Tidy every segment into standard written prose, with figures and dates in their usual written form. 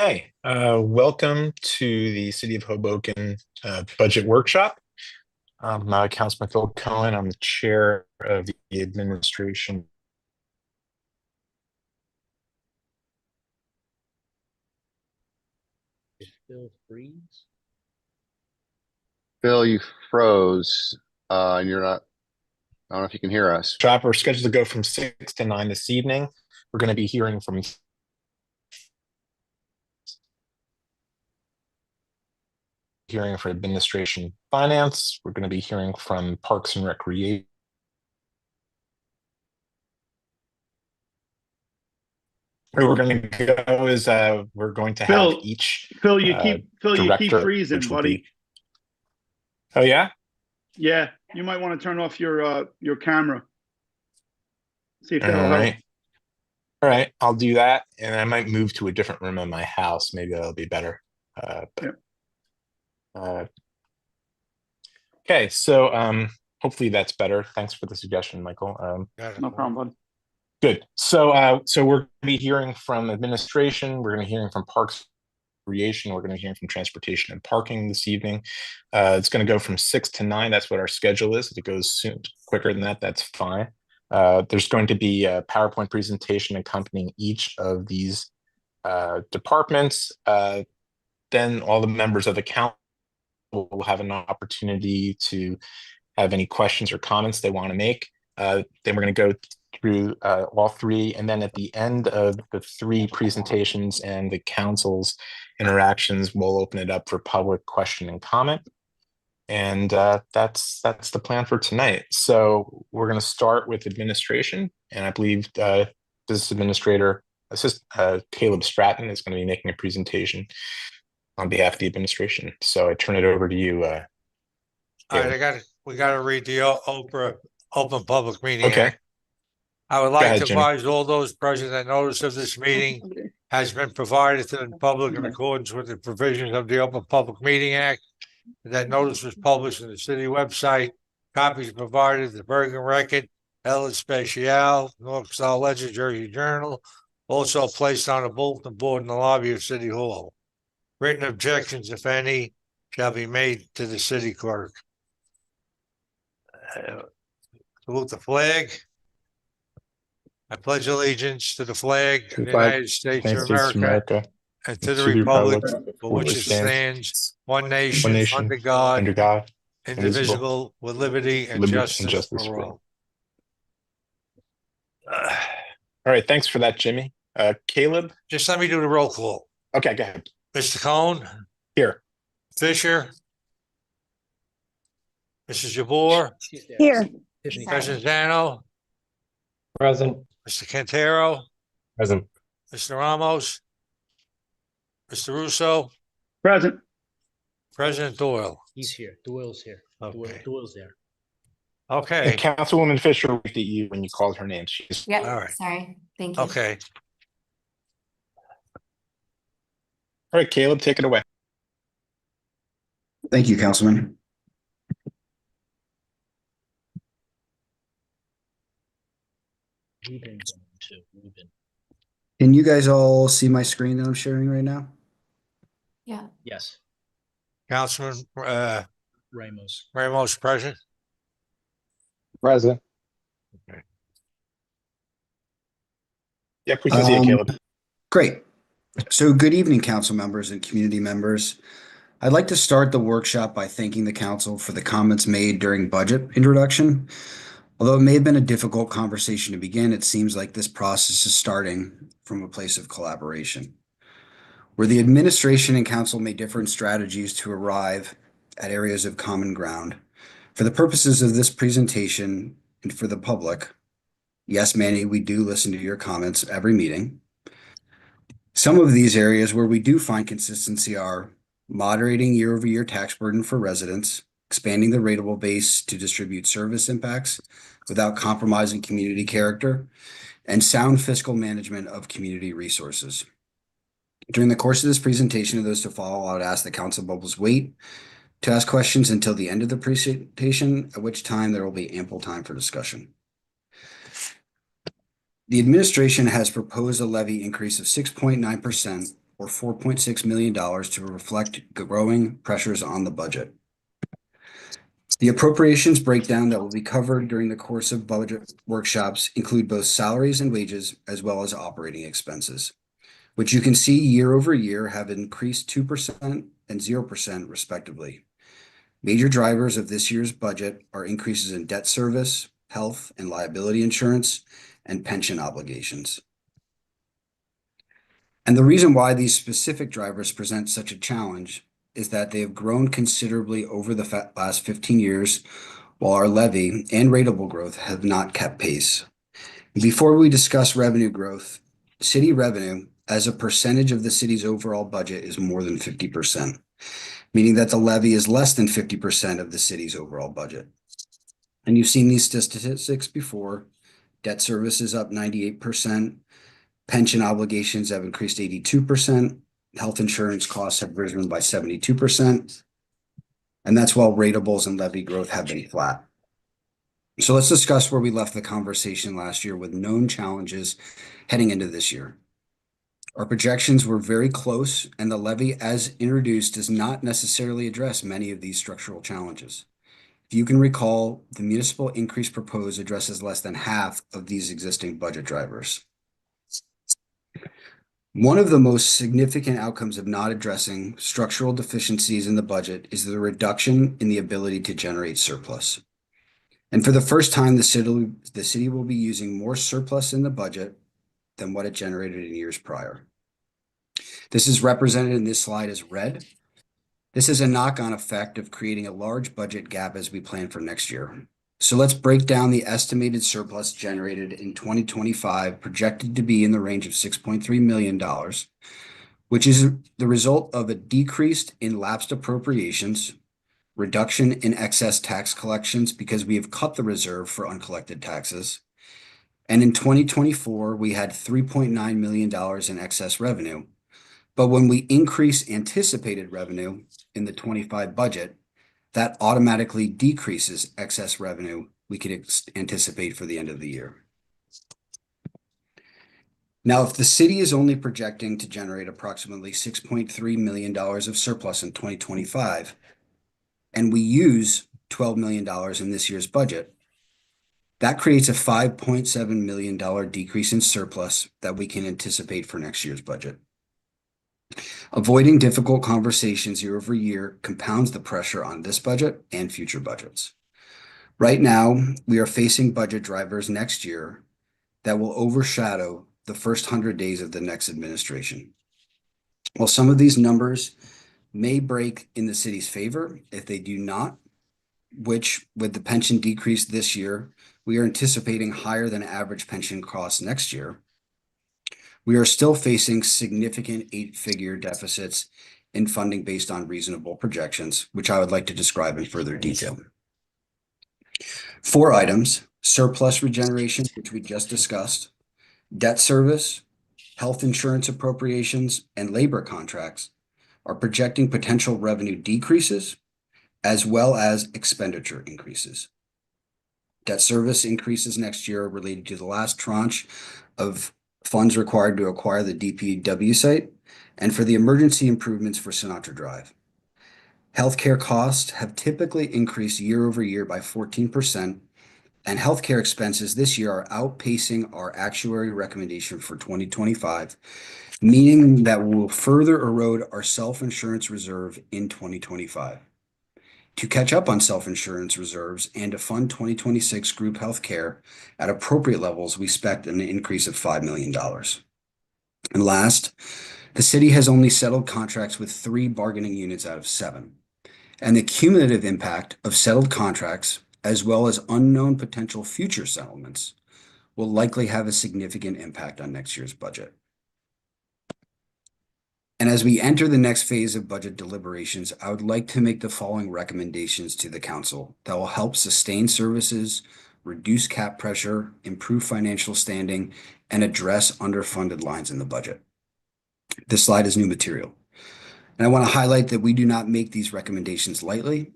Welcome to the City of Hoboken Budget Workshop. I'm Councilman Phil Cohen. I'm the chair of the administration. Phil, you froze, and you're not. I don't know if you can hear us. We're scheduled to go from 6 to 9 this evening. We're going to be hearing from for administration finance. We're going to be hearing from Parks and Recreation. Where we're going to go is we're going to have each you keep freezing, buddy. Oh yeah? Yeah, you might want to turn off your camera. See if that'll help. All right, I'll do that, and I might move to a different room in my house. Maybe that'll be better. Okay, so hopefully that's better. Thanks for the suggestion, Michael. No problem, bud. Good. So we're going to be hearing from administration. We're going to be hearing from Parks and Recreation. We're going to be hearing from transportation and parking this evening. It's going to go from 6 to 9. That's what our schedule is. If it goes quicker than that, that's fine. There's going to be a PowerPoint presentation accompanying each of these departments. Then all the members of the council will have an opportunity to have any questions or comments they want to make. Then we're going to go through all three, and then at the end of the three presentations and the council's interactions, we'll open it up for public question and comment. And that's the plan for tonight. So we're going to start with administration, and I believe Business Administrator Caleb Stratton is going to be making a presentation on behalf of the administration. So I turn it over to you. All right, we got to read the Open Public Meeting Act. I would like to advise all those present that notice of this meeting has been provided to the public in accordance with the provisions of the Open Public Meeting Act. That notice was published on the city website. Copies are provided the Bergen Record, El Especial, North Star Ledger, Jersey Journal, also placed on a bulletin board in the lobby of City Hall. Written objections, if any, shall be made to the city clerk. Salute the flag. I pledge allegiance to the flag of the United States of America and to the republic for which it stands, one nation under God, indivisible, with liberty and justice for all. All right, thanks for that, Jimmy. Caleb? Just let me do the roll call. Okay, go ahead. Mr. Cohn? Here. Fisher? Mrs. Jabor? Here. President Zano? Present. Mr. Cantero? Present. Mr. Ramos? Mr. Russo? Present. President Doyle? He's here. Doyle's here. Okay. Doyle's there. Okay. And Councilwoman Fisher looked at you when you called her name. She's Yep. All right. Sorry. Thank you. Okay. all right. Caleb, take it away. Thank you, Councilman. Can you guys all see my screen that I'm sharing right now? Yeah. Yes. Councilman Ramos. present. Present. Yeah, we can see you, Caleb. Great. So good evening, council members and community members. I'd like to start the workshop by thanking the council for the comments made during budget introduction. Although it may have been a difficult conversation to begin, it seems like this process is starting from a place of collaboration, where the administration and council may differ in strategies to arrive at areas of common ground. For the purposes of this presentation and for the public, yes, Manny, we do listen to your comments every meeting. Some of these areas where we do find consistency are moderating year-over-year tax burden for residents, expanding the rateable base to distribute service impacts without compromising community character, and sound fiscal management of community resources. During the course of this presentation and those to follow, I would ask the council members wait to ask questions until the end of the presentation, at which time there will be ample time for discussion. The administration has proposed a levy increase of 6.9% or $4.6 million to reflect growing pressures on the budget. The appropriations breakdown that will be covered during the course of budget workshops include both salaries and wages, as well as operating expenses, which you can see year over year have increased 2% and 0% respectively. Major drivers of this year's budget are increases in debt service, health and liability insurance, and pension obligations. And the reason why these specific drivers present such a challenge is that they have grown considerably over the last 15 years, while our levy and ratable growth have not kept pace. Before we discuss revenue growth, city revenue as a percentage of the city's overall budget is more than 50%, meaning that the levy is less than 50% of the city's overall budget. And you've seen these statistics before. Debt service is up 98%. Pension obligations have increased 82%. Health insurance costs have risen by 72%. And that's while ratables and levy growth have been flat. So let's discuss where we left the conversation last year with known challenges heading into this year. Our projections were very close, and the levy as introduced does not necessarily address many of these structural challenges. If you can recall, the municipal increase proposed addresses less than half of these existing budget drivers. One of the most significant outcomes of not addressing structural deficiencies in the budget is the reduction in the ability to generate surplus. And for the first time, the city will be using more surplus in the budget than what it generated in years prior. This is represented in this slide as red. This is a knock-on effect of creating a large budget gap as we plan for next year. So let's break down the estimated surplus generated in 2025, projected to be in the range of $6.3 million, which is the result of a decrease in lapsed appropriations, reduction in excess tax collections because we have cut the reserve for uncollected taxes. And in 2024, we had $3.9 million in excess revenue. But when we increase anticipated revenue in the 25 budget, that automatically decreases excess revenue we could anticipate for the end of the year. Now, if the city is only projecting to generate approximately $6.3 million of surplus in 2025, and we use $12 million in this year's budget, that creates a $5.7 million decrease in surplus that we can anticipate for next year's budget. Avoiding difficult conversations year over year compounds the pressure on this budget and future budgets. Right now, we are facing budget drivers next year that will overshadow the first 100 days of the next administration. While some of these numbers may break in the city's favor, if they do not, which with the pension decrease this year, we are anticipating higher than average pension costs next year, we are still facing significant 8-figure deficits in funding based on reasonable projections, which I would like to describe in further detail. 4 items: surplus regeneration, which we just discussed, debt service, health insurance appropriations, and labor contracts are projecting potential revenue decreases as well as expenditure increases. Debt service increases next year related to the last tranche of funds required to acquire the DPW site and for the emergency improvements for Sinatra Drive. Healthcare costs have typically increased year over year by 14%, and healthcare expenses this year are outpacing our actuary recommendation for 2025, meaning that we will further erode our self-insurance reserve in 2025. To catch up on self-insurance reserves and to fund 2026 group health care at appropriate levels, we expect an increase of $5 million. And last, the city has only settled contracts with 3 bargaining units out of 7. And the cumulative impact of settled contracts, as well as unknown potential future settlements, will likely have a significant impact on next year's budget. And as we enter the next phase of budget deliberations, I would like to make the following recommendations to the council that will help sustain services, reduce cap pressure, improve financial standing, and address underfunded lines in the budget. This slide is new material. And I want to highlight that we do not make these recommendations lightly.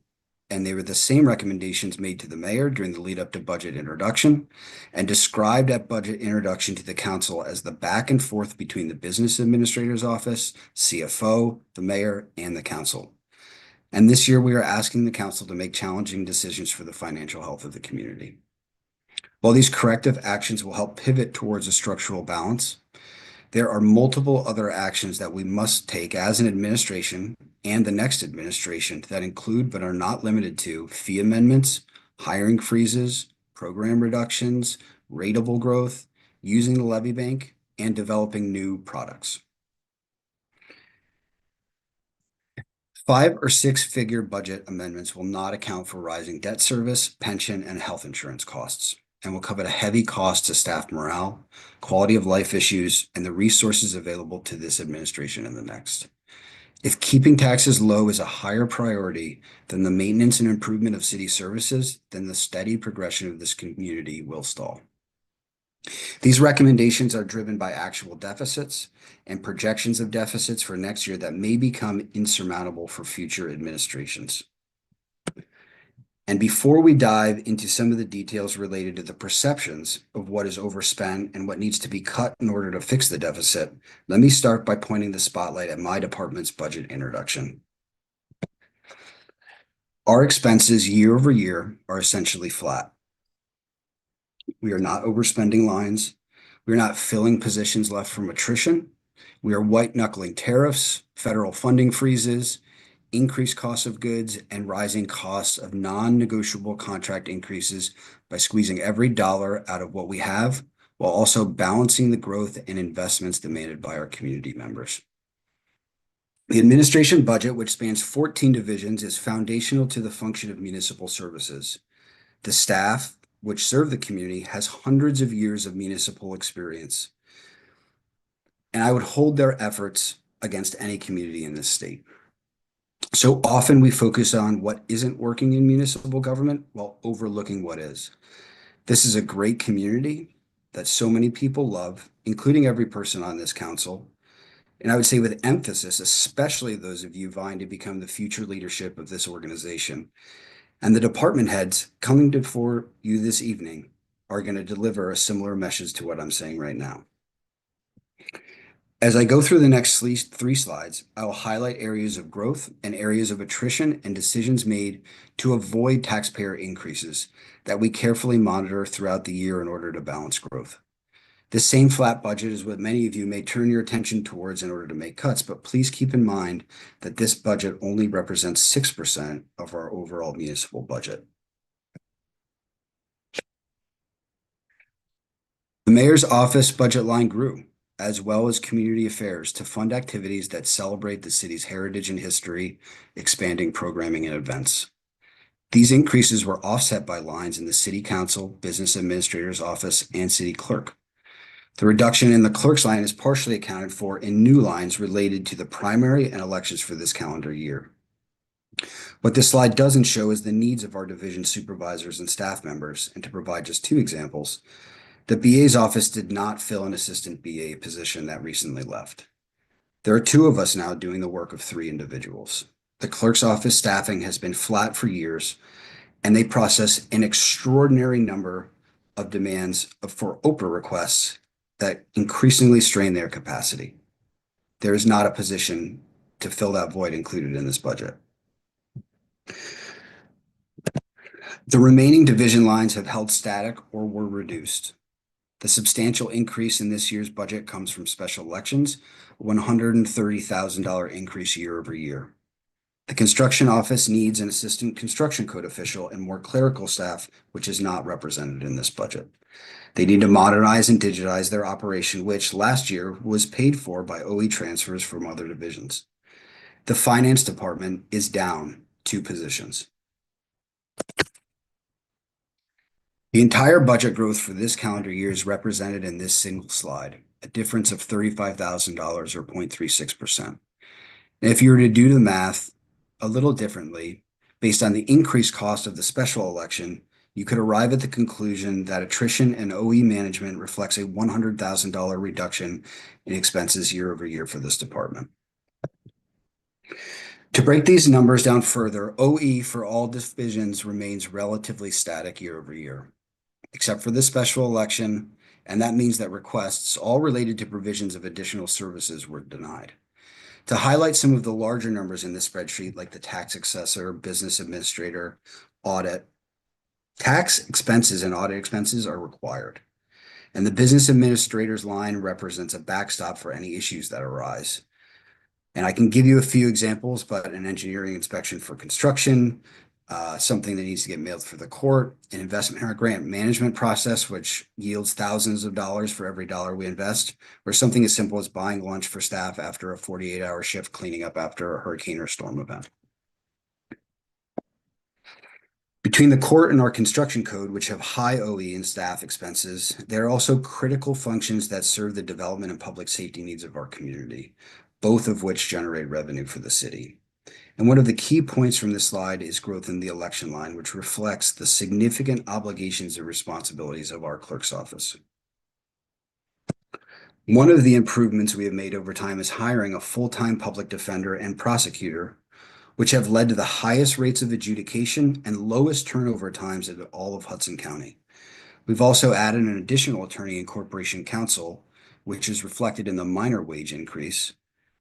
and they were the same recommendations made to the mayor during the lead up to budget introduction and described at budget introduction to the council as the back and forth between the business administrator's office, CFO, the mayor, and the council. And this year, we are asking the council to make challenging decisions for the financial health of the community. While these corrective actions will help pivot towards a structural balance, there are multiple other actions that we must take as an administration and the next administration that include but are not limited to fee amendments, hiring freezes, program reductions, rateable growth, using the levy bank, and developing new products. 5 or 6 figure budget amendments will not account for rising debt service, pension, and health insurance costs, and will cover a heavy cost to staff morale, quality of life issues, and the resources available to this administration and the next. If keeping taxes low is a higher priority than the maintenance and improvement of city services, then the steady progression of this community will stall. These recommendations are driven by actual deficits and projections of deficits for next year that may become insurmountable for future administrations. And before we dive into some of the details related to the perceptions of what is overspent and what needs to be cut in order to fix the deficit, let me start by pointing the spotlight at my department's budget introduction. Our expenses year over year are essentially flat. We are not overspending lines. We're not filling positions left from attrition. We are white knuckling tariffs, federal funding freezes, increased costs of goods, and rising costs of non-negotiable contract increases by squeezing every dollar out of what we have, while also balancing the growth and investments demanded by our community members. The administration budget, which spans 14 divisions, is foundational to the function of municipal services. The staff, which serve the community, has hundreds of years of municipal experience, and I would hold their efforts against any community in this state. So often we focus on what isn't working in municipal government while overlooking what is. This is a great community that so many people love, including every person on this council. And I would say with emphasis, especially those of you vying to become the future leadership of this organization. And the department heads coming before you this evening are going to deliver a similar message to what I'm saying right now. As I go through the next 3 slides, I will highlight areas of growth and areas of attrition and decisions made to avoid taxpayer increases that we carefully monitor throughout the year in order to balance growth. This same flat budget is what many of you may turn your attention towards in order to make cuts, but please keep in mind that this budget only represents 6% of our overall municipal budget. The mayor's office budget line grew, as well as community affairs, to fund activities that celebrate the city's heritage and history, expanding programming and events. These increases were offset by lines in the city council, business administrator's office, and city clerk. The reduction in the clerk's line is partially accounted for in new lines related to the primary and elections for this calendar year. What this slide doesn't show is the needs of our division supervisors and staff members, and to provide just 2 examples, the BA's office did not fill an assistant BA position that recently left. There are 2 of us now doing the work of 3 individuals. The clerk's office staffing has been flat for years, and they process an extraordinary number of demands for Oprah requests that increasingly strain their capacity. There is not a position to fill that void included in this budget. The remaining division lines have held static or were reduced. The substantial increase in this year's budget comes from special elections, a $130,000 increase year over year. The construction office needs an assistant construction code official and more clerical staff, which is not represented in this budget. They need to modernize and digitize their operation, which last year was paid for by OE transfers from other divisions. The finance department is down 2 positions. The entire budget growth for this calendar year is represented in this single slide, a difference of $35,000 or 0.36%. And if you were to do the math a little differently, based on the increased cost of the special election, you could arrive at the conclusion that attrition and OE management reflects a $100,000 reduction in expenses year over year for this department. To break these numbers down further, OE for all divisions remains relatively static year over year, except for this special election, and that means that requests, all related to provisions of additional services, were denied. To highlight some of the larger numbers in this spreadsheet, like the tax assessor, business administrator, audit, tax expenses and audit expenses are required, and the business administrator's line represents a backstop for any issues that arise. And I can give you a few examples, but an engineering inspection for construction, something that needs to get mailed for the court, an investment in our grant management process, which yields thousands of dollars for every dollar we invest, or something as simple as buying lunch for staff after a 48-hour shift cleaning up after a hurricane or storm event. Between the court and our construction code, which have high OE and staff expenses, there are also critical functions that serve the development and public safety needs of our community, both of which generate revenue for the city. And one of the key points from this slide is growth in the election line, which reflects the significant obligations and responsibilities of our clerk's office. One of the improvements we have made over time is hiring a full-time public defender and prosecutor, which have led to the highest rates of adjudication and lowest turnover times in all of Hudson County. We've also added an additional attorney and corporation counsel, which is reflected in the minor wage increase,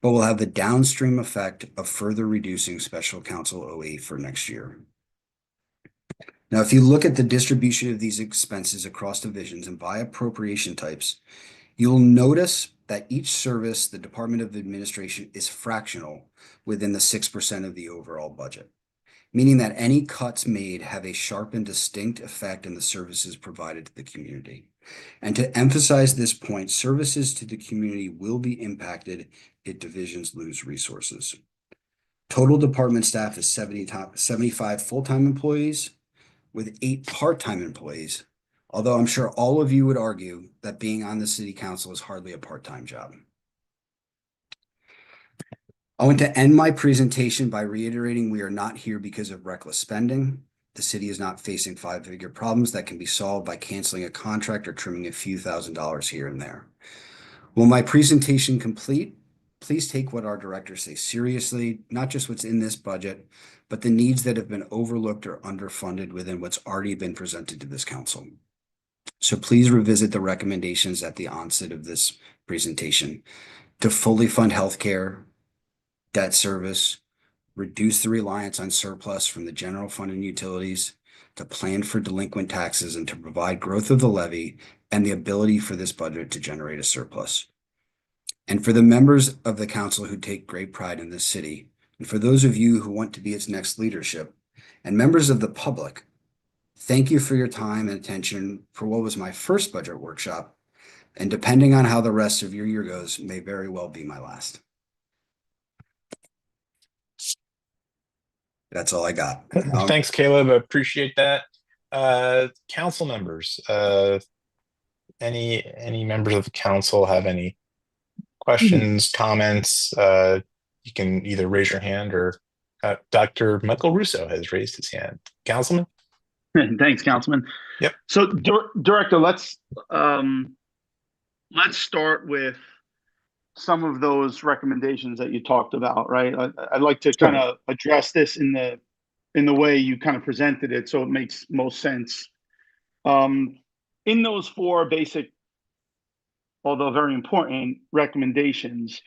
but will have the downstream effect of further reducing special counsel OE for next year. Now, if you look at the distribution of these expenses across divisions and by appropriation types, you'll notice that each service, the Department of Administration, is fractional within the 6% of the overall budget, meaning that any cuts made have a sharp and distinct effect in the services provided to the community. And to emphasize this point, services to the community will be impacted if divisions lose resources. Total department staff is 75 full-time employees with 8 part-time employees, although I'm sure all of you would argue that being on the city council is hardly a part-time job. I want to end my presentation by reiterating we are not here because of reckless spending. The city is not facing 5-figure problems that can be solved by canceling a contract or trimming a few $1,000s here and there. Will my presentation complete? Please take what our directors say seriously, not just what's in this budget, but the needs that have been overlooked or underfunded within what's already been presented to this council. So please revisit the recommendations at the onset of this presentation to fully fund healthcare, debt service, reduce the reliance on surplus from the general fund and utilities, to plan for delinquent taxes, and to provide growth of the levy and the ability for this budget to generate a surplus. And for the members of the council who take great pride in this city, and for those of you who want to be its next leadership, and members of the public, thank you for your time and attention for what was my first budget workshop, and depending on how the rest of your year goes, may very well be my last. That's all I got. Thanks, Caleb. I appreciate that. Council members, any members of the council have any questions, comments? You can either raise your hand, or Dr. Michael Russo has raised his hand. Councilman? Thanks, Councilman. Yep. So, Director, let's start with some of those recommendations that you talked about, right? I'd like to kind of address this in the way you kind of presented it, so it makes most sense. In those 4 basic, although very important recommendations,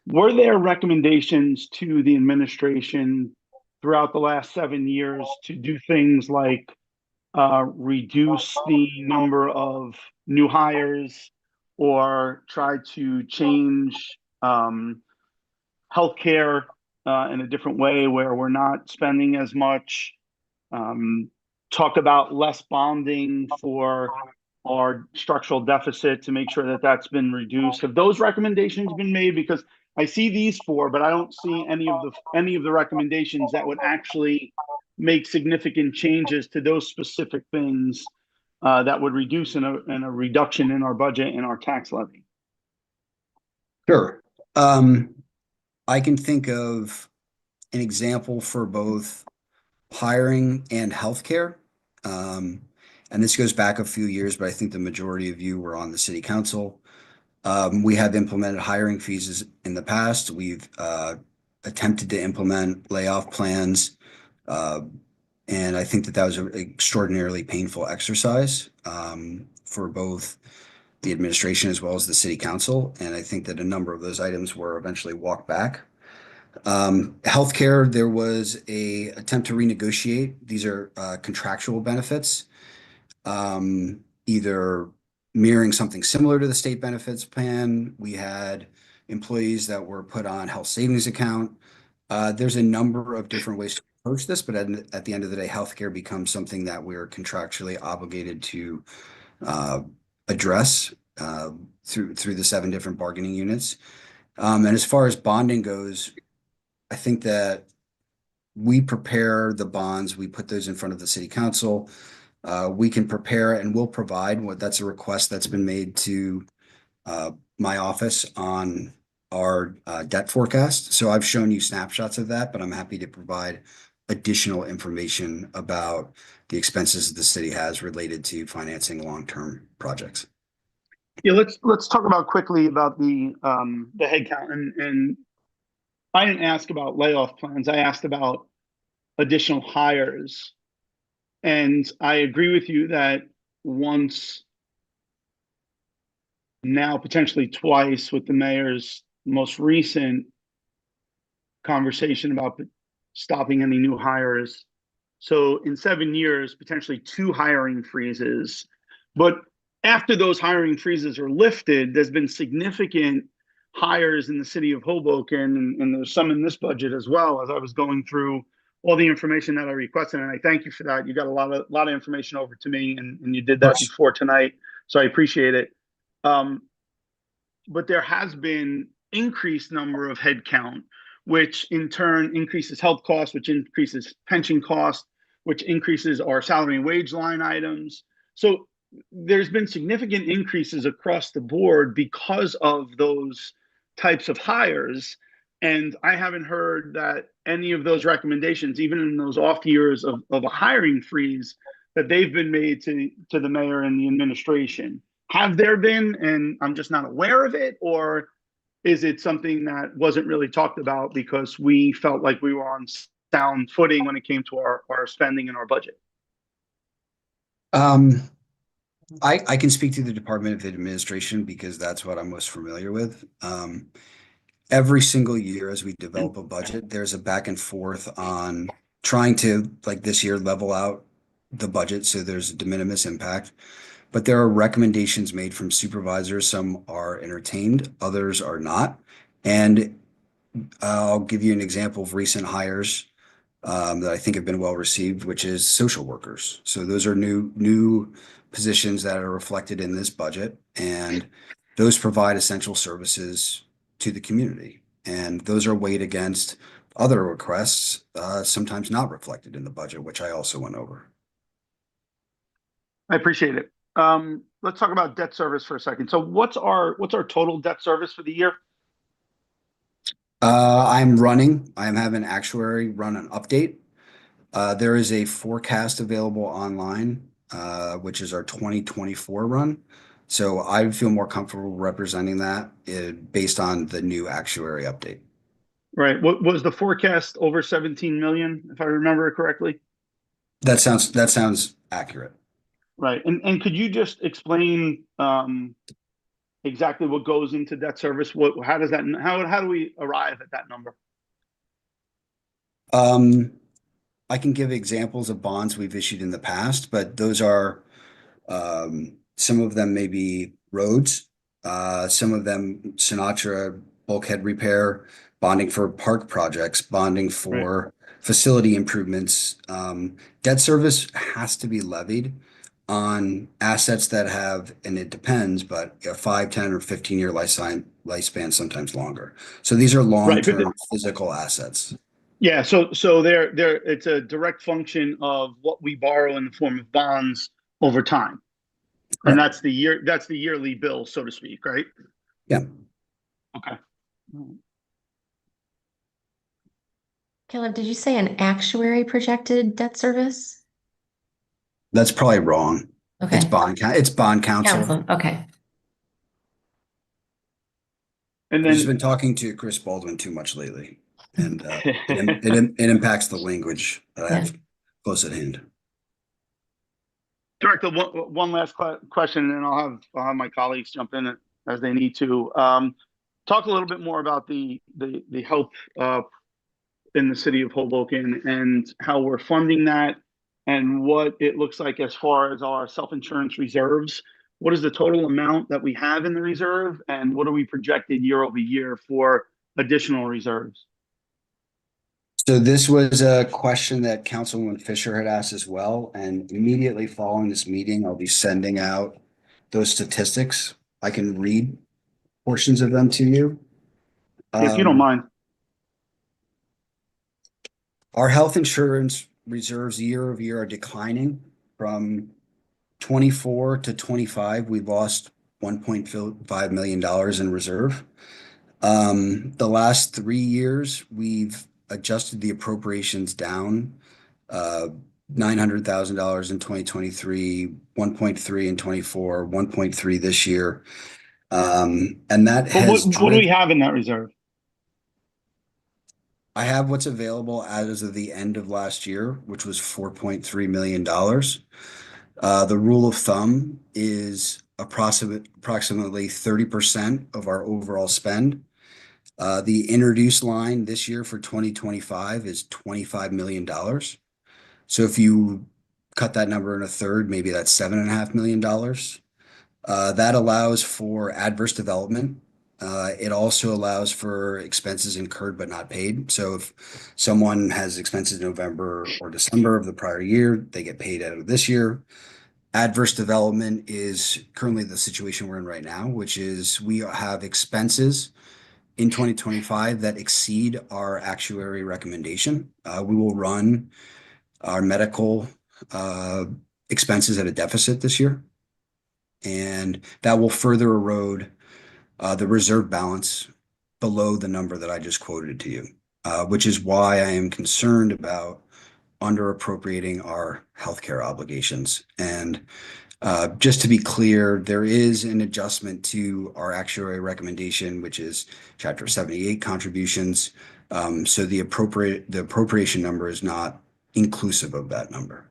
were there recommendations to the administration throughout the last 7 years to do things like reduce the number of new hires, or try to change healthcare in a different way where we're not spending as much? Talk about less bonding for our structural deficit to make sure that that's been reduced. Have those recommendations been made? Because I see these 4, but I don't see any of the recommendations that would actually make significant changes to those specific things that would reduce in a reduction in our budget and our tax levy. Sure. I can think of an example for both hiring and healthcare. And this goes back a few years, but I think the majority of you were on the city council. We have implemented hiring freezes in the past. We've attempted to implement layoff plans. And I think that that was an extraordinarily painful exercise for both the administration as well as the city council. And I think that a number of those items were eventually walked back. Healthcare, there was a attempt to renegotiate. These are contractual benefits, either mirroring something similar to the state benefits plan. We had employees that were put on health savings account. There's a number of different ways to approach this, but at the end of the day, healthcare becomes something that we're contractually obligated to address through the 7 different bargaining units. And as far as bonding goes, I think that we prepare the bonds, we put those in front of the city council. We can prepare and we'll provide that's a request that's been made to my office on our debt forecast. So I've shown you snapshots of that, but I'm happy to provide additional information about the expenses the city has related to financing long-term projects. Yeah, let's talk about quickly about the headcount, and I didn't ask about layoff plans. I asked about additional hires, and I agree with you that once, now potentially twice, with the mayor's most recent conversation about stopping any new hires. So in 7 years, potentially 2 hiring freezes. But after those hiring freezes are lifted, there's been significant hires in the city of Hoboken, and there's some in this budget as well. As I was going through all the information that I requested, and I thank you for that. You got a lot of information over to me, and you did that before tonight, so I appreciate it. But there has been increased number of headcount, which in turn increases health costs, which increases pension costs, which increases our salary and wage line items. So there's been significant increases across the board because of those types of hires. And I haven't heard that any of those recommendations, even in those off years of a hiring freeze, that they've been made to the mayor and the administration. Have there been, and I'm just not aware of it, or is it something that wasn't really talked about because we felt like we were on sound footing when it came to our spending and our budget? I can speak to the Department of Administration because that's what I'm most familiar with. Every single year as we develop a budget, there's a back and forth on trying to, like this year, level out the budget so there's a de minimis impact. But there are recommendations made from supervisors. Some are entertained, others are not. And I'll give you an example of recent hires that I think have been well received, which is social workers. So those are new positions that are reflected in this budget, and those provide essential services to the community. And those are weighed against other requests, sometimes not reflected in the budget, which I also went over. I appreciate it. Let's talk about debt service for a second. So what's our total debt service for the year? I am having an actuary run an update. There is a forecast available online, which is our 2024 run. So I feel more comfortable representing that based on the new actuary update. Right. What was the forecast? Over 17 million, if I remember it correctly? That sounds accurate. Right. And could you just explain exactly what goes into debt service? How do we arrive at that number? I can give examples of bonds we've issued in the past, but those are some of them may be roads, some of them Sinatra bulkhead repair, bonding for park projects, bonding for facility improvements. Debt service has to be levied on assets that have, and it depends, but a 5, 10, or 15-year lifespan, sometimes longer. So these are long-term physical assets. Yeah, so there it's a direct function of what we borrow in the form of bonds over time. And that's the yearly bill, so to speak, right? Yeah. Okay. Caleb, did you say an actuary projected debt service? That's probably wrong. Okay. It's bond counsel. Okay. And I've just then been talking to Chris Baldwin too much lately. and it impacts the language that I have close at hand. Director, one last question, and then I'll have my colleagues jump in as they need to. Talk a little bit more about the health in the city of Hoboken and how we're funding that, and what it looks like as far as our self-insurance reserves. What is the total amount that we have in the reserve, and what are we projected year over year for additional reserves? So this was a question that Councilwoman Fisher had asked as well, and immediately following this meeting, I'll be sending out those statistics. I can read portions of them to you. If you don't mind. Our health insurance reserves year over year are declining. From 24 to 25, we lost $1.5 million in reserve. The last 3 years, we've adjusted the appropriations down, $900,000 in 2023, 1.3 in 24, 1.3 this year. And that has what do we have in that reserve? I have what's available as of the end of last year, which was $4.3 million. The rule of thumb is approximately 30% of our overall spend. The introduced line this year for 2025 is $25 million. So if you cut that number in a third, maybe that's $7.5 million. That allows for adverse development. It also allows for expenses incurred but not paid. So if someone has expenses in November or December of the prior year, they get paid out of this year. Adverse development is currently the situation we're in right now, which is we have expenses in 2025 that exceed our actuary recommendation. We will run our medical expenses at a deficit this year, and that will further erode the reserve balance below the number that I just quoted to you, which is why I am concerned about under appropriating our healthcare obligations. And just to be clear, there is an adjustment to our actuary recommendation, which is Chapter 78 contributions. So the appropriation number is not inclusive of that number.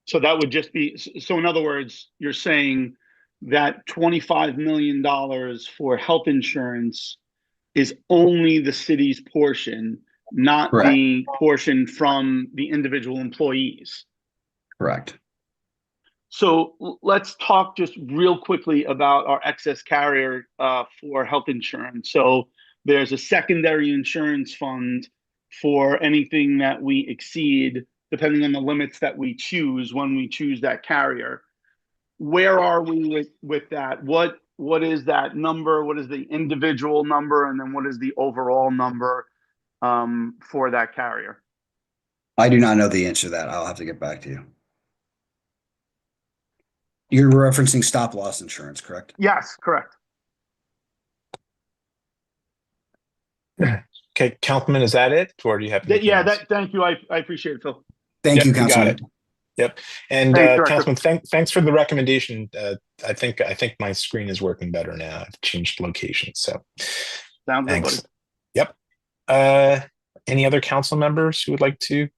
So that would just be, so in other words, you're saying that $25 million for health insurance is only the city's portion, not Correct. the portion from the individual employees. Correct. So let's talk just real quickly about our excess carrier for health insurance. So there's a secondary insurance fund for anything that we exceed, depending on the limits that we choose when we choose that carrier. Where are we with that? What is that number? What is the individual number? And then what is the overall number for that carrier? I do not know the answer to that. I'll have to get back to you. You're referencing stop loss insurance, correct? Yes, correct. Okay, Councilman, is that it? Or do you have anything else? Thank you. I appreciate it, Phil. Thank you, Yep, you got Councilman. it. Yep. And Thanks, Councilman, thanks for the recommendation. I think my screen is working better now. I've changed location, so Sounds good, thanks. buddy. Yep. Any other council members who would like to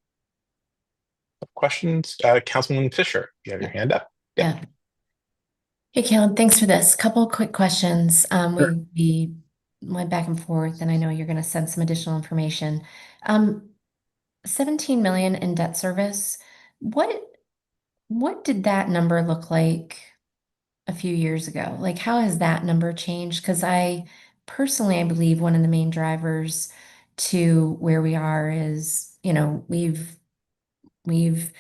have questions? Councilman Fisher, you have your hand up. Yeah. Hey, Caleb, thanks for this. Couple of quick questions. Sure. We went back and forth, and I know you're going to send some additional information. 17 million in debt service. What did that number look like a few years ago? Like, how has that number changed? Because I believe one of the main drivers to where we are is, we've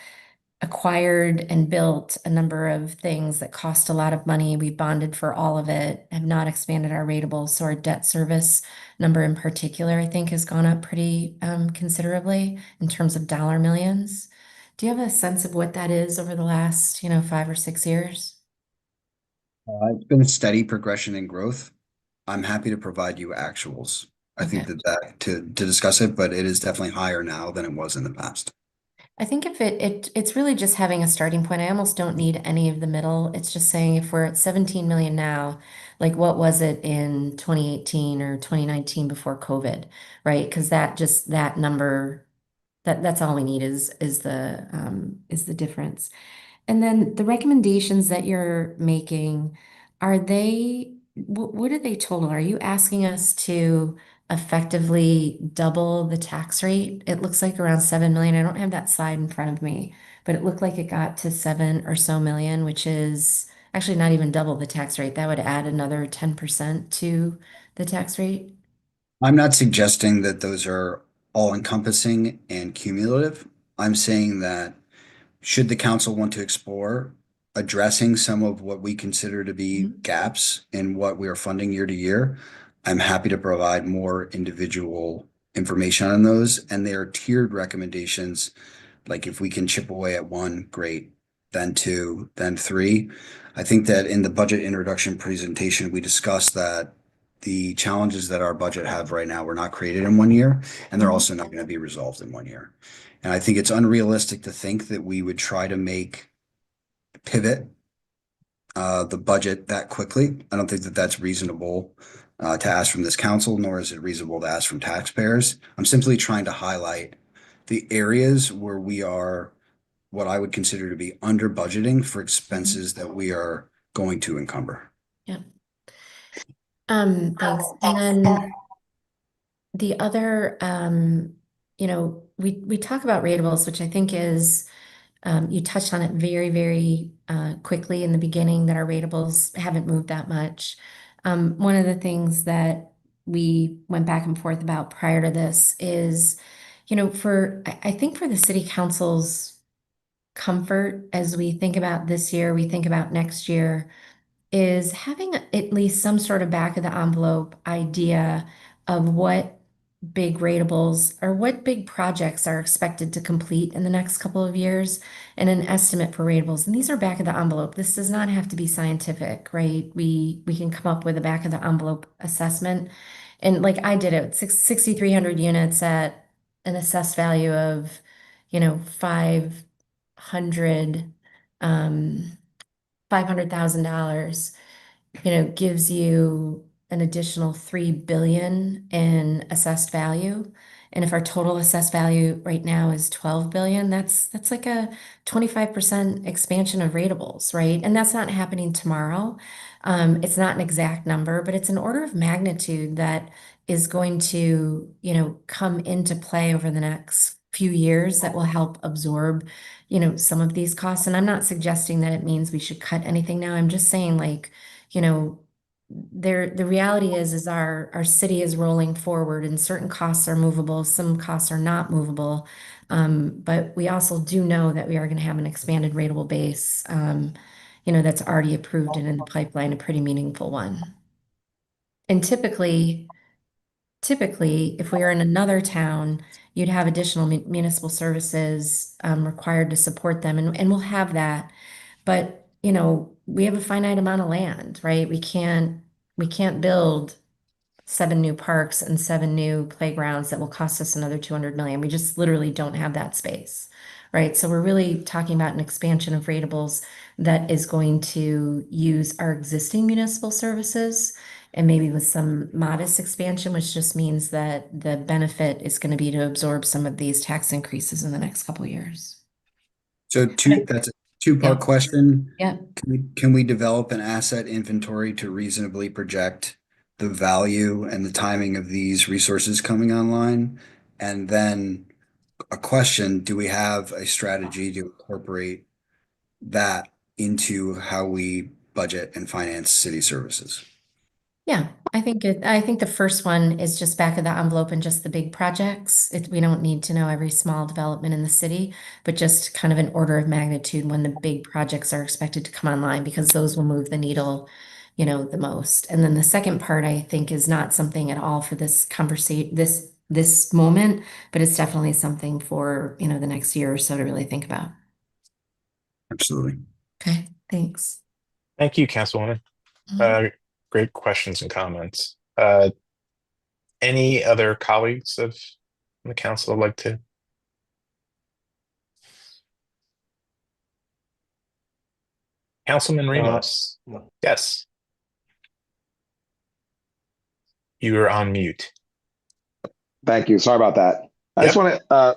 acquired and built a number of things that cost a lot of money. We bonded for all of it, have not expanded our ratables. So our debt service number in particular, I think, has gone up pretty considerably in terms of dollar millions. Do you have a sense of what that is over the last, 5 or 6 years? It's been a steady progression in growth. I'm happy to provide you actuals. I think that to discuss it, but it is definitely higher now than it was in the past. I think if it's really just having a starting point. I almost don't need any of the middle. It's just saying if we're at 17 million now, like what was it in 2018 or 2019 before COVID, right? Because that number, that's all we need is the difference. And then the recommendations that you're making, are they, what are they total? Are you asking us to effectively double the tax rate? It looks like around 7 million. I don't have that slide in front of me, but it looked like it got to 7 or so million, which is actually not even double the tax rate. That would add another 10% to the tax rate. I'm not suggesting that those are all encompassing and cumulative. I'm saying that should the council want to explore addressing some of what we consider to be Mhm. gaps in what we are funding year to year, I'm happy to provide more individual information on those. And they are tiered recommendations. Like if we can chip away at one, great, then two, then three. I think that in the budget introduction presentation, we discussed that the challenges that our budget have right now were not created in one year, and they're Mhm. also not going to be resolved in one year. And I think it's unrealistic to think that we would try to pivot the budget that quickly. I don't think that that's reasonable to ask from this council, nor is it reasonable to ask from taxpayers. I'm simply trying to highlight the areas where we are what I would consider to be under budgeting for expenses that we are going to encumber. Yeah. Thanks. And then the other, we talk about ratables, which I think is, you touched on it very, very quickly in the beginning that our ratables haven't moved that much. One of the things that we went back and forth about prior to this is, I think for the city council's comfort as we think about this year, we think about next year is having at least some sort of back of the envelope idea of what big ratables or what big projects are expected to complete in the next couple of years and an estimate for ratables. And these are back of the envelope. This does not have to be scientific, right? We can come up with a back of the envelope assessment. And like I did it, 6,300 units at an assessed value of, 500, um, $500,000, gives you an additional 3 billion in assessed value. And if our total assessed value right now is 12 billion, that's like a 25% expansion of ratables, right? And that's not happening tomorrow. It's not an exact number, but it's an order of magnitude that is going to, come into play over the next few years that will help absorb, some of these costs. And I'm not suggesting that it means we should cut anything now. I'm just saying like, you know, the reality is our city is rolling forward and certain costs are movable, some costs are not movable. But we also do know that we are going to have an expanded ratable base, that's already approved and in the pipeline, a pretty meaningful one. And typically, if we were in another town, you'd have additional municipal services required to support them, and we'll have that. But, we have a finite amount of land, right? We can't build 7 new parks and 7 new playgrounds that will cost us another 200 million. We just literally don't have that space, right? So we're really talking about an expansion of ratables that is going to use our existing municipal services and maybe with some modest expansion, which just means that the benefit is going to be to absorb some of these tax increases in the next couple of years. So that's a two-part Yeah. question. Yeah. Can we develop an asset inventory to reasonably project the value and the timing of these resources coming online? And then a question, do we have a strategy to incorporate that into how we budget and finance city services? Yeah, I think the first one is just back of the envelope and just the big projects. We don't need to know every small development in the city, but just kind of an order of magnitude when the big projects are expected to come online because those will move the needle, the most. And then the second part, I think, is not something at all for this conversation, this moment, but it's definitely something for, the next year or so to really think about. Absolutely. Okay, thanks. Thank you, Councilwoman. Mhm. Great questions and comments. Any other colleagues of the council would like to? Councilman Ramos. No. Yes. You are on mute. Thank you. Sorry about that. I just want to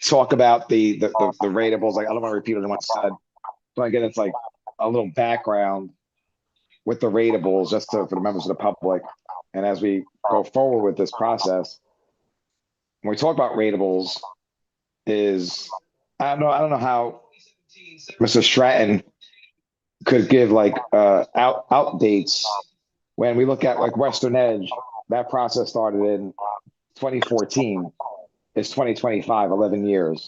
talk about the ratables. Like, I don't want to repeat what I said. So again, it's like a little background with the ratables, just for the members of the public. And as we go forward with this process, when we talk about ratables, I don't know how Mr. Stratton could give like out dates when we look at like Western Edge. That process started in 2014. It's 2025, 11 years.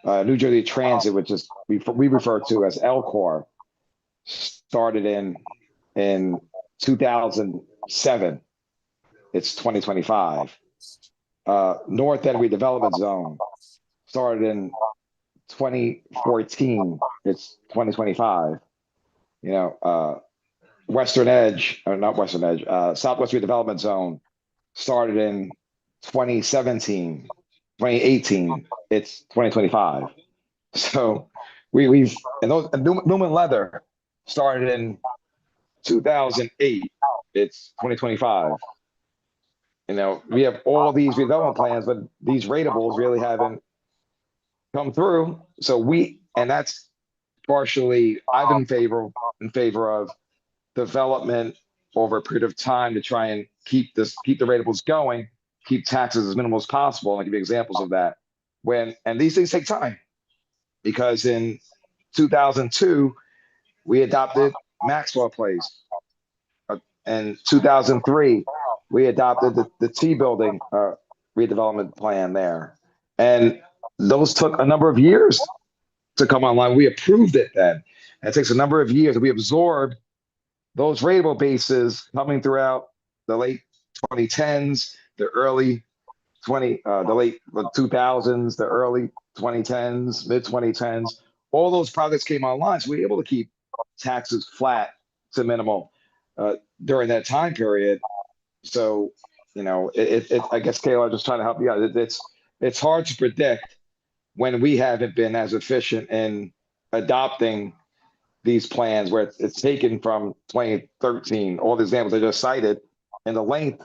New Jersey Transit, which is we refer to as LCOR, started in 2007. It's 2025. North End Redevelopment Zone started in 2014. It's 2025. You know, Western Edge, or not Western Edge, Southwest Redevelopment Zone started in 2017, 2018. It's 2025. So we've and those Newman Leather started in 2008. It's 2025. You know, we have all these redevelopment plans, but these ratables really haven't come through. So and that's partially I'm in favor of development over a period of time to try and keep the ratables going, keep taxes as minimal as possible. And I'll give you examples of that. And these things take time, because in 2002 we adopted Maxwell Place. In 2003 we adopted the T building redevelopment plan there, and those took a number of years to come online. We approved it then. And it takes a number of years. We absorbed those rateable bases coming throughout the late 2010s, the late 2000s, the early 2010s, mid 2010s. All those projects came online, so we were able to keep taxes flat to minimal during that time period. So, you know, I guess, Kayla, I'm just trying to help you out. It's hard to predict when we haven't been as efficient in adopting these plans, where it's taken from 2013, all the examples I just cited, and the length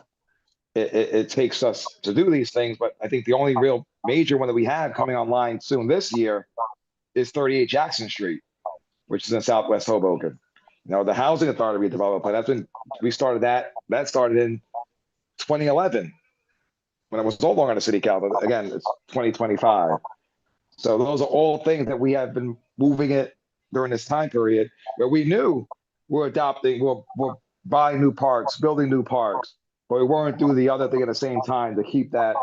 it takes us to do these things. But I think the only real major one that we have coming online soon this year is 38 Jackson Street, which is in Southwest Hoboken. You know, the Housing Authority redevelopment plan, that's when we started that. That started in 2011, when it was no longer on the city council. Again, it's 2025. So those are all things that we have been moving it during this time period, where we knew we're buying new parks, building new parks, but we weren't doing the other thing at the same time to keep those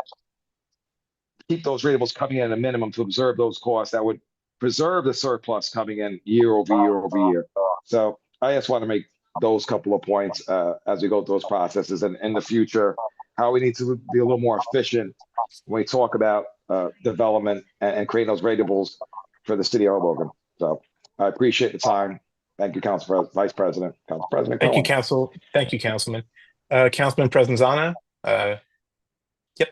ratables coming in at a minimum to observe those costs that would preserve the surplus coming in year over year over year. So I just want to make those couple of points as we go through those processes, and in the future, how we need to be a little more efficient when we talk about development and creating those ratables for the city of Hoboken. So I appreciate the time. Thank you, Vice President, Council President. Thank you, Council. Thank you, Councilman. Councilman Presenzano. Yep.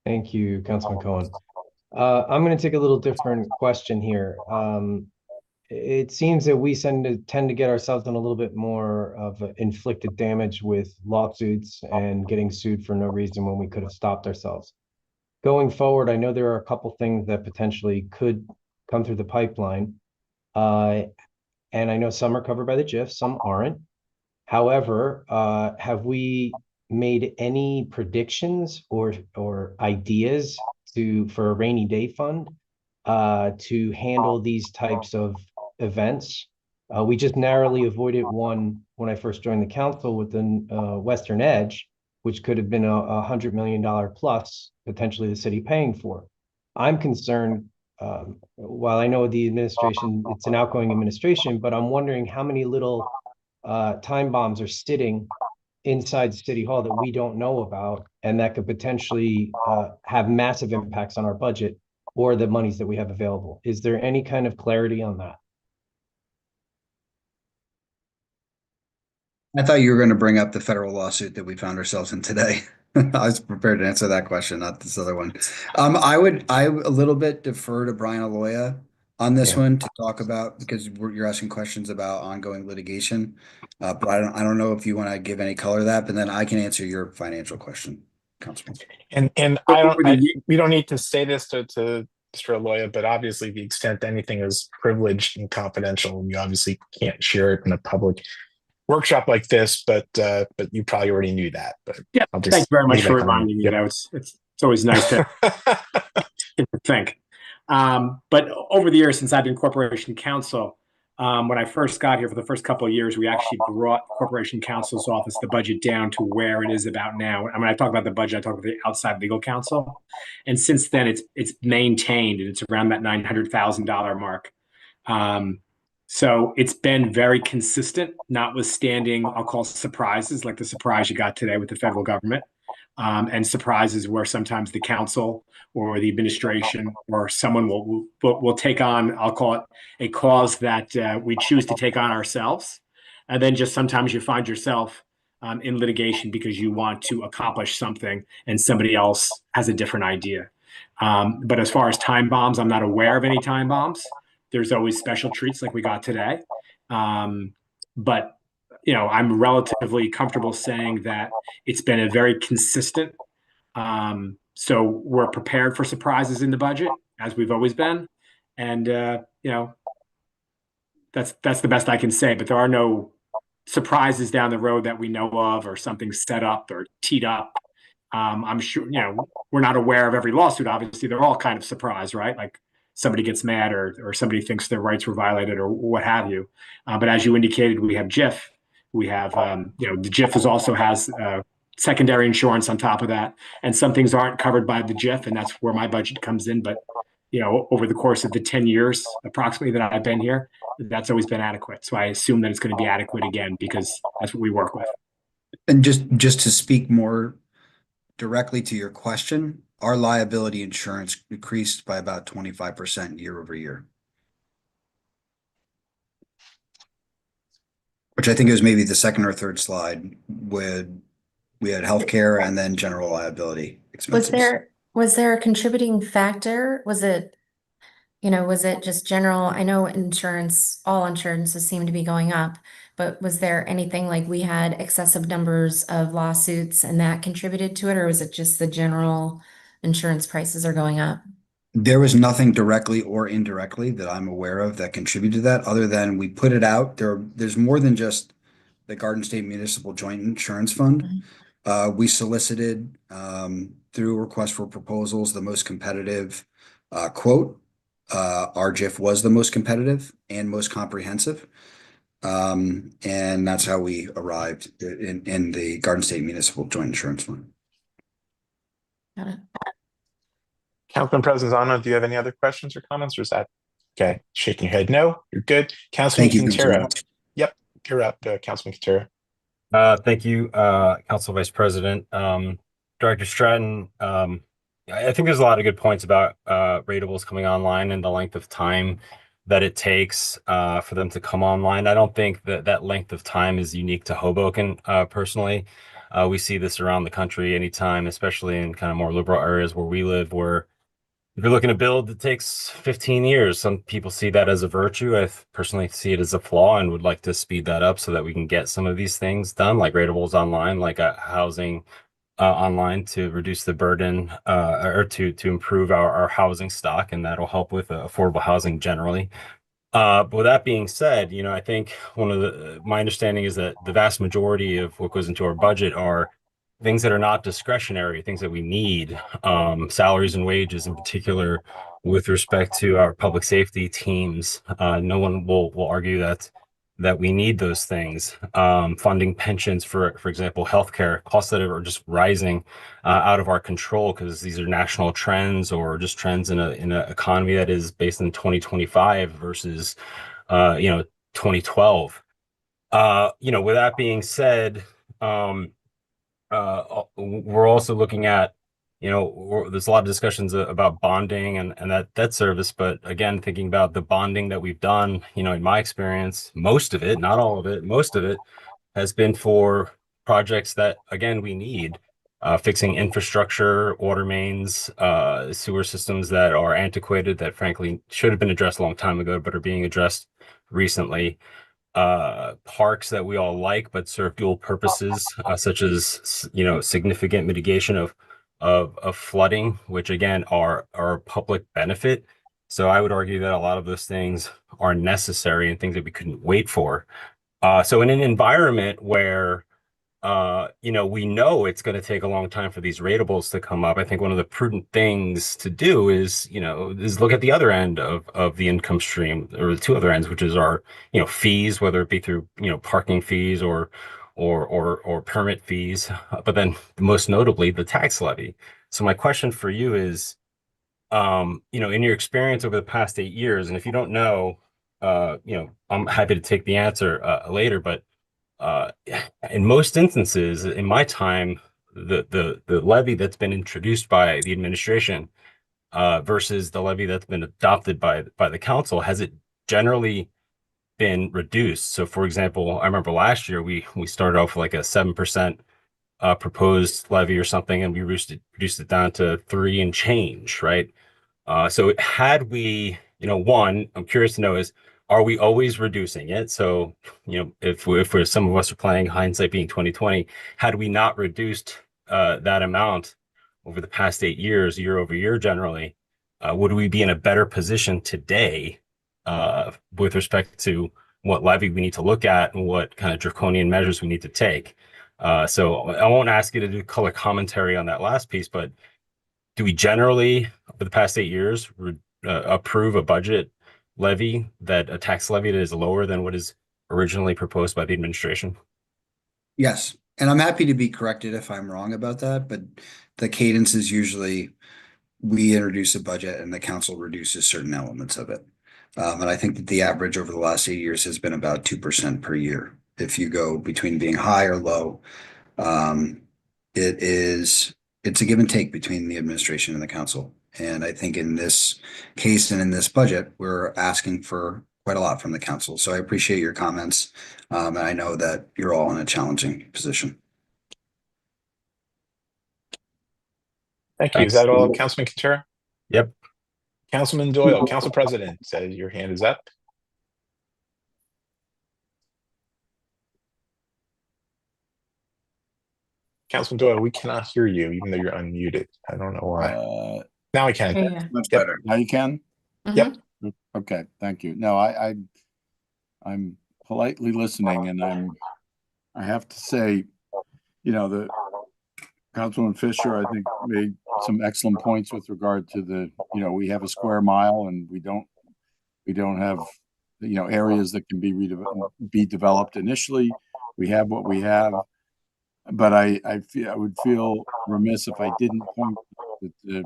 Thank you, Councilman Cohen. I'm going to take a little different question here. It seems that we tend to get ourselves in a little bit more of inflicted damage with lawsuits and getting sued for no reason when we could have stopped ourselves. Going forward, I know there are a couple things that potentially could come through the pipeline. And I know some are covered by the GIF, some aren't. However, have we made any predictions or ideas for a rainy day fund to handle these types of events? We just narrowly avoided one when I first joined the council with the Western Edge, which could have been $100 million plus, potentially the city paying for. I'm concerned, while I know the administration, it's an outgoing administration, but I'm wondering how many little time bombs are sitting inside City Hall that we don't know about, and that could potentially have massive impacts on our budget or the monies that we have available. Is there any kind of clarity on that? I thought you were going to bring up the federal lawsuit that we found ourselves in today. I was prepared to answer that question, not this other one. I a little bit defer to Brian Aloya on this Yeah. one to talk about because you're asking questions about ongoing litigation. But I don't know if you want to give any color to that, but then I can answer your financial question, Councilman. And we don't need to say this to Mr. Aloya, but obviously the extent anything is privileged and confidential, you obviously can't share it in a public workshop like this, but you probably already knew that. But yeah, I'll just thank you very much leave for that comment. reminding me. Yep. That it's always nice to think. But over the years, since I've been corporation counsel, when I first got here for the first couple of years, we actually brought corporation counsel's office, the budget down to where it is about now. I mean, I talk about the budget, I talk about the outside legal counsel. And since then it's maintained and it's around that $900,000 mark. So it's been very consistent, notwithstanding, I'll call surprises, like the surprise you got today with the federal government. And surprises where sometimes the council or the administration or someone will take on, I'll call it a cause that we choose to take on ourselves. And then just sometimes you find yourself in litigation because you want to accomplish something and somebody else has a different idea. But as far as time bombs, I'm not aware of any time bombs. There's always special treats like we got today. But I'm relatively comfortable saying that it's been a very consistent. So we're prepared for surprises in the budget, as we've always been, and that's the best I can say. But there are no surprises down the road that we know of, or something set up or teed up. I'm sure we're not aware of every lawsuit. Obviously, they're all kind of surprise, right? Like somebody gets mad or somebody thinks their rights were violated or what have you. But as you indicated, we have JIF. We have, the JIF also has secondary insurance on top of that. And some things aren't covered by the JIF, and that's where my budget comes in. But, over the course of the 10 years approximately that I've been here, that's always been adequate. So I assume that it's going to be adequate again because that's what we work with. And just to speak more directly to your question, our liability insurance increased by about 25% year over year. Which I think is maybe the second or third slide with we had healthcare and then general liability expenses. Was there a contributing factor? Was it just general? I know all insurances seem to be going up, but was there anything like we had excessive numbers of lawsuits and that contributed to it, or was it just the general insurance prices are going up? There was nothing directly or indirectly that I'm aware of that contributed to that, other than we put it out. There's more than just the Garden State Municipal Joint Insurance Fund. We solicited through request for proposals the most competitive quote. Our JIF was the most competitive and most comprehensive. And that's how we arrived in the Garden State Municipal Joint Insurance Fund. Got it. Councilman Provenzano, do you have any other questions or comments, or is that okay? Shaking your head, no, you're good. Councilman Quintero. Yep, you're up, Councilman Quintero. Thank you, Council Vice President. Director Stratton, I think there's a lot of good points about ratables coming online and the length of time that it takes for them to come online. I don't think that length of time is unique to Hoboken, personally. We see this around the country anytime, especially in kind of more liberal areas where we live, where if you're looking to build, it takes 15 years. Some people see that as a virtue. I personally see it as a flaw and would like to speed that up so that we can get some of these things done, like ratables online, like housing online, to reduce the burden or to improve our housing stock, and that'll help with affordable housing generally. But with that being said, I think my understanding is that the vast majority of what goes into our budget are things that are not discretionary, things that we need, salaries and wages in particular, with respect to our public safety teams. No one will argue that we need those things. Funding pensions, for example, healthcare costs that are just rising out of our control because these are national trends or just trends in an economy that is based in 2025 versus 2012. With that being said, we're also looking at, there's a lot of discussions about bonding and that debt service, but again, thinking about the bonding that we've done, in my experience, most of it, not all of it, most of it has been for projects that, again, we need. fixing infrastructure, water mains, sewer systems that are antiquated that frankly should have been addressed a long time ago, but are being addressed recently. Parks that we all like but serve dual purposes, such as significant mitigation of flooding, which again are a public benefit. So I would argue that a lot of those things are necessary and things that we couldn't wait for. So in an environment where we know it's going to take a long time for these ratables to come up. I think one of the prudent things to do is look at the other end of the income stream, or the two other ends, which is our, fees, whether it be through, parking fees or permit fees, but then most notably the tax levy. So my question for you is, in your experience over the past 8 years, and if you don't know, I'm happy to take the answer later, but uh, in most instances, in my time, the levy that's been introduced by the administration versus the levy that's been adopted by the council, has it generally been reduced? So, for example, I remember last year we started off with like a 7% proposed levy or something, and we reduced it down to 3 and change, right? So had we, one, I'm curious to know is, are we always reducing it? So, if some of us are playing hindsight being 2020, had we not reduced that amount over the past 8 years, year over year, generally, would we be in a better position today with respect to what levy we need to look at and what kind of draconian measures we need to take? So I won't ask you to do color commentary on that last piece, but do we generally, over the past 8 years, approve a budget levy, a tax levy that is lower than what is originally proposed by the administration? Yes, and I'm happy to be corrected if I'm wrong about that, but the cadence is usually we introduce a budget and the council reduces certain elements of it. And I think that the average over the last 8 years has been about 2% per year. If you go between being high or low, it's a give and take between the administration and the council. And I think in this case and in this budget, we're asking for quite a lot from the council. So I appreciate your comments. And I know that you're all in a challenging position. Thank you. Is that all, Councilman Quintero? Yep. Councilman Doyle, Council President, says your hand is up. Councilman Doyle, we cannot hear you, even though you're unmuted. I don't know why. Now we can. Yeah. Much better. Now you can? Yep. Okay, thank you. No, I'm politely listening, and I have to say, the Councilman Fisher, I think, made some excellent points with regard to we have a square mile and we don't have, areas that can be developed initially. We have what we have, but I would feel remiss if I didn't point that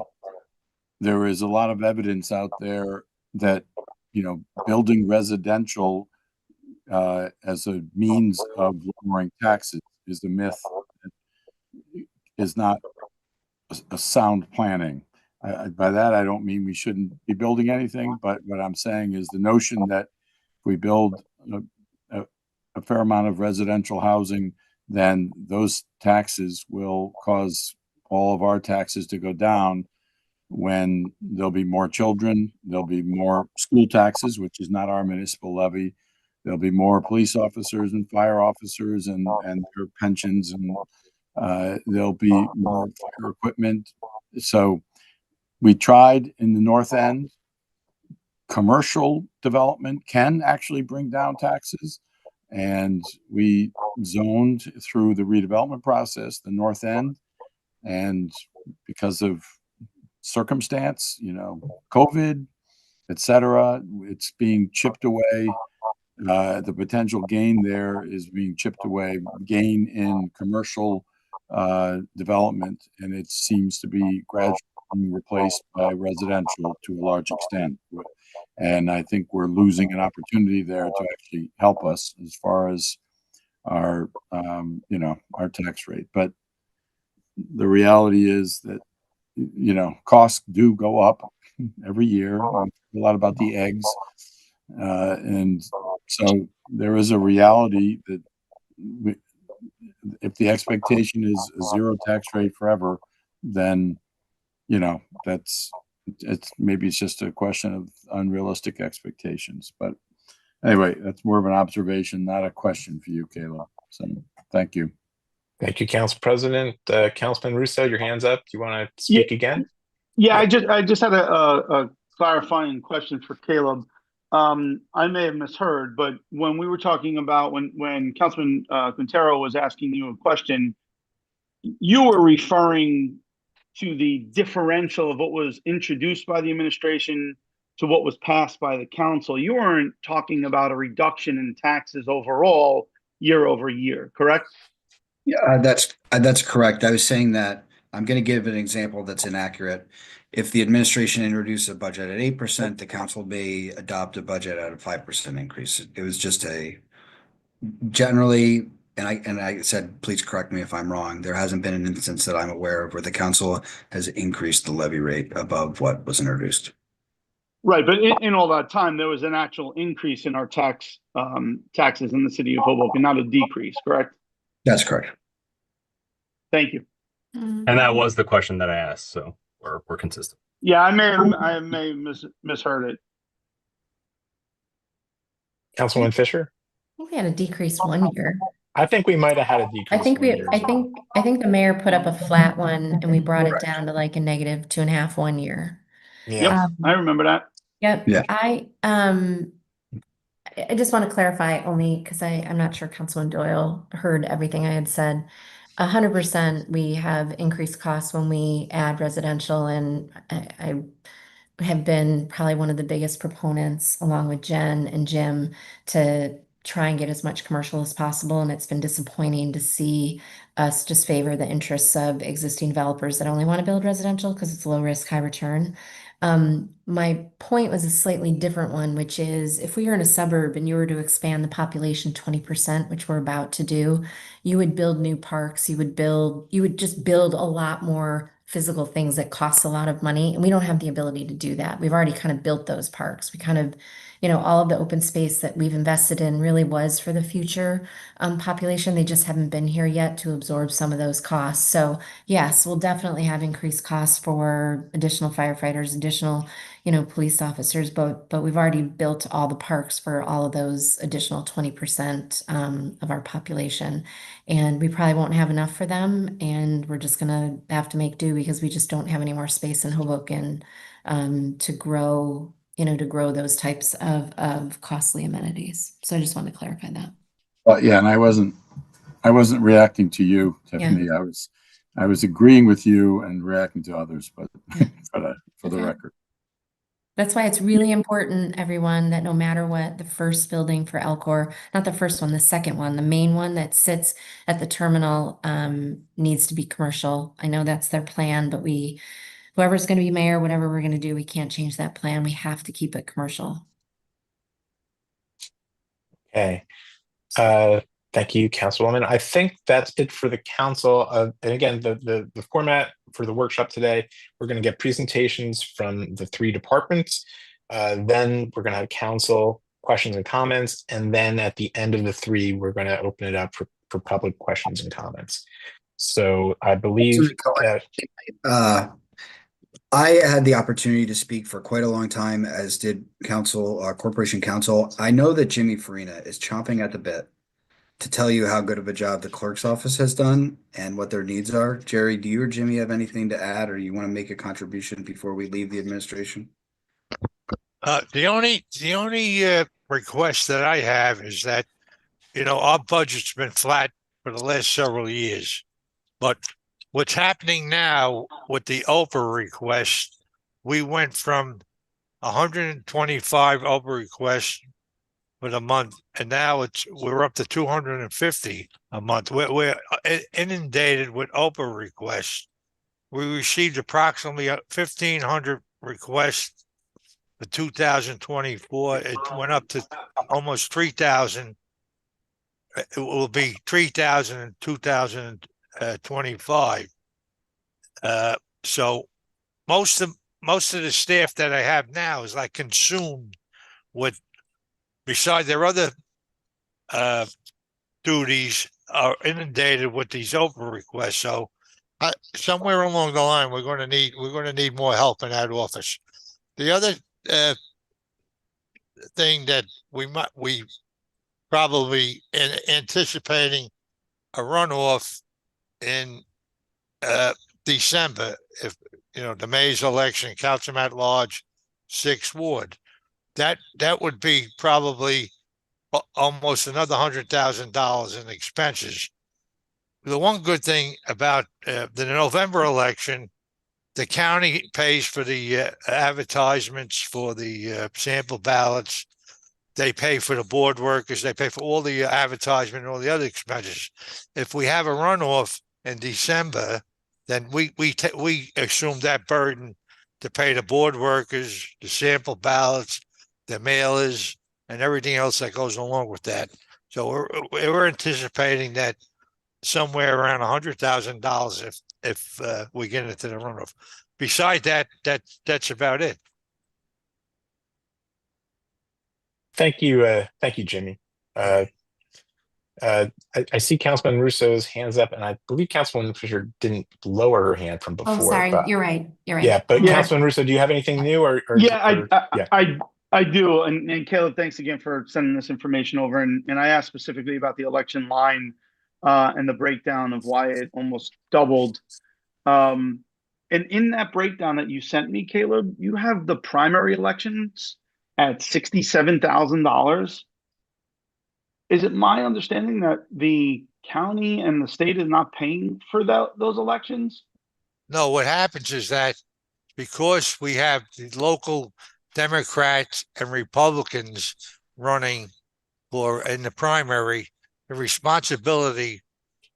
there is a lot of evidence out there that, building residential as a means of lowering taxes is a myth. Is not a sound planning. By that, I don't mean we shouldn't be building anything, but what I'm saying is the notion that if we build a fair amount of residential housing, then those taxes will cause all of our taxes to go down. When there'll be more children, there'll be more school taxes, which is not our municipal levy. There'll be more police officers and fire officers and their pensions, and there'll be more fire equipment. So we tried in the North End. Commercial development can actually bring down taxes, and we zoned through the redevelopment process the North End, and because of circumstance, COVID, etc., it's being chipped away. The potential gain there is being chipped away, gain in commercial development, and it seems to be gradually being replaced by residential to a large extent. And I think we're losing an opportunity there to actually help us as far as our, our tax rate. But the reality is that, costs do go up every year. A lot about the eggs. And so there is a reality that if the expectation is a zero tax rate forever, then, you know, maybe it's just a question of unrealistic expectations. But anyway, that's more of an observation, not a question for you, Caleb. So thank you. Thank you, Council President. Councilman Russo, your hand's up. Do you want to speak again? Yeah, I just had a clarifying question for Caleb. I may have misheard, but when we were talking about when Councilman Quintero was asking you a question, you were referring to the differential of what was introduced by the administration to what was passed by the council. You weren't talking about a reduction in taxes overall year over year, correct? Yeah, that's correct. I was saying that I'm going to give an example that's inaccurate. If the administration introduced a budget at 8%, the council may adopt a budget at a 5% increase. It was just generally, and I said, please correct me if I'm wrong. There hasn't been an instance that I'm aware of where the council has increased the levy rate above what was introduced. Right, but in all that time, there was an actual increase in our taxes in the city of Hoboken, not a decrease, correct? That's correct. Thank you. And that was the question that I asked, so we're consistent. Yeah, I may have misheard it. Councilman Fisher? I think we had a decrease one year. I think we might have had a decrease. I think the mayor put up a flat one and we brought it down to like a -2.5 1 year. Yeah. Yep, I remember that. Yep. Yeah. I just want to clarify only because I'm not sure Councilman Doyle heard everything I had said. 100% we have increased costs when we add residential, and I have been probably one of the biggest proponents along with Jen and Jim to try and get as much commercial as possible. And it's been disappointing to see us just favor the interests of existing developers that only want to build residential because it's low risk, high return. My point was a slightly different one, which is if we were in a suburb and you were to expand the population 20%, which we're about to do, you would build new parks, you would just build a lot more physical things that cost a lot of money. And we don't have the ability to do that. We've already kind of built those parks. We kind of, all of the open space that we've invested in really was for the future population. They just haven't been here yet to absorb some of those costs. So yes, we'll definitely have increased costs for additional firefighters, additional, police officers, but we've already built all the parks for all of those additional 20% of our population. And we probably won't have enough for them. And we're just gonna have to make do because we just don't have any more space in Hoboken to grow those types of costly amenities. So I just wanted to clarify that. Yeah, and I wasn't reacting to you, Tiffany. Yeah. I was agreeing with you and reacting to others, but for the record. That's why it's really important, everyone, that no matter what, the first building for Elcor, not the first one, the second one, the main one that sits at the terminal, needs to be commercial. I know that's their plan, but whoever's going to be mayor, whatever we're going to do, we can't change that plan. We have to keep it commercial. Okay. Thank you, Councilwoman. I think that's it for the council. And again, the format for the workshop today, we're going to get presentations from the 3 departments. Then we're going to have council questions and comments. And then at the end of the 3, we're going to open it up for public questions and comments. So I believe I had the opportunity to speak for quite a long time, as did Corporation Counsel. I know that Jimmy Farina is chomping at the bit to tell you how good of a job the clerk's office has done and what their needs are. Jerry, do you or Jimmy have anything to add, or you want to make a contribution before we leave the administration? The only request that I have is that, our budget's been flat for the last several years, but what's happening now with the Oprah request, we went from 125 Oprah requests for the month, and now we're up to 250 a month. We're inundated with Oprah requests. We received approximately 1,500 requests for 2024. It went up to almost 3,000. It will be 3,000 in 2025. So most of the staff that I have now is like consumed with, besides their other duties, are inundated with these open requests. So somewhere along the line, we're going to need more help in that office. The other thing that we probably anticipating a runoff in December, if the May's election, Councilman at Large, 6th Ward, that would be probably almost another $100,000 in expenses. The one good thing about the November election, the county pays for the advertisements for the sample ballots. They pay for the board workers. They pay for all the advertisement and all the other expenses. If we have a runoff in December, then we assume that burden to pay the board workers, the sample ballots, the mailers, and everything else that goes along with that. So we're anticipating that somewhere around $100,000 if we get into the runoff. Besides that, that's about it. Thank you, Jimmy. I see Councilman Russo's hands up, and I believe Councilwoman Fisher didn't lower her hand from before. Oh, sorry, but, you're right. Yeah, but Councilman Russo, do you have anything new? I do. And Caleb, thanks again for sending this information over. And I asked specifically about the election line and the breakdown of why it almost doubled. And in that breakdown that you sent me, Caleb, you have the primary elections at $67,000. Is it my understanding that the county and the state is not paying for those elections? No, what happens is that because we have the local Democrats and Republicans running in the primary, the responsibility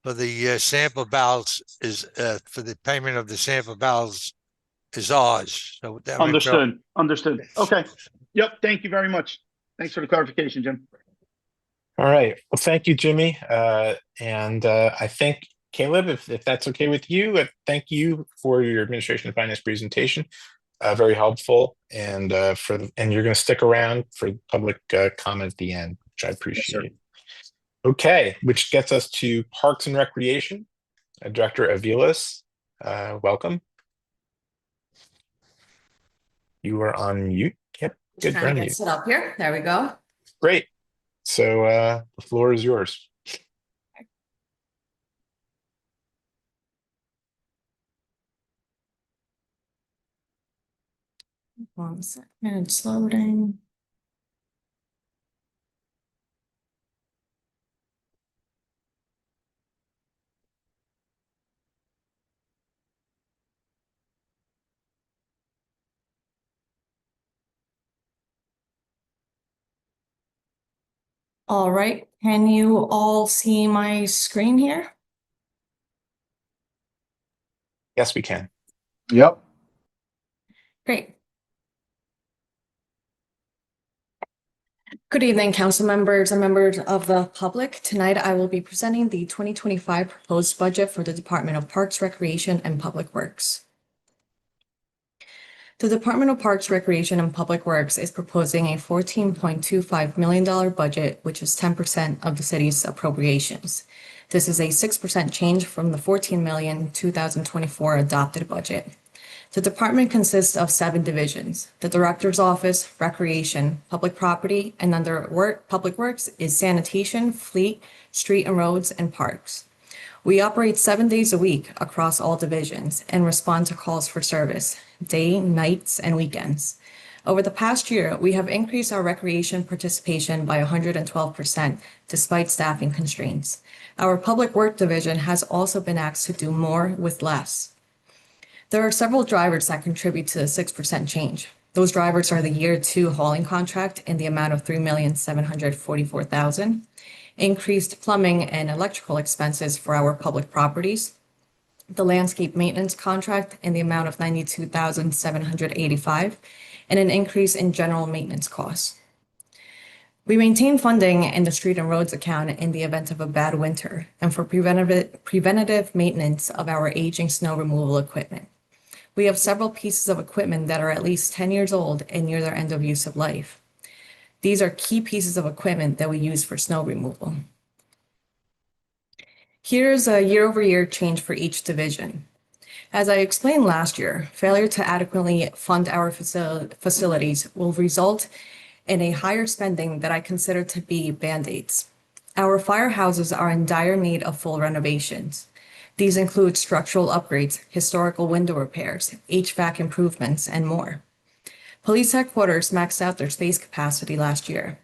for the sample ballots is for the payment of the sample ballots is ours. So that Understood. Okay. Yep. Thank you very much. Thanks for the clarification, Jim. All right. Well, thank you, Jimmy. And I think, Caleb, if that's okay with you, thank you for your administration and finance presentation. Very helpful. And you're going to stick around for public comment at the end, which I appreciate. Yes, okay, which gets us to Parks and Recreation. Director Aviles, welcome. You are on mute. Yep. Good. Trying to get set up here. There we go. Great. So the floor is yours. One second, it's loading. All right, can you all see my screen here? Yes, we can. Yep. Great. Good evening, council members and members of the public. Tonight, I will be presenting the 2025 proposed budget for the Department of Parks, Recreation, and Public Works. The Department of Parks, Recreation, and Public Works is proposing a $14.25 million budget, which is 10% of the city's appropriations. This is a 6% change from the $14 million 2024 adopted budget. The department consists of 7 divisions. The Director's Office, Recreation, Public Property, and under Public Works is Sanitation, Fleet, Street and Roads, and Parks. We operate 7 days a week across all divisions and respond to calls for service, day, nights, and weekends. Over the past year, we have increased our recreation participation by 112% despite staffing constraints. Our Public Work division has also been asked to do more with less. There are several drivers that contribute to the 6% change. Those drivers are the year 2 hauling contract in the amount of $3,744,000, increased plumbing and electrical expenses for our public properties, the landscape maintenance contract in the amount of $92,785, and an increase in general maintenance costs. We maintain funding in the street and roads account in the event of a bad winter and for preventative maintenance of our aging snow removal equipment. We have several pieces of equipment that are at least 10 years old and near their end of use of life. These are key pieces of equipment that we use for snow removal. Here's a year-over-year change for each division. As I explained last year, failure to adequately fund our facilities will result in a higher spending that I consider to be band-aids. Our firehouses are in dire need of full renovations. These include structural upgrades, historical window repairs, HVAC improvements, and more. Police headquarters maxed out their space capacity last year.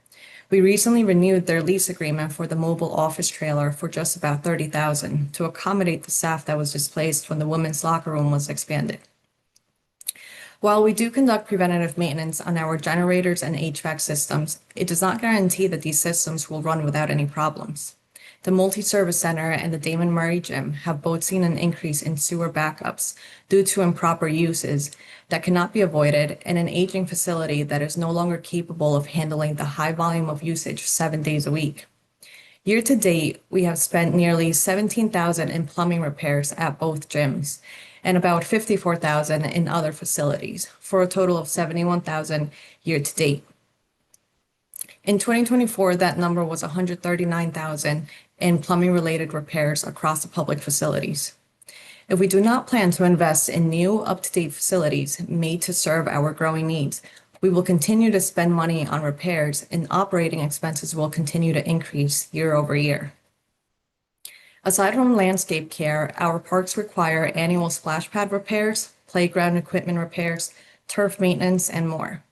We recently renewed their lease agreement for the mobile office trailer for just about $30,000 to accommodate the staff that was displaced when the women's locker room was expanded. While we do conduct preventative maintenance on our generators and HVAC systems, it does not guarantee that these systems will run without any problems. The Multi-Service Center and the Damon Murray Gym have both seen an increase in sewer backups due to improper uses that cannot be avoided and an aging facility that is no longer capable of handling the high volume of usage 7 days a week. Year to date, we have spent nearly $17,000 in plumbing repairs at both gyms and about $54,000 in other facilities, for a total of $71,000 year to date. In 2024, that number was $139,000 in plumbing-related repairs across the public facilities. If we do not plan to invest in new, up-to-date facilities made to serve our growing needs, we will continue to spend money on repairs, and operating expenses will continue to increase year over year. Aside from landscape care, our parks require annual splash pad repairs, playground equipment repairs, turf maintenance, and more.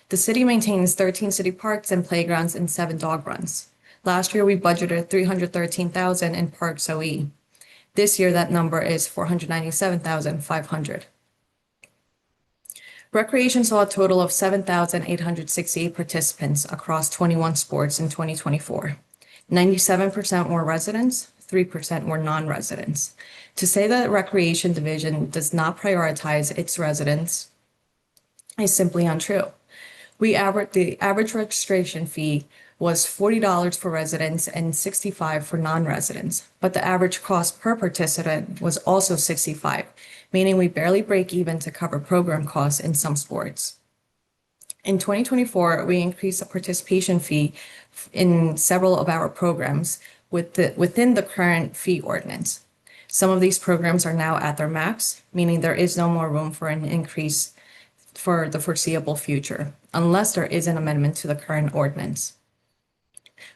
The city maintains 13 city parks and playgrounds and 7 dog runs. Last year, we budgeted $313,000 in parks OE. This year, that number is $497,500. Recreation saw a total of 7,868 participants across 21 sports in 2024. 97% were residents, 3% were non-residents. To say that the Recreation Division does not prioritize its residents is simply untrue. The average registration fee was $40 for residents and $65 for non-residents, but the average cost per participant was also $65, meaning we barely break even to cover program costs in some sports. In 2024, we increased the participation fee in several of our programs within the current fee ordinance. Some of these programs are now at their max, meaning there is no more room for an increase for the foreseeable future, unless there is an amendment to the current ordinance.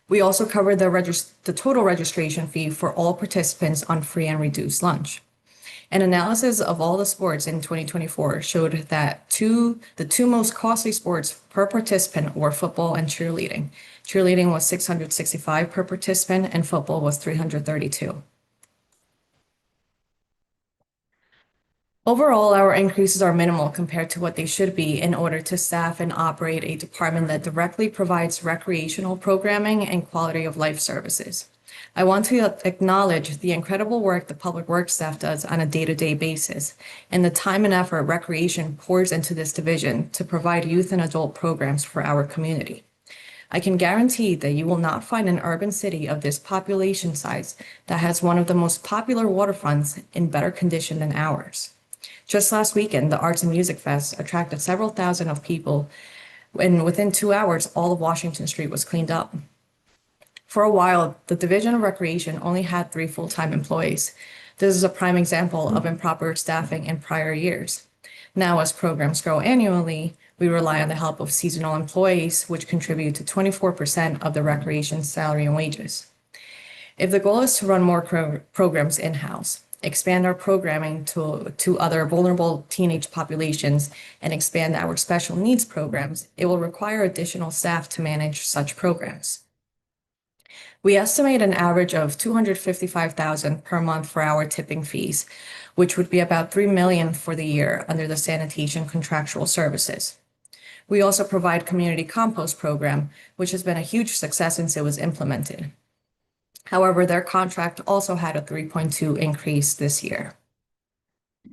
We also covered the total registration fee for all participants on free and reduced lunch. An analysis of all the sports in 2024 showed that the two most costly sports per participant were football and cheerleading. Cheerleading was $665 per participant and football was $332. Overall, our increases are minimal compared to what they should be in order to staff and operate a department that directly provides recreational programming and quality of life services. I want to acknowledge the incredible work the public works staff does on a day-to-day basis and the time and effort recreation pours into this division to provide youth and adult programs for our community. I can guarantee that you will not find an urban city of this population size that has one of the most popular waterfronts in better condition than ours. Just last weekend, the Arts and Music Fest attracted several thousand of people, and within 2 hours, all of Washington Street was cleaned up. For a while, the Division of Recreation only had 3 full-time employees. This is a prime example of improper staffing in prior years. Now, as programs grow annually, we rely on the help of seasonal employees, which contribute to 24% of the recreation salary and wages. If the goal is to run more programs in-house, expand our programming to other vulnerable teenage populations, and expand our special needs programs, it will require additional staff to manage such programs. We estimate an average of $255,000 per month for our tipping fees, which would be about $3 million for the year under the sanitation contractual services. We also provide community compost program, which has been a huge success since it was implemented. However, their contract also had a 3.2 increase this year.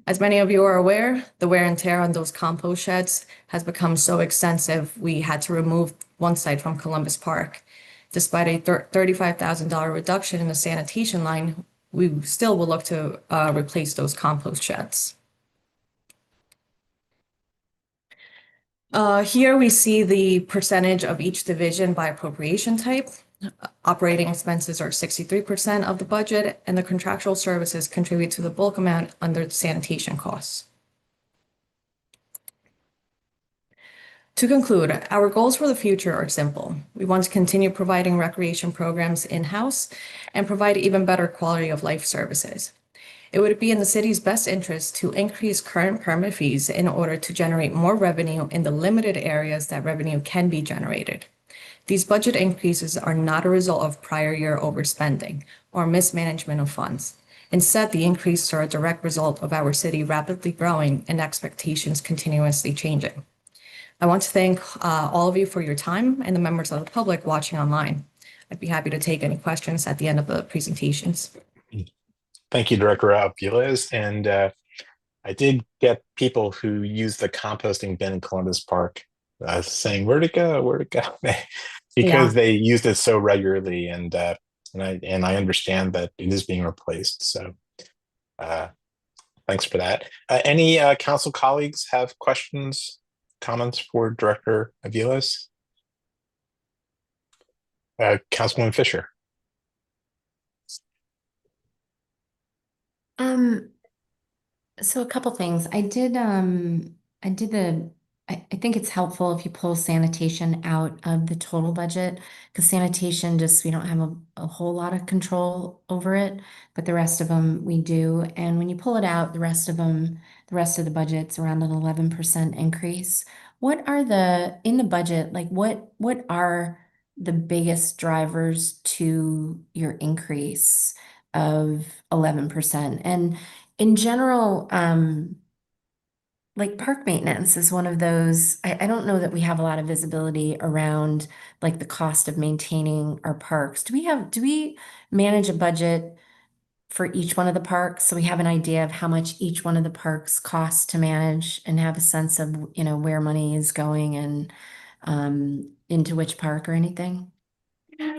As many of you are aware, the wear and tear on those compost sheds has become so extensive, we had to remove one site from Columbus Park. Despite a $35,000 reduction in the sanitation line, we still will look to replace those compost sheds. Here we see the percentage of each division by appropriation type. Operating expenses are 63% of the budget, and the contractual services contribute to the bulk amount under sanitation costs. To conclude, our goals for the future are simple. We want to continue providing recreation programs in-house and provide even better quality of life services. It would be in the city's best interest to increase current permit fees in order to generate more revenue in the limited areas that revenue can be generated. These budget increases are not a result of prior year overspending or mismanagement of funds. Instead, the increases are a direct result of our city rapidly growing and expectations continuously changing. I want to thank all of you for your time and the members of the public watching online. I'd be happy to take any questions at the end of the presentations. Thank you, Director Aviles. And I did get people who use the composting bin in Columbus Park saying, "Where'd it go? Where'd it go?" because they used it so regularly, and I understand that it is being replaced. So thanks for that. Any council colleagues have questions, comments for Director Aviles? Councilwoman Fisher. So a couple things. I think it's helpful if you pull sanitation out of the total budget, because sanitation we don't have a whole lot of control over it, but the rest of them we do. And when you pull it out, the rest of the budget's around an 11% increase. What are in the budget, like what are the biggest drivers to your increase of 11%? And in general, like park maintenance is one of those. I don't know that we have a lot of visibility around like the cost of maintaining our parks. Do we manage a budget for each one of the parks so we have an idea of how much each one of the parks costs to manage and have a sense of, where money is going and into which park or anything?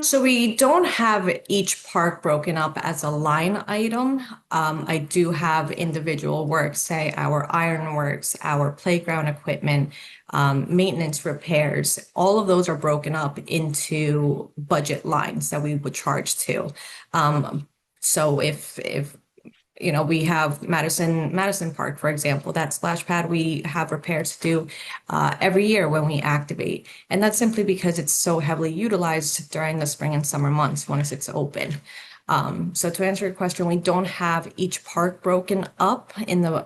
So we don't have each park broken up as a line item. I do have individual works, say our ironworks, our playground equipment, maintenance repairs. All of those are broken up into budget lines that we would charge to. So if we have Madison Park, for example, that splash pad, we have repairs to do every year when we activate. And that's simply because it's so heavily utilized during the spring and summer months once it's open. So to answer your question, we don't have each park broken up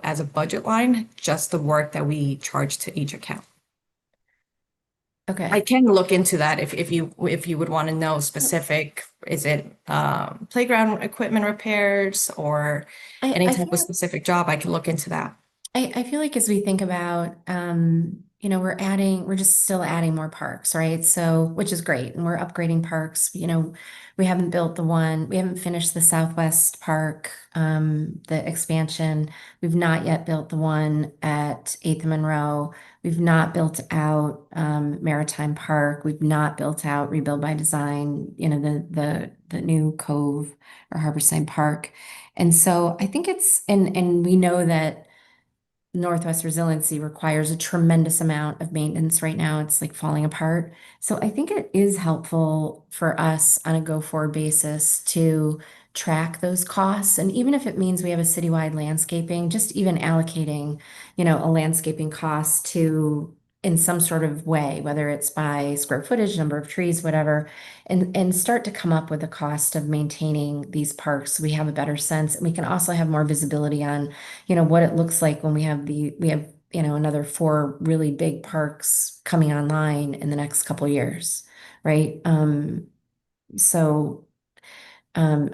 as a budget line, just the work that we charge to each account. Okay. I can look into that if you would want to know specific. Is it playground equipment repairs or any type of specific job? I can look into that. I feel like as we think about, we're just still adding more parks, right? So, which is great. And we're upgrading parks. We haven't finished the Southwest Park, the expansion. We've not yet built the one at 8th and Monroe. We've not built out Maritime Park. We've not built out Rebuild by Design, the new Cove or Harborside Park. And so I think and we know that Northwest Resiliency requires a tremendous amount of maintenance right now. It's like falling apart. So I think it is helpful for us on a go-forward basis to track those costs. And even if it means we have a citywide landscaping, just even allocating, a landscaping cost in some sort of way, whether it's by square footage, number of trees, whatever, and start to come up with a cost of maintaining these parks so we have a better sense. And we can also have more visibility on, what it looks like when we have another 4 really big parks coming online in the next couple of years, right? So I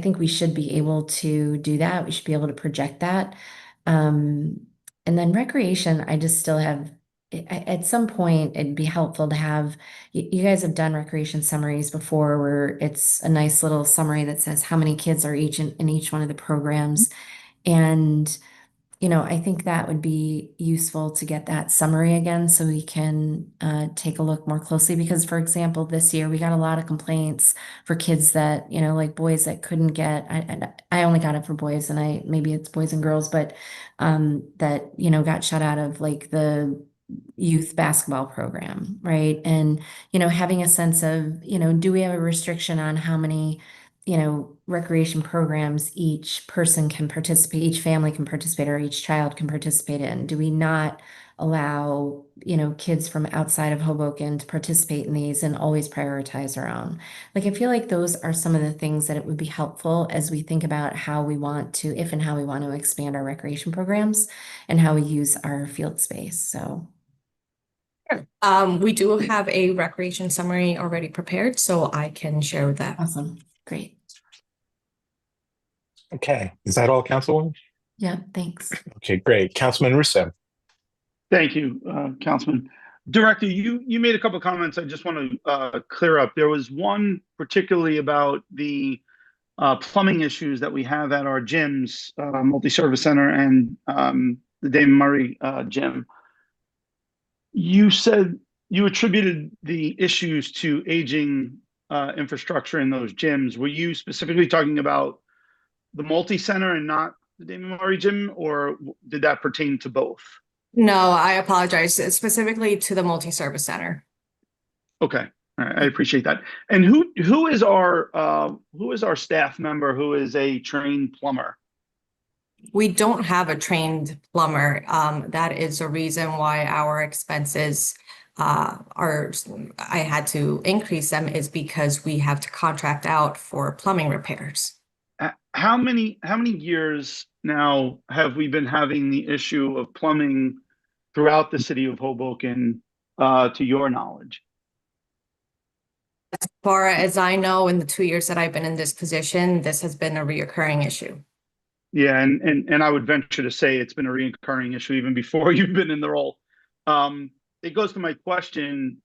think we should be able to do that. We should be able to project that. And then recreation, I just still have, at some point, it'd be helpful to have, you guys have done recreation summaries before where it's a nice little summary that says how many kids are in each one of the programs. And I think that would be useful to get that summary again so we can take a look more closely. Because, for example, this year we got a lot of complaints for kids that, like boys that couldn't get, I only got it for boys and maybe it's boys and girls, but that, got shut out of like the youth basketball program, right? And, having a sense of, do we have a restriction on how many, recreation programs each person can participate, each family can participate, or each child can participate in? Do we not allow, kids from outside of Hoboken to participate in these and always prioritize our own? Like, I feel like those are some of the things that it would be helpful as we think about how we want to, if and how we want to expand our recreation programs and how we use our field space. So. We do have a recreation summary already prepared, so I can share that. Awesome. Great. Okay. Is that all, Councilwoman? Yeah, thanks. Okay, great. Councilman Russo. Thank you, Councilman. Director, you made a couple of comments I just want to clear up. There was one particularly about the plumbing issues that we have at our gyms, multi-service center and the Dame Murray gym. You said you attributed the issues to aging infrastructure in those gyms. Were you specifically talking about the multi-center and not the Dame Murray gym, or did that pertain to both? No, I apologize. Specifically to the multi-service center. Okay, all right, I appreciate that. And who is our staff member who is a trained plumber? We don't have a trained plumber. That is a reason why our expenses I had to increase them, is because we have to contract out for plumbing repairs. How many years now have we been having the issue of plumbing throughout the city of Hoboken, to your knowledge? As far as I know, in the 2 years that I've been in this position, this has been a reoccurring issue. Yeah, and I would venture to say it's been a recurring issue even before you've been in the role. It goes to my question,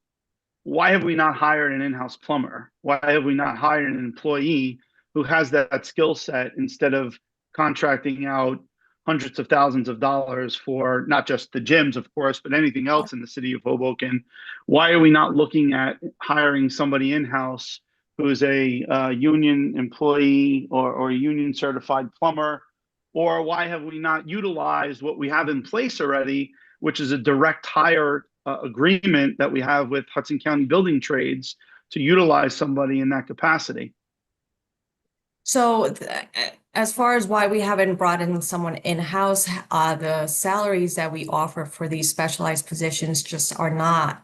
why have we not hired an in-house plumber? Why have we not hired an employee who has that skill set, instead of contracting out hundreds of thousands of dollars for not just the gyms, of course, but anything else in the city of Hoboken? Why are we not looking at hiring somebody in-house who is a union employee or a union certified plumber? Or why have we not utilized what we have in place already, which is a direct hire agreement that we have with Hudson County Building Trades, to utilize somebody in that capacity? So as far as why we haven't brought in someone in-house, the salaries that we offer for these specialized positions just are not,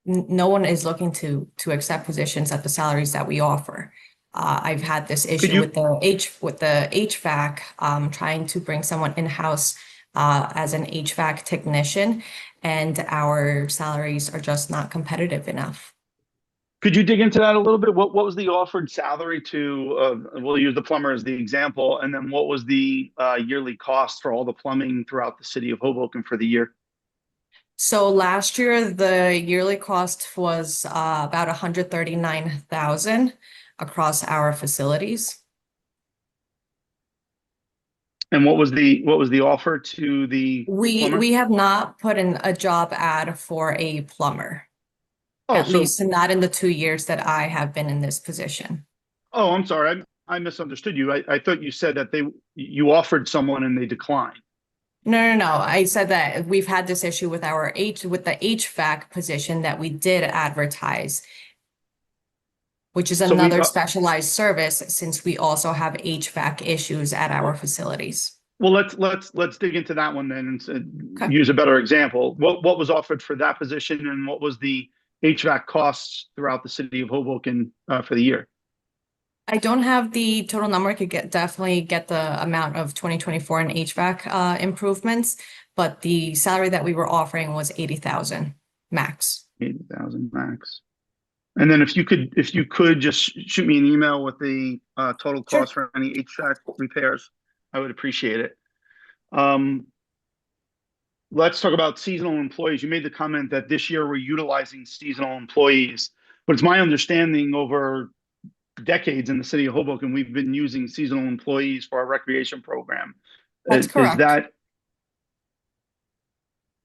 no one is looking to accept positions at the salaries that we offer. I've had this issue with the HVAC, trying to bring someone in-house as an HVAC technician, and our salaries are just not competitive enough. Could you dig into that a little bit? What was the offered salary to, we'll use the plumber as the example, and then what was the yearly cost for all the plumbing throughout the city of Hoboken for the year? So last year, the yearly cost was about $139,000 across our facilities. And what was the offer to the plumber? We have not put in a job ad for a plumber. Oh, at least not in the 2 years that I have been in this position. Oh, I'm sorry. I misunderstood you. I thought you said that you offered someone and they declined. No. I said that we've had this issue with the HVAC position that we did advertise, which is another specialized service, since we also have HVAC issues at our facilities. Well, let's dig into that one then and use a better example. What was offered for that position, and what was the HVAC costs throughout the city of Hoboken for the year? I don't have the total number. I could definitely get the amount of 2024 in HVAC improvements, but the salary that we were offering was $80,000 max. $80,000 max. And then if you could just shoot me an email with the total cost for any HVAC repairs, I would appreciate it. Let's talk about seasonal employees. You made the comment that this year we're utilizing seasonal employees, but it's my understanding over decades in the city of Hoboken, we've been using seasonal employees for our recreation program. That's correct.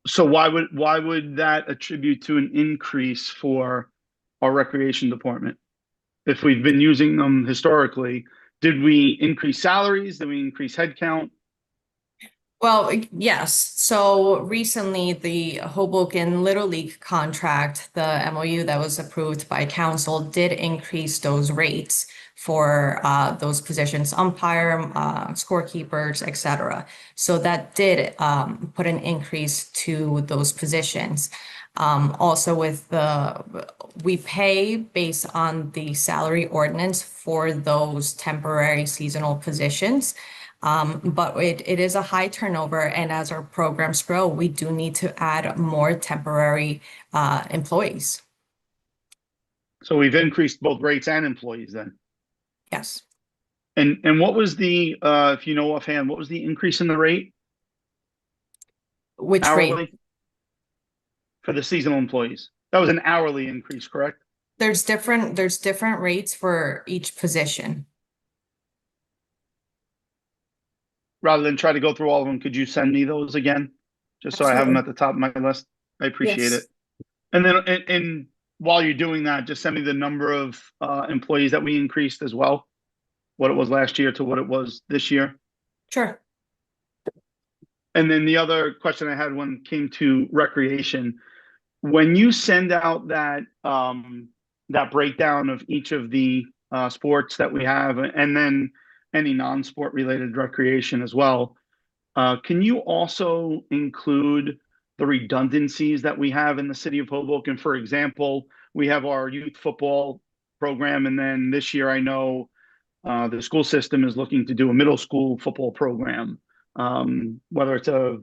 So why would that attribute to an increase for our recreation department? If we've been using them historically, did we increase salaries? Did we increase headcount? Well, yes. So recently, the Hoboken Little League contract, the MOU that was approved by council, did increase those rates for those positions, umpire, scorekeepers, etc. So that did put an increase to those positions. Also with we pay based on the salary ordinance for those temporary seasonal positions. But it is a high turnover, and as our programs grow, we do need to add more temporary employees. So we've increased both rates and employees then. Yes. And what was the if you know offhand, what was the increase in the rate? Which hourly rate? For the seasonal employees? That was an hourly increase, correct? There's different rates for each position. Rather than try to go through all of them, could you send me those again? Just so I have them at the top of my list. I appreciate it. And then, and while you're doing that, just send me the number of employees that we increased as well. What it was last year to what it was this year. Sure. And then the other question I had when it came to recreation, when you send out that that breakdown of each of the sports that we have, and then any non-sport related recreation as well, can you also include the redundancies that we have in the city of Hoboken? For example, we have our youth football program, and then this year I know the school system is looking to do a middle school football program, whether it's a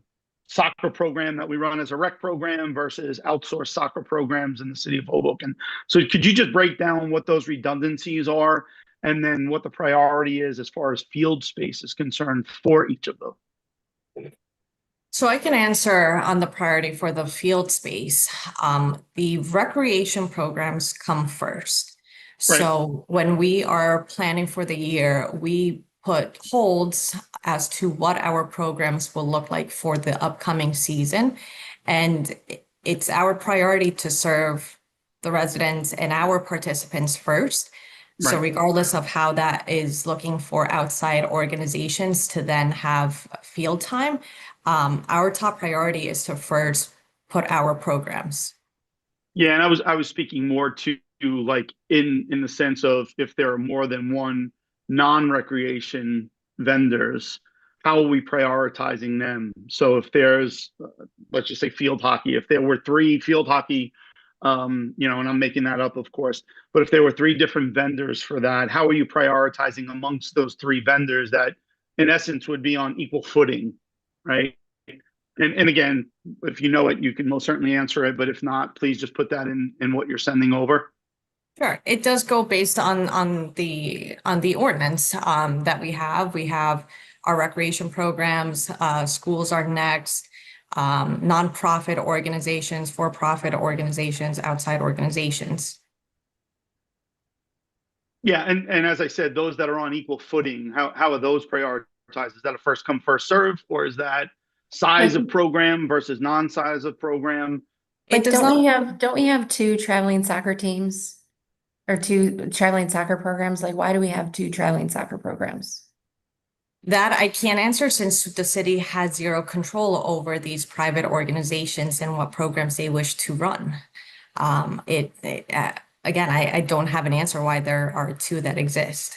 soccer program that we run as a rec program versus outsourced soccer programs in the city of Hoboken. So could you just break down what those redundancies are and then what the priority is as far as field space is concerned for each of them? So I can answer on the priority for the field space. The recreation programs come first. So when we are planning for the year, we put holds as to what our programs will look like for the upcoming season. And it's our priority to serve the residents and our participants first. So regardless of how that is looking for outside organizations to then have field time, our top priority is to first put our programs. Yeah, and I was speaking more to like in the sense of if there are more than one non-recreation vendors, how are we prioritizing them? So if there's let's just say field hockey, if there were 3 field hockey, you know, and I'm making that up, of course, but if there were 3 different vendors for that, how are you prioritizing amongst those 3 vendors that in essence would be on equal footing, right? And again, if you know it, you can most certainly answer it, but if not, please just put that in what you're sending over. Sure. It does go based on the ordinance that we have. We have our recreation programs, schools are next, nonprofit organizations, for-profit organizations, outside organizations. Yeah, and as I said, those that are on equal footing, how are those prioritized? Is that a first come, first serve, or is that size of program versus non-size of program? But don't we have 2 traveling soccer teams or 2 traveling soccer programs? Like, why do we have 2 traveling soccer programs? That I can't answer since the city has zero control over these private organizations and what programs they wish to run. Again, I don't have an answer why there are 2 that exist.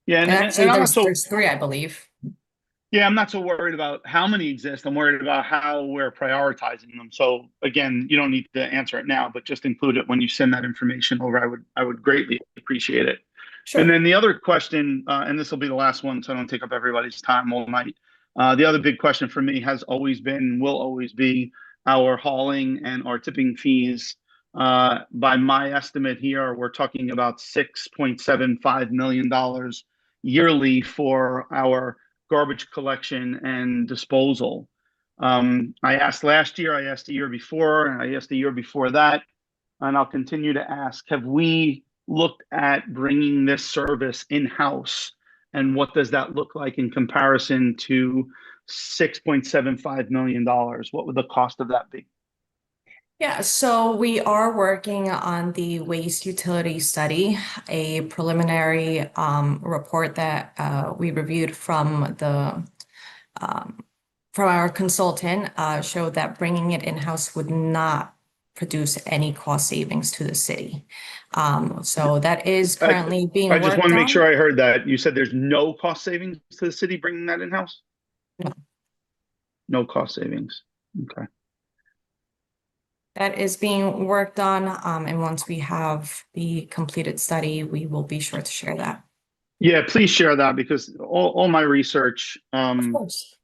Yeah, and actually, and there's 3, I believe. Yeah, I'm not so worried about how many exist. I'm worried about how we're prioritizing them. So again, you don't need to answer it now, but just include it when you send that information over. I would greatly appreciate it. Sure. And then the other question, and this will be the last one, so I don't take up everybody's time all night. The other big question for me has always been, will always be, our hauling and our tipping fees. By my estimate here, we're talking about $6.75 million yearly for our garbage collection and disposal. I asked last year, I asked the year before, and I asked the year before that, and I'll continue to ask, have we looked at bringing this service in-house? And what does that look like in comparison to $6.75 million? What would the cost of that be? Yeah, so we are working on the waste utility study, a preliminary report that we reviewed from the from our consultant showed that bringing it in-house would not produce any cost savings to the city. So that is currently being I just worked want to make on. sure I heard that. You said there's no cost savings to the city bringing that in-house? No. No cost savings. Okay. That is being worked on, and once we have the completed study, we will be sure to share that. Yeah, please share that because all my research Of course.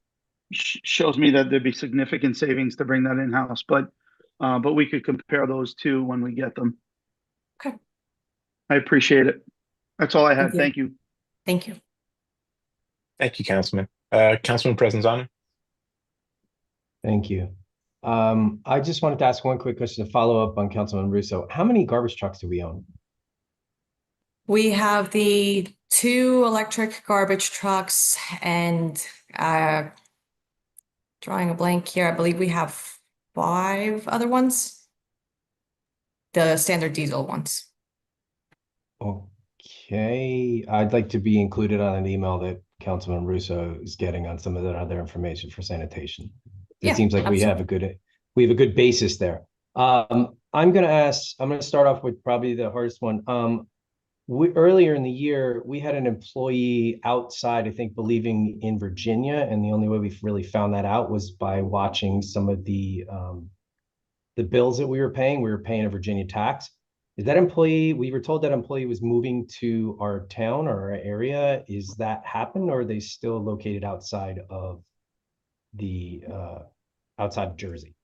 shows me that there'd be significant savings to bring that in-house, but we could compare those two when we get them. Okay. I appreciate it. That's all I had. Thank you. Thank you. Thank you, Councilman. Councilman Provenzano. Thank you. I just wanted to ask one quick question to follow up on Councilman Russo. How many garbage trucks do we own? We have the 2 electric garbage trucks and drawing a blank here, I believe we have 5 other ones. The standard diesel ones. Okay, I'd like to be included on an email that Councilman Russo is getting on some of that other information for sanitation. It seems like we have a good basis there. I'm going to start off with probably the hardest one. Earlier in the year, we had an employee outside, I think, believing in Virginia, and the only way we've really found that out was by watching some of the bills that we were paying. We were paying a Virginia tax. Is that employee? We were told that employee was moving to our town or our area. Is that happened, or are they still located outside of the outside of Jersey?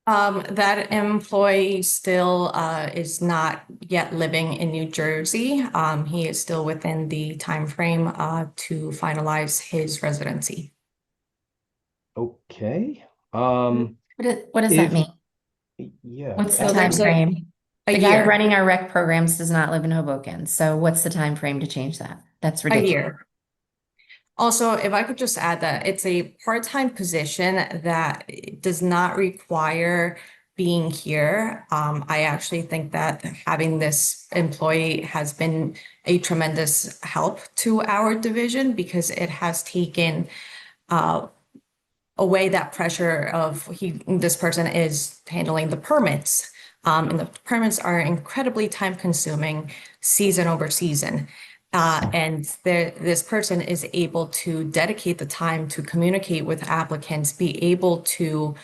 That employee still is not yet living in New Jersey. He is still within the time frame to finalize his residency. Okay. What does that mean? Yeah. What's the time frame? The guy running our rec programs does not live in Hoboken. So what's the time frame to change that? That's ridiculous. A year. Also, if I could just add that it's a part-time position that does not require being here. I actually think that having this employee has been a tremendous help to our division because it has taken away that pressure of this person is handling the permits. And the permits are incredibly time-consuming season over season. And this person is able to dedicate the time to communicate with applicants, be able to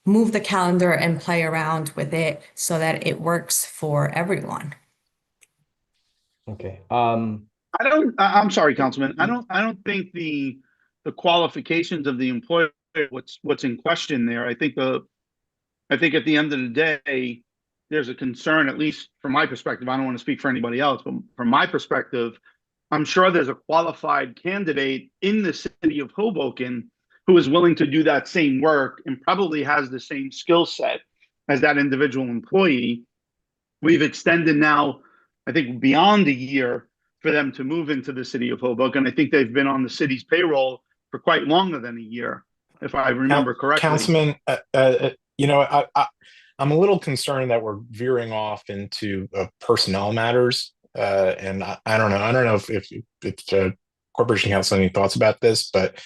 move the calendar and play around with it so that it works for everyone. Okay. I'm sorry, Councilman. I don't think the qualifications of the employer what's in question there. I think at the end of the day, there's a concern, at least from my perspective. I don't want to speak for anybody else, but from my perspective, I'm sure there's a qualified candidate in the city of Hoboken who is willing to do that same work and probably has the same skill set as that individual employee. We've extended now, I think, beyond a year for them to move into the city of Hoboken. I think they've been on the city's payroll for quite longer than a year, if I remember correctly. Councilman, I'm a little concerned that we're veering off into personnel matters. And I don't know if Corporation Counsel any thoughts about this, but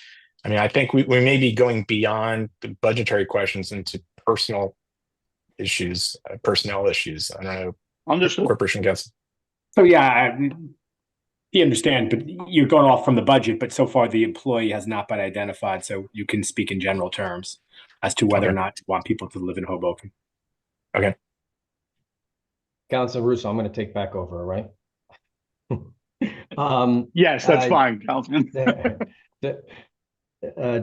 I mean, I think we may be going beyond the budgetary questions into personnel issues. I don't know. Understood. Corporation Counsel. So yeah, you understand, but you're going off from the budget, but so far the employee has not been identified. So you can speak in general terms as to whether or not you want people to live in Hoboken. Okay. Councilor Russo, I'm going to take back over, right? Yes, that's fine, Councilman.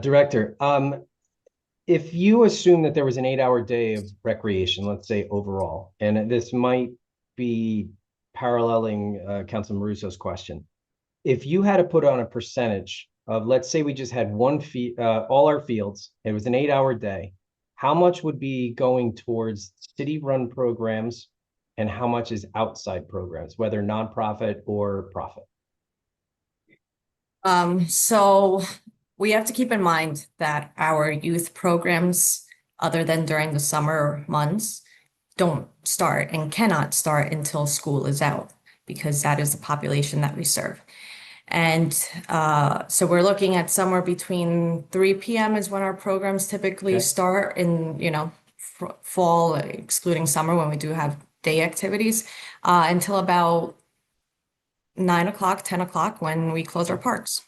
Director, if you assume that there was an 8-hour day of recreation, let's say overall, and this might be paralleling Councilman Russo's question, if you had to put on a percentage of, let's say we just had all our fields, it was an 8-hour day, how much would be going towards city-run programs and how much is outside programs, whether nonprofit or profit? So we have to keep in mind that our youth programs, other than during the summer months, don't start and cannot start until school is out because that is the population that we serve. And so we're looking at somewhere between 3 p.m. is when our programs typically start in, fall, excluding summer when we do have day activities, until about 9 o'clock, 10 o'clock when we close our parks.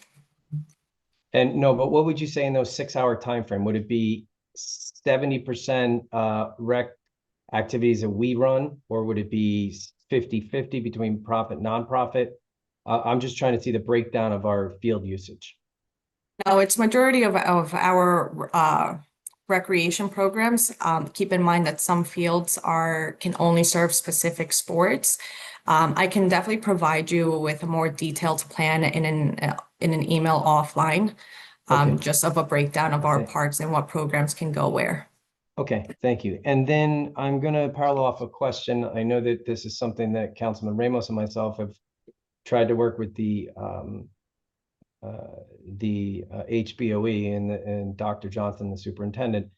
And no, but what would you say in those 6 hour time frame? Would it be 70% rec activities that we run, or would it be 50-50 between profit, nonprofit? I'm just trying to see the breakdown of our field usage. No, it's majority of our recreation programs. Keep in mind that some fields can only serve specific sports. I can definitely provide you with a more detailed plan in an email offline, just of a breakdown of our parks and what programs can go where. Okay, thank you. And then I'm going to parallel off a question. I know that this is something that Councilman Ramos and myself have tried to work with the HBOE and Dr. Johnson, the superintendent,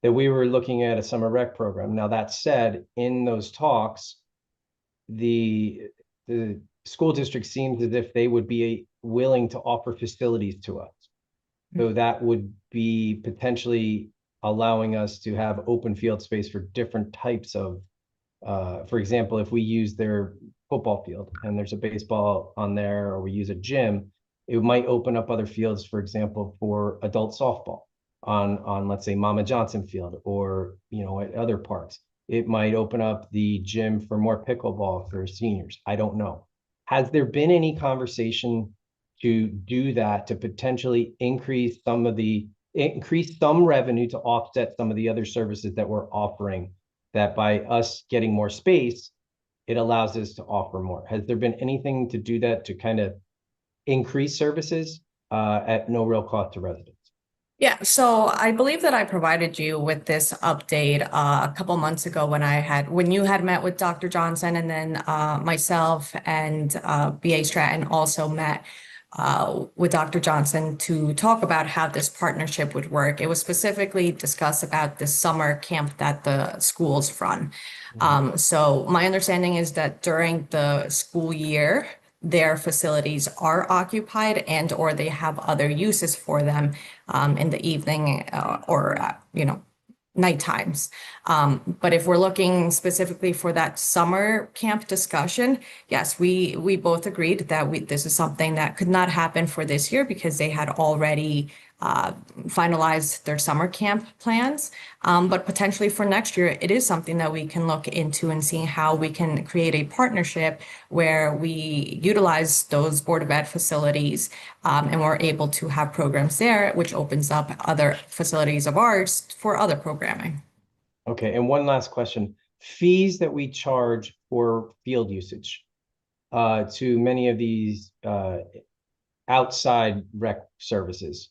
that we were looking at a summer rec program. Now, that said, in those talks, the school district seems as if they would be willing to offer facilities to us. So that would be potentially allowing us to have open field space for different types of, for example, if we use their football field and there's a baseball on there, or we use a gym, it might open up other fields, for example, for adult softball on let's say Mama Johnson Field, or at other parks. It might open up the gym for more pickleball for seniors. I don't know. Has there been any conversation to do that, to potentially increase some revenue to offset some of the other services that we're offering, that by us getting more space, it allows us to offer more? Has there been anything to do that, to kind of increase services at no real cost to residents? Yeah, so I believe that I provided you with this update a couple months ago when you had met with Dr. Johnson, and then myself and BA Stratton also met with Dr. Johnson to talk about how this partnership would work. It was specifically discussed about the summer camp that the schools run. So my understanding is that during the school year, their facilities are occupied or they have other uses for them in the evening or night times. But if we're looking specifically for that summer camp discussion, yes, we both agreed that this is something that could not happen for this year because they had already finalized their summer camp plans. But potentially for next year, it is something that we can look into and see how we can create a partnership where we utilize those Board of Ed facilities and we're able to have programs there, which opens up other facilities of ours for other programming. Okay, and one last question. Fees that we charge for field usage to many of these outside rec services,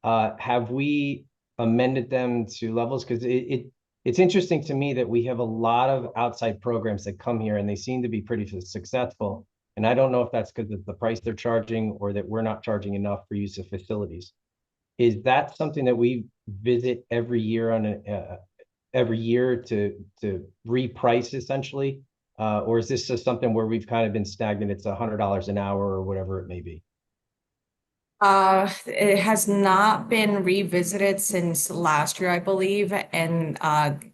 have we amended them to levels? Because it's interesting to me that we have a lot of outside programs that come here and they seem to be pretty successful. And I don't know if that's because of the price they're charging or that we're not charging enough for use of facilities. Is that something that we visit every year to reprice essentially? Or is this just something where we've kind of been stagnant? It's $100 an hour or whatever it may be. It has not been revisited since last year, I believe. And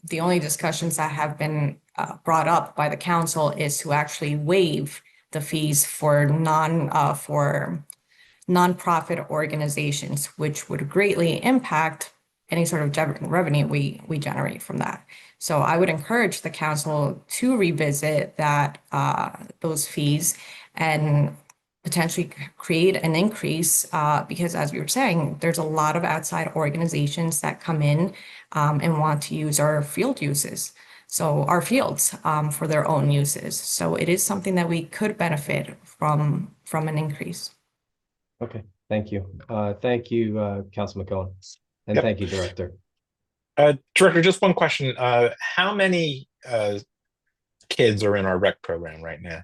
the only discussions that have been brought up by the council is to actually waive the fees for nonprofit organizations, which would greatly impact any sort of revenue we generate from that. So I would encourage the council to revisit those fees and potentially create an increase because, as we were saying, there's a lot of outside organizations that come in and want to use our field uses. So our fields for their own uses. So it is something that we could benefit from an increase. Okay, thank you. Thank you, Councilman Cohen. And thank you, Director. Director, just one question. How many kids are in our rec program right now?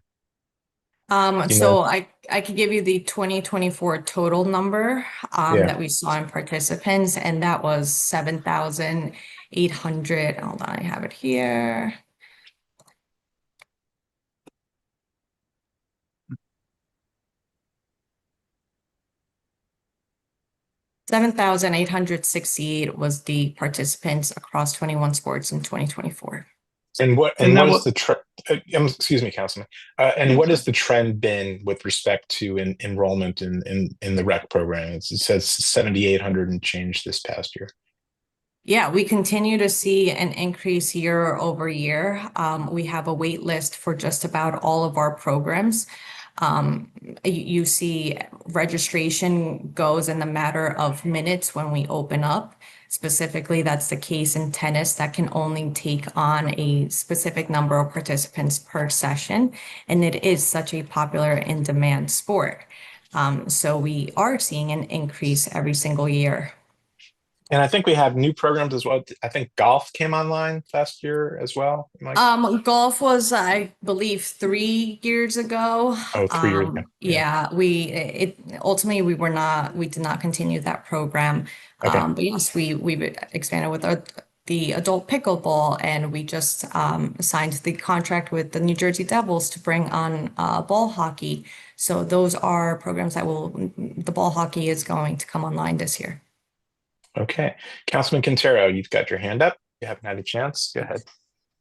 So I could give you the 2024 total number that we saw in participants, and that was 7,800. Hold on, I have it here. 7,868 was the participants across 21 sports in 2024. And what And that is was- the trend? Excuse me, Councilman. And Yeah, what sure. has the trend been with respect to enrollment in the rec program? It says 7,800 and change this past year. Yeah, we continue to see an increase year over year. We have a wait list for just about all of our programs. You see registration goes in a matter of minutes when we open up. Specifically, that's the case in tennis that can only take on a specific number of participants per session. And it is such a popular in-demand sport. So we are seeing an increase every single year. And I think we have new programs as well. I think golf came online last year as well. Golf was, I believe, 3 years ago. Oh, 3 years ago. Yeah, ultimately we did not continue that program. Okay. But yes, we've expanded with the adult pickleball, and we just signed the contract with the New Jersey Devils to bring on ball hockey. So those are programs the ball hockey is going to come online this year. Okay. Councilman Quintero, you've got your hand up. You haven't had a chance. Go ahead.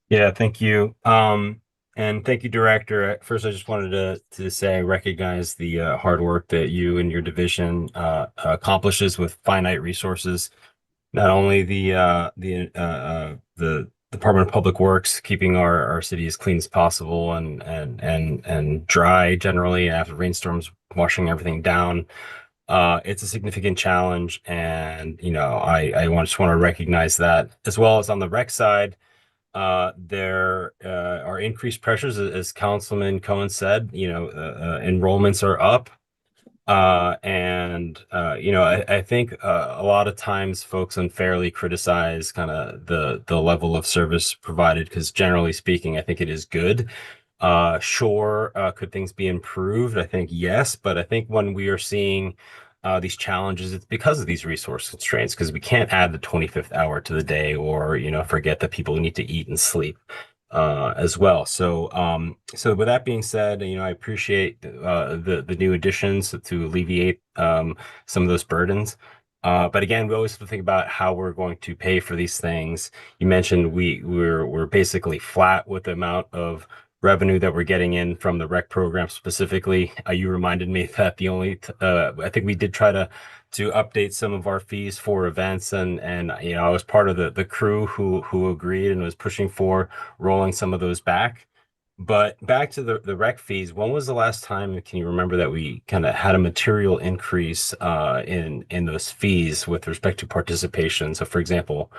Yeah, thank you. And thank you, Director. First, I just wanted to say I recognize the hard work that you and your division accomplishes with finite resources. Not only the Department of Public Works keeping our city as clean as possible and dry generally after rainstorms, washing everything down. It's a significant challenge, and I just want to recognize that, as well as on the rec side. There are increased pressures, as Councilman Cohen said. Enrollments are up, and I think a lot of times folks unfairly criticize kind of the level of service provided, because generally speaking, I think it is good. Sure, could things be improved? I think yes, but I think when we are seeing these challenges, it's because of these resource constraints, because we can't add the 25th hour to the day, or forget that people need to eat and sleep as well. So with that being said, I appreciate the new additions to alleviate some of those burdens. But again, we always have to think about how we're going to pay for these things. You mentioned we're basically flat with the amount of revenue that we're getting in from the rec program specifically. You reminded me that I think we did try to update some of our fees for events, and I was part of the crew who agreed and was pushing for rolling some of those back. But back to the rec fees, when was the last time, can you remember, that we kind of had a material increase in those fees with respect to participation? So for example,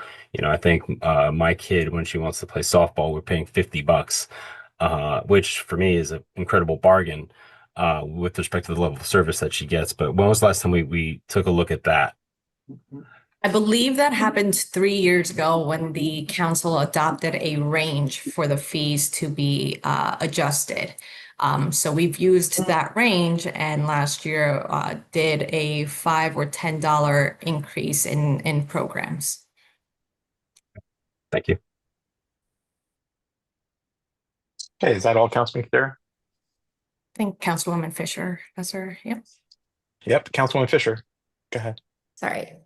I think my kid, when she wants to play softball, we're paying $50. Which for me is an incredible bargain with respect to the level of service that she gets. But when was the last time we took a look at that? I believe that happened 3 years ago when the council adopted a range for the fees to be adjusted. So we've used that range, and last year did a $5 or $10 increase in programs. Thank you. Okay, is that all, Councilman Quintero? I think Councilwoman Fisher, that's her. Yep. Yep, Councilwoman Fisher. Go ahead. Sorry.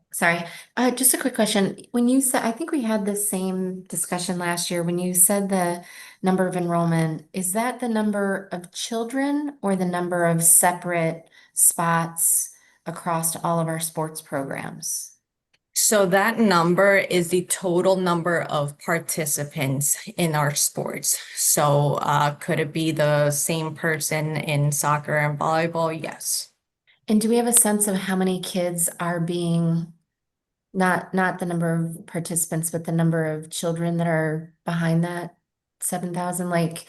Just a quick question. When you said, I think we had the same discussion last year, when you said the number of enrollment, is that the number of children or the number of separate spots across all of our sports programs? So that number is the total number of participants in our sports. So could it be the same person in soccer and volleyball? Yes. And do we have a sense of how many kids are being, not the number of participants, but the number of children that are behind that 7,000? Like,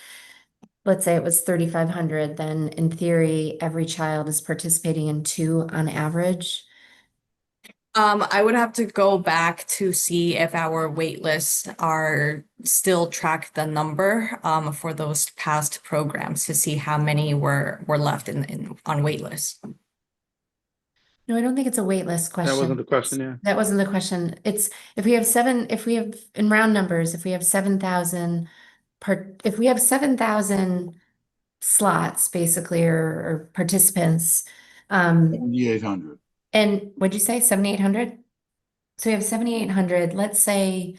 let's say it was 3,500, then in theory, every child is participating in 2 on average. I would have to go back to see if our wait lists are still track the number for those past programs to see how many were left on wait lists. No, I don't think it's a wait list question. That wasn't the question, yeah. That wasn't the question. It's if we have in round numbers, if we have 7,000 slots basically, or participants, 7,800. And what'd you say, 7,800? So we have 7,800, let's say,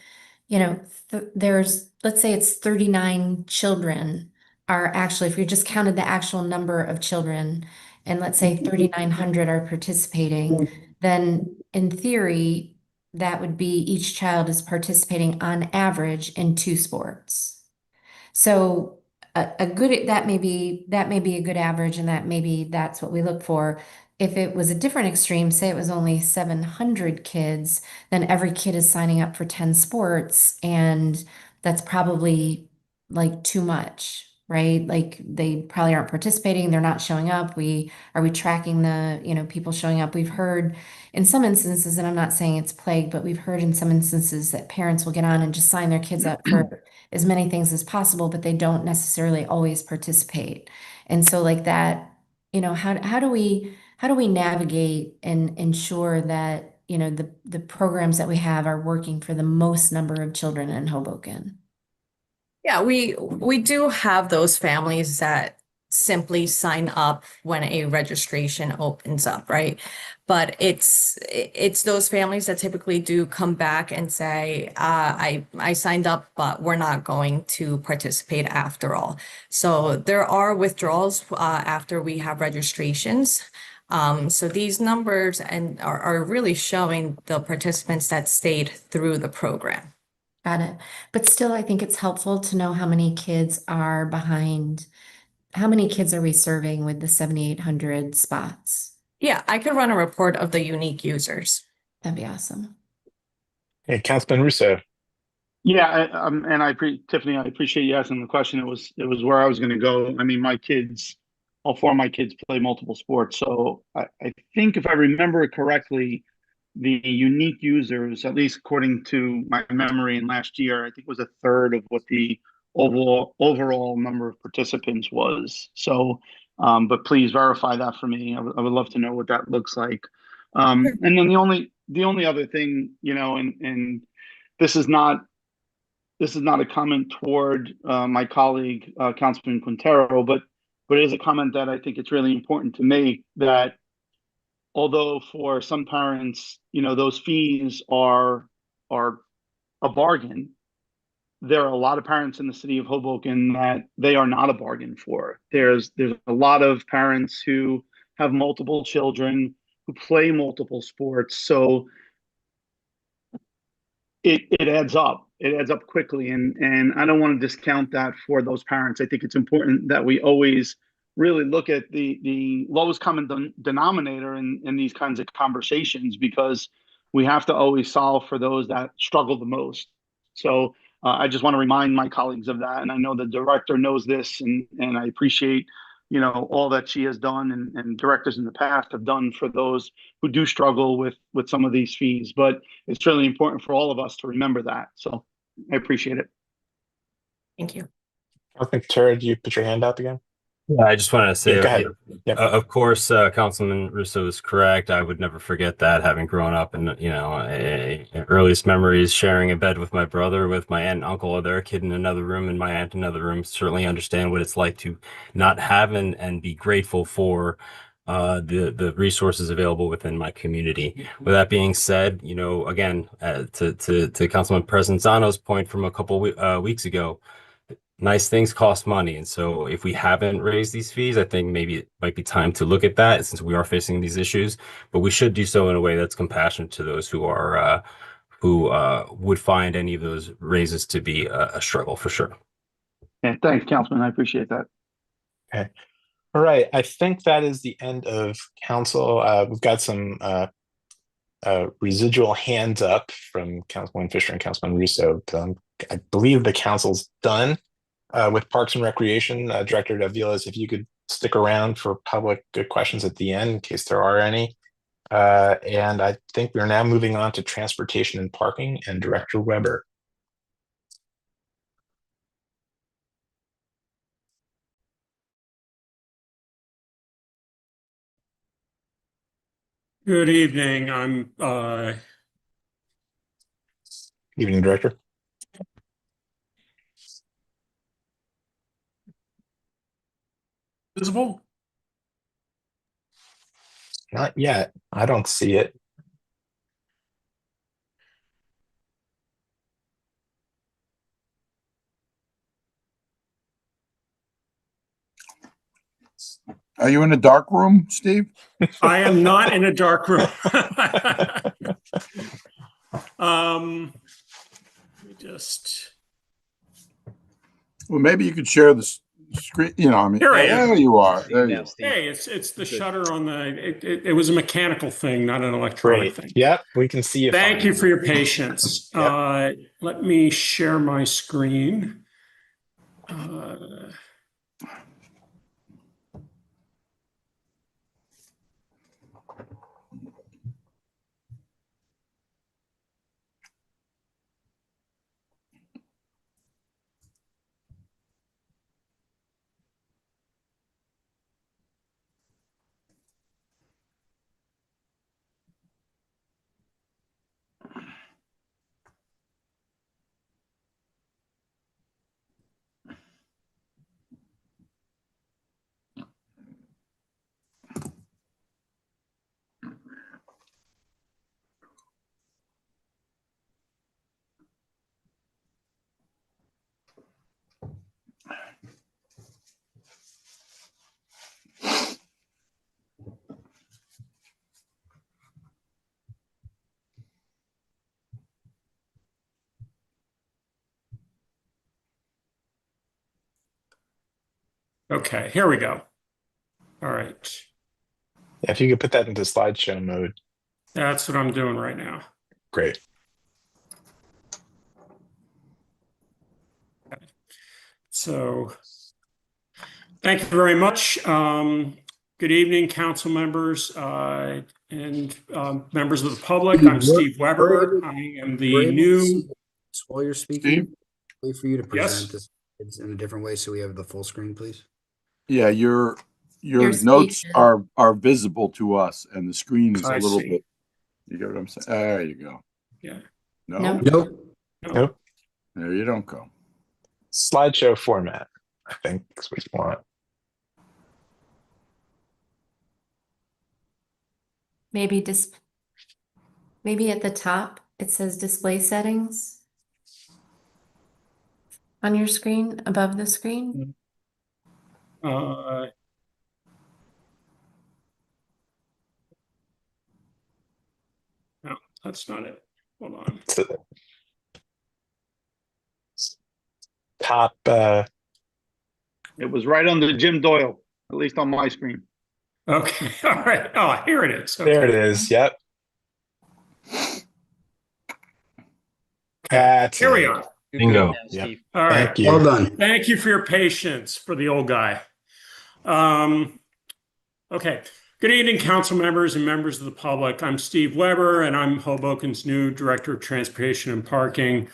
let's say it's 39 children are actually, if we just counted the actual number of children, and let's say 3,900 are participating, then in theory, that would be each child is participating on average in 2 sports. So a good that may be a good average, and that's what we look for. If it was a different extreme, say it was only 700 kids, then every kid is signing up for 10 sports, and that's probably like too much, right? Like they probably aren't participating, they're not showing up. Are we tracking the, people showing up? We've heard in some instances, and I'm not saying it's plague, but we've heard in some instances that parents will get on and just sign their kids up for as many things as possible, but they don't necessarily always participate. And so like that, how do we navigate and ensure that, the programs that we have are working for the most number of children in Hoboken? Yeah, we do have those families that simply sign up when a registration opens up, right? But it's those families that typically do come back and say, I signed up, but we're not going to participate after all. So there are withdrawals after we have registrations. So these numbers are really showing the participants that stayed through the program. Got it. But still, I think it's helpful to know how many kids are behind. How many kids are we serving with the 7,800 spots? Yeah, I could run a report of the unique users. That'd be awesome. Hey, Councilman Russo. Yeah, Tiffany, I appreciate you asking the question. It was where I was going to go. I mean, all 4 of my kids play multiple sports. So I think if I remember it correctly, the unique users, at least according to my memory in last year, I think was a third of what the overall number of participants was. So, but please verify that for me. I would love to know what that looks like. And then the only other thing, and this is not a comment toward my colleague, Councilman Quintero, but it is a comment that I think it's really important to make, that although for some parents, those fees are a bargain, there are a lot of parents in the city of Hoboken that they are not a bargain for. There's a lot of parents who have multiple children, who play multiple sports, so it adds up. It adds up quickly, and I don't want to discount that for those parents. I think it's important that we always really look at the lowest common denominator in these kinds of conversations, because we have to always solve for those that struggle the most. So I just want to remind my colleagues of that, and I know the director knows this, and I appreciate all that she has done, and directors in the past have done for those who do struggle with some of these fees. But it's really important for all of us to remember that. So I appreciate it. Thank you. I think, Tara, do you put your hand up again? Yeah, I just wanted to say, go ahead. Yep. Of course, Councilman Russo is correct. I would never forget that, having grown up in, earliest memories, sharing a bed with my brother, with my aunt and uncle, their kid in another room, and my aunt in another room. Certainly understand what it's like to not have and be grateful for the resources available within my community. With that being said, again, to Councilman Presenzano's point from a couple weeks ago, nice things cost money. And so if we haven't raised these fees, I think maybe it might be time to look at that, since we are facing these issues, but we should do so in a way that's compassionate to those who are who would find any of those raises to be a struggle, for sure. Yeah, thanks, Councilman. I appreciate that. Okay. All right. I think that is the end of council. We've got some residual hands up from Councilman Fisher and Councilman Russo. I believe the council's done with Parks and Recreation. Director Davilas, if you could stick around for public questions at the end in case there are any. And I think we're now moving on to Transportation and Parking, and Director Weber. Good evening. I'm Evening, Director. visible. Not yet. I don't see it. Are you in a dark room, Steve? I am not in a dark room. Let me just. Well, maybe you could share the screen. You know, I mean, Here I am. there you are. There you are. Hey, it's the shutter on the. It was a mechanical thing, not an electronic thing. Yep, we can see you. Thank you for your patience. Yep. Let me share my screen. Okay, here we go. All right. Yeah, if you could put that into slideshow mode. That's what I'm doing right now. Great. Okay. So, thank you very much. Good evening, council members and members of the public. I'm Steve Weber. I am the new. While you're speaking, wait for you to present Yes. this in a different way so we have the full screen, please. Yeah, your Your notes speech. are visible to us, and the screen is a I little see. bit. You get what I'm saying? There you go. Yeah. No, No. Nope. Nope. there you don't go. Slideshow format, I think is what you want. Maybe at the top it says display settings on your screen, above the screen. No, that's not it. Hold on. Top. It was right under Jim Doyle, at least on my screen. Okay. All right. Oh, here it is. Okay. There it is. Yep. Okay. That's Here we it. are. Bingo. Yep. All right. Thank you. Well done. Thank you for your patience for the old guy. Okay. Good evening, council members and members of the public. I'm Steve Weber, and I'm Hoboken's new Director of Transportation and Parking.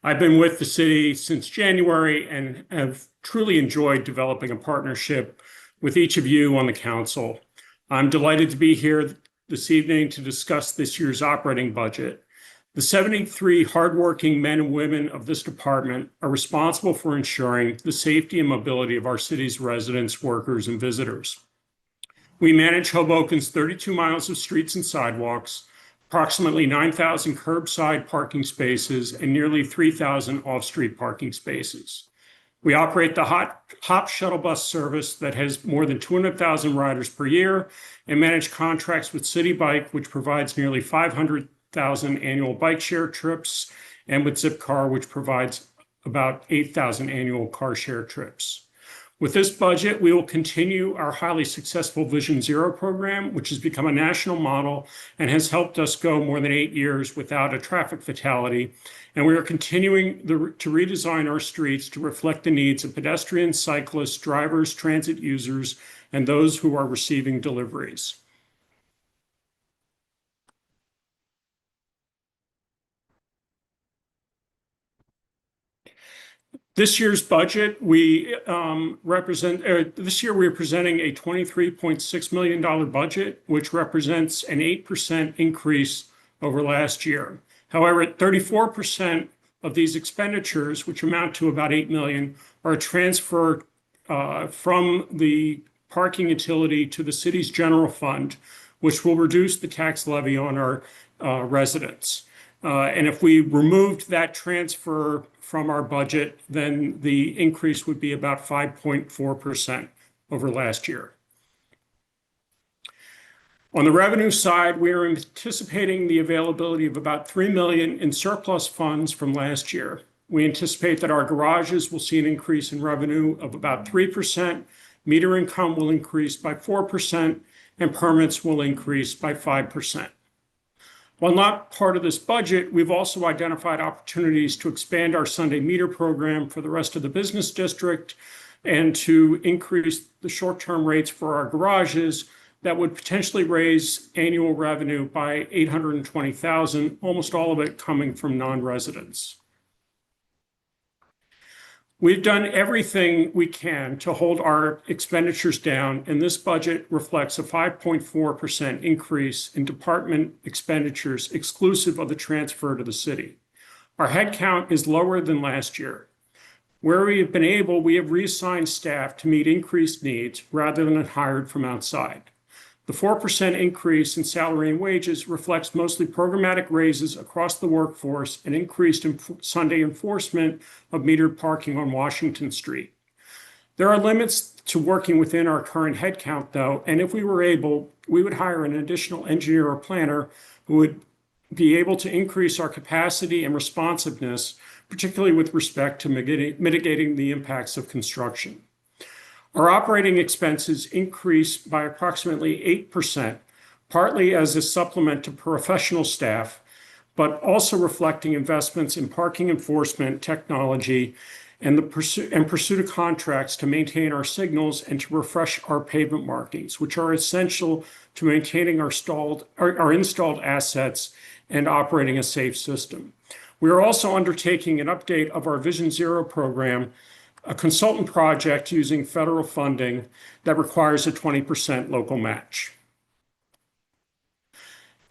I've been with the city since January and have truly enjoyed developing a partnership with each of you on the council. I'm delighted to be here this evening to discuss this year's operating budget. The 73 hardworking men and women of this department are responsible for ensuring the safety and mobility of our city's residents, workers, and visitors. We manage Hoboken's 32 miles of streets and sidewalks, approximately 9,000 curbside parking spaces, and nearly 3,000 off-street parking spaces. We operate the Hop shuttle bus service that has more than 200,000 riders per year and manage contracts with City Bike, which provides nearly 500,000 annual bike share trips, and with Zipcar, which provides about 8,000 annual car share trips. With this budget, we will continue our highly successful Vision Zero program, which has become a national model and has helped us go more than 8 years without a traffic fatality. And we are continuing to redesign our streets to reflect the needs of pedestrians, cyclists, drivers, transit users, and those who are receiving deliveries. This year's budget, we this year we're presenting a $23.6 million budget, which represents an 8% increase over last year. However, 34% of these expenditures, which amount to about $8 million, are transferred from the parking utility to the city's general fund, which will reduce the tax levy on our residents. And if we removed that transfer from our budget, then the increase would be about 5.4% over last year. On the revenue side, we are anticipating the availability of about $3 million in surplus funds from last year. We anticipate that our garages will see an increase in revenue of about 3%, meter income will increase by 4%, and permits will increase by 5%. While not part of this budget, we've also identified opportunities to expand our Sunday meter program for the rest of the business district and to increase the short-term rates for our garages that would potentially raise annual revenue by $820,000, almost all of it coming from non-residents. We've done everything we can to hold our expenditures down, and this budget reflects a 5.4% increase in department expenditures exclusive of the transfer to the city. Our headcount is lower than last year. Where we have been able, we have reassigned staff to meet increased needs rather than hired from outside. The 4% increase in salary and wages reflects mostly programmatic raises across the workforce and increased Sunday enforcement of metered parking on Washington Street. There are limits to working within our current headcount, though, and if we were able, we would hire an additional engineer or planner who would be able to increase our capacity and responsiveness, particularly with respect to mitigating the impacts of construction. Our operating expenses increased by approximately 8%, partly as a supplement to professional staff, but also reflecting investments in parking enforcement technology and the pursuit of contracts to maintain our signals and to refresh our pavement markings, which are essential to maintaining our installed assets and operating a safe system. We are also undertaking an update of our Vision Zero program, a consultant project using federal funding that requires a 20% local match.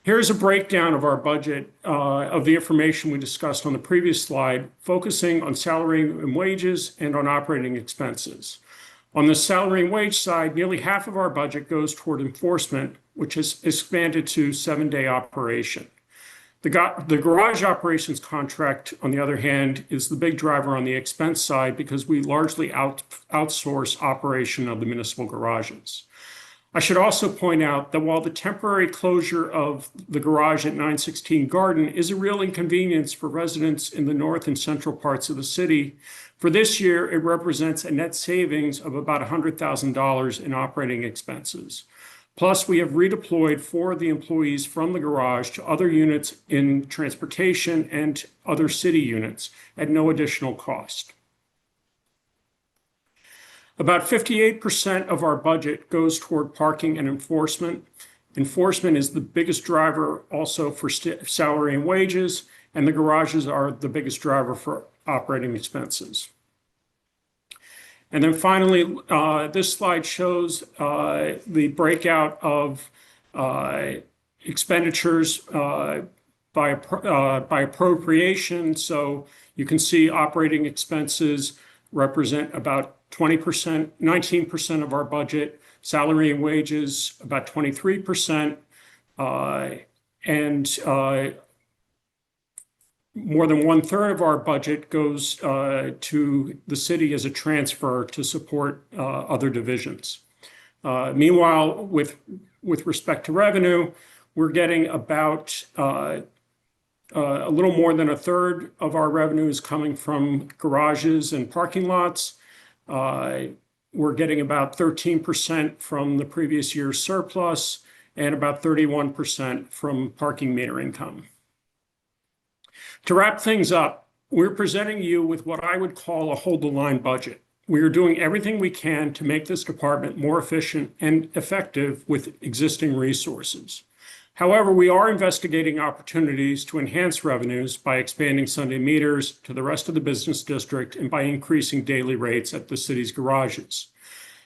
Here's a breakdown of our budget of the information we discussed on the previous slide, focusing on salary and wages and on operating expenses. On the salary and wage side, nearly half of our budget goes toward enforcement, which has expanded to 7-day operation. The garage operations contract, on the other hand, is the big driver on the expense side because we largely outsource operation of the municipal garages. I should also point out that while the temporary closure of the garage at 916 Garden is a real inconvenience for residents in the north and central parts of the city, for this year it represents a net savings of about $100,000 in operating expenses. Plus, we have redeployed 4 of the employees from the garage to other units in transportation and other city units at no additional cost. About 58% of our budget goes toward parking and enforcement. Enforcement is the biggest driver also for salary and wages, and the garages are the biggest driver for operating expenses. And then finally, this slide shows the breakout of expenditures by appropriation. So you can see operating expenses represent about 20%, 19% of our budget, salary and wages about 23%, and more than 1/3 of our budget goes to the city as a transfer to support other divisions. Meanwhile, with respect to revenue, we're getting about a little more than 1/3 of our revenue is coming from garages and parking lots. We're getting about 13% from the previous year's surplus and about 31% from parking meter income. To wrap things up, we're presenting you with what I would call a hold-the-line budget. We are doing everything we can to make this department more efficient and effective with existing resources. However, we are investigating opportunities to enhance revenues by expanding Sunday meters to the rest of the business district and by increasing daily rates at the city's garages.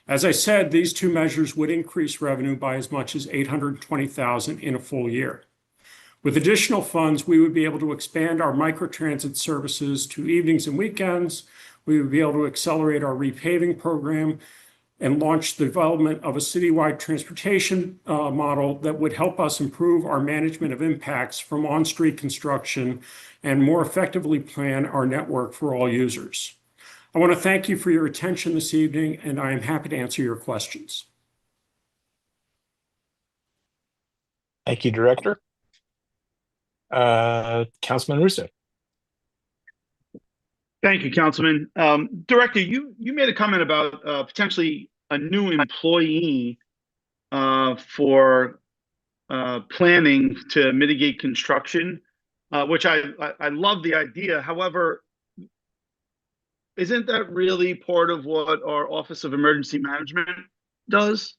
As I said, these 2 measures would increase revenue by as much as $820,000 in a full year. With additional funds, we would be able to expand our microtransit services to evenings and weekends. We would be able to accelerate our repaving program, and launch the development of a citywide transportation model that would help us improve our management of impacts from on-street construction and more effectively plan our network for all users. I want to thank you for your attention this evening, and I am happy to answer your questions. Thank you, Director. Councilman Russo. Thank you, Councilman. Director, you made a comment about potentially a new employee for planning to mitigate construction, which I love the idea. However, isn't that really part of what our Office of Emergency Management does?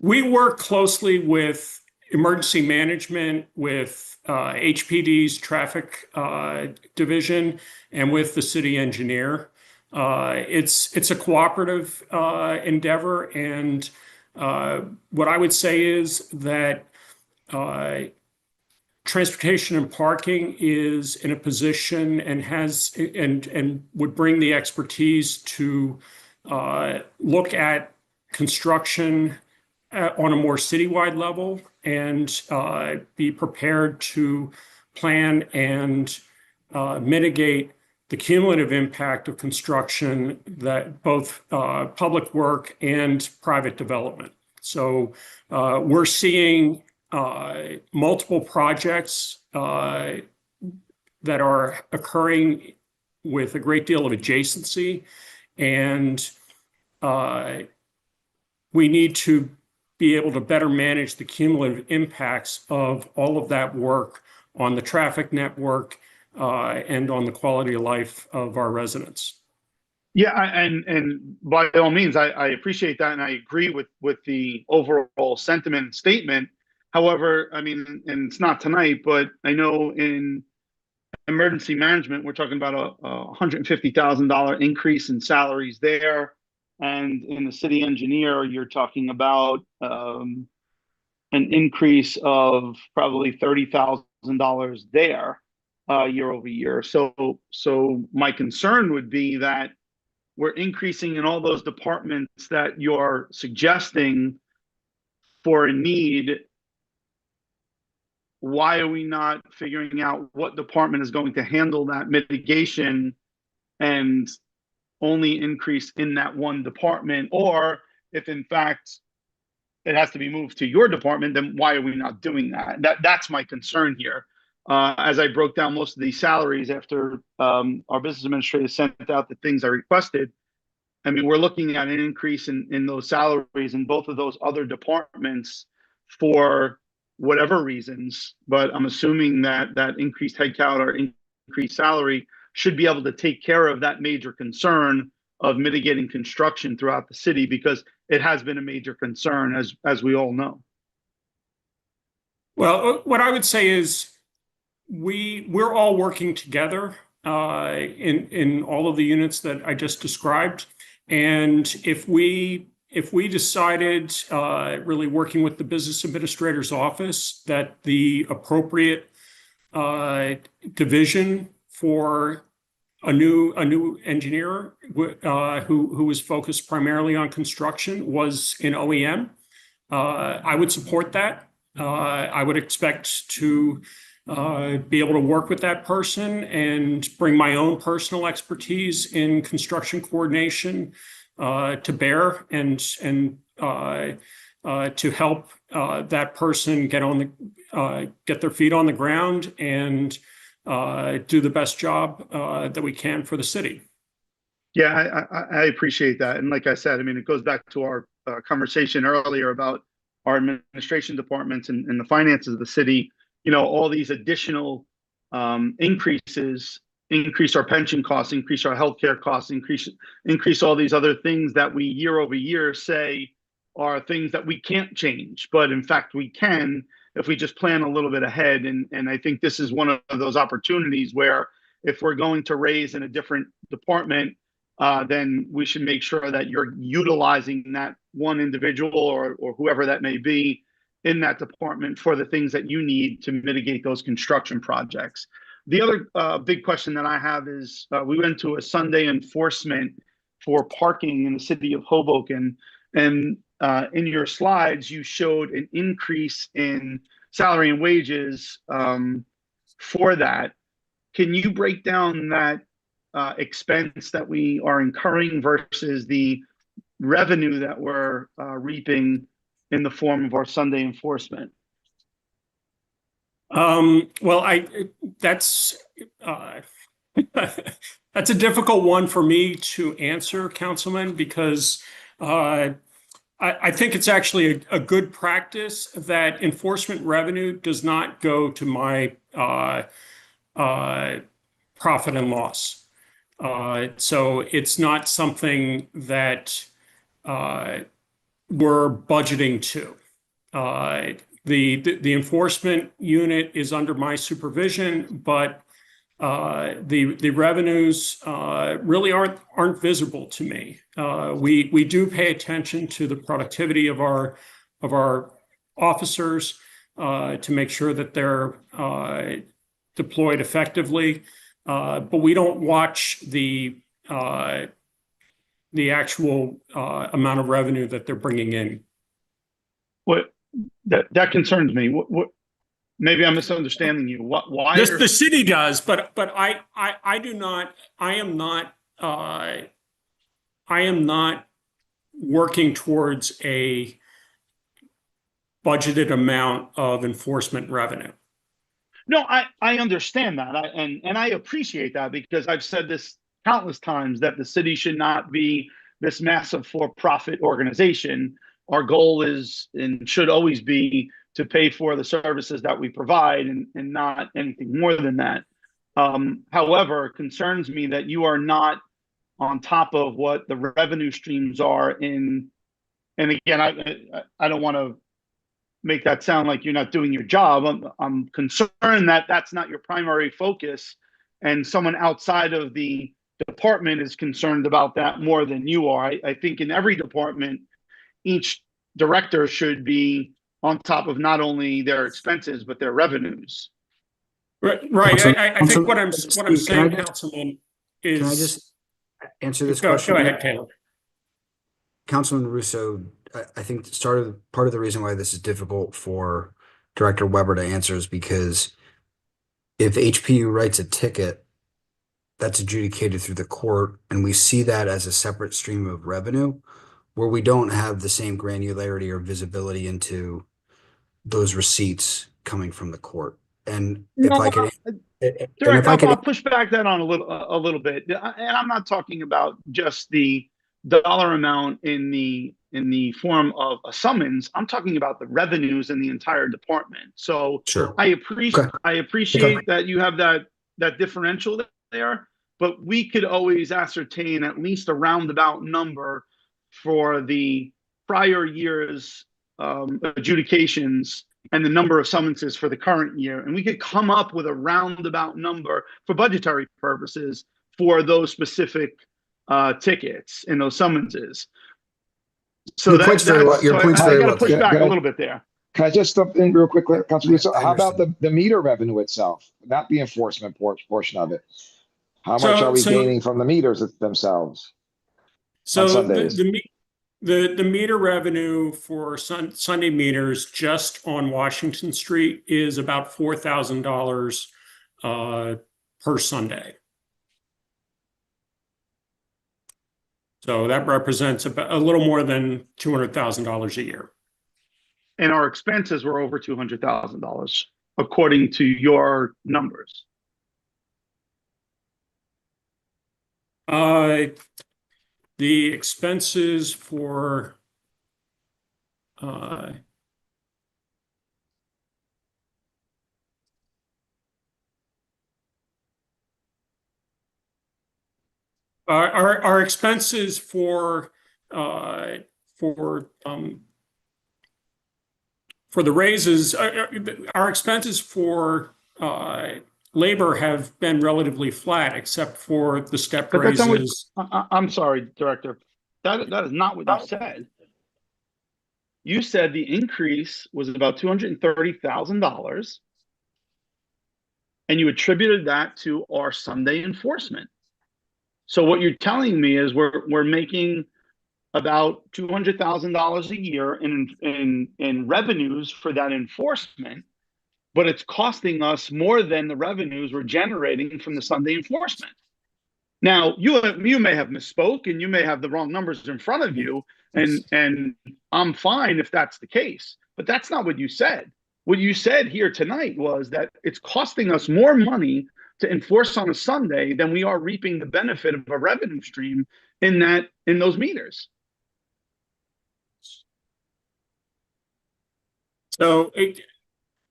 We work closely with emergency management, with HPD's traffic division, and with the city engineer. It's a cooperative endeavor, and what I would say is that transportation and parking is in a position and would bring the expertise to look at construction on a more citywide level and be prepared to plan and mitigate the cumulative impact of construction, that both public work and private development. So we're seeing multiple projects that are occurring with a great deal of adjacency, and we need to be able to better manage the cumulative impacts of all of that work on the traffic network and on the quality of life of our residents. Yeah, and by all means, I appreciate that, and I agree with the overall sentiment and statement. However, I mean, and it's not tonight, but I know in emergency management, we're talking about a $150,000 increase in salaries there. And in the city engineer, you're talking about an increase of probably $30,000 there year over year. So my concern would be that we're increasing in all those departments that you're suggesting for a need. Why are we not figuring out what department is going to handle that mitigation and only increase in that one department? Or if in fact it has to be moved to your department, then why are we not doing that? That's my concern here. As I broke down most of these salaries after our business administrator sent out the things I requested, I mean, we're looking at an increase in those salaries in both of those other departments for whatever reasons, but I'm assuming that that increased headcount or increased salary should be able to take care of that major concern of mitigating construction throughout the city, because it has been a major concern, as we all know. Well, what I would say is we're all working together in all of the units that I just described, and if we decided, really working with the business administrator's office, that the appropriate division for a new engineer who was focused primarily on construction was in OEM, I would support that. I would expect to be able to work with that person and bring my own personal expertise in construction coordination to bear and to help that person get their feet on the ground and do the best job that we can for the city. Yeah, I appreciate that. And like I said, I mean, it goes back to our conversation earlier about our administration departments and the finances of the city. You know, all these additional increases increase our pension costs, increase our healthcare costs, increase all these other things that we year over year say are things that we can't change, but in fact we can if we just plan a little bit ahead. And I think this is one of those opportunities where if we're going to raise in a different department, then we should make sure that you're utilizing that one individual or whoever that may be in that department for the things that you need to mitigate those construction projects. The other big question that I have is we went to a Sunday enforcement for parking in the city of Hoboken. And in your slides, you showed an increase in salary and wages for that. Can you break down that expense that we are incurring versus the revenue that we're reaping in the form of our Sunday enforcement? Well, that's that's a difficult one for me to answer, Councilman, because I think it's actually a good practice that enforcement revenue does not go to my profit and loss. So it's not something that we're budgeting to. The enforcement unit is under my supervision, but the revenues really aren't visible to me. We do pay attention to the productivity of our officers to make sure that they're deployed effectively, but we don't watch the actual amount of revenue that they're bringing in. What that concerns me. What maybe I'm misunderstanding you. Why the city does, but I do not. I am not working towards a budgeted amount of enforcement revenue. No, I understand that, and I appreciate that, because I've said this countless times that the city should not be this massive for-profit organization. Our goal is and should always be to pay for the services that we provide, and not anything more than that. However, it concerns me that you are not on top of what the revenue streams are in. And again, I don't want to make that sound like you're not doing your job. I'm concerned that that's not your primary focus, and someone outside of the department is concerned about that more than you are. I think in every department, each director should be on top of not only their expenses but their revenues. Right. I think what I'm saying, Councilman, is. Can I just answer this Go question? Go ahead, Taylor. Councilman Russo, I think part of the reason why this is difficult for Director Weber to answer is because if HPU writes a ticket, that's adjudicated through the court, and we see that as a separate stream of revenue, where we don't have the same granularity or visibility into those receipts coming from the court. And if I could, Director, I'll push back that on a little bit, and I'm not talking about just the dollar amount in the form of a summons. I'm talking about the revenues in the entire department. So sure. I appreciate that you have that differential there, but we could always ascertain at least a roundabout number for the prior year's adjudications and the number of summonses for the current year. And we could come up with a roundabout number for budgetary purposes for those specific tickets and those summonses. So your point's very well. I got to push back a little bit there. Can I just step in real quick, Councilman? So how about the meter revenue itself, not the enforcement portion of it? How much are we gaining from the meters themselves? So on Sundays? The meter revenue for Sunday meters just on Washington Street is about $4,000 per Sunday. So that represents about a little more than $200,000 a year. And our expenses were over $200,000, according to your numbers. The expenses for our expenses for the raises, our expenses for labor have been relatively flat, except for the step raises. I'm sorry, Director. That is not what you said. You said the increase was about $230,000, and you attributed that to our Sunday enforcement. So what you're telling me is we're making about $200,000 a year in revenues for that enforcement, but it's costing us more than the revenues we're generating from the Sunday enforcement. Now, you may have misspoke and you may have the wrong numbers in front of you, and I'm fine if that's the case, but that's not what you said. What you said here tonight was that it's costing us more money to enforce on a Sunday than we are reaping the benefit of a revenue stream in those meters. So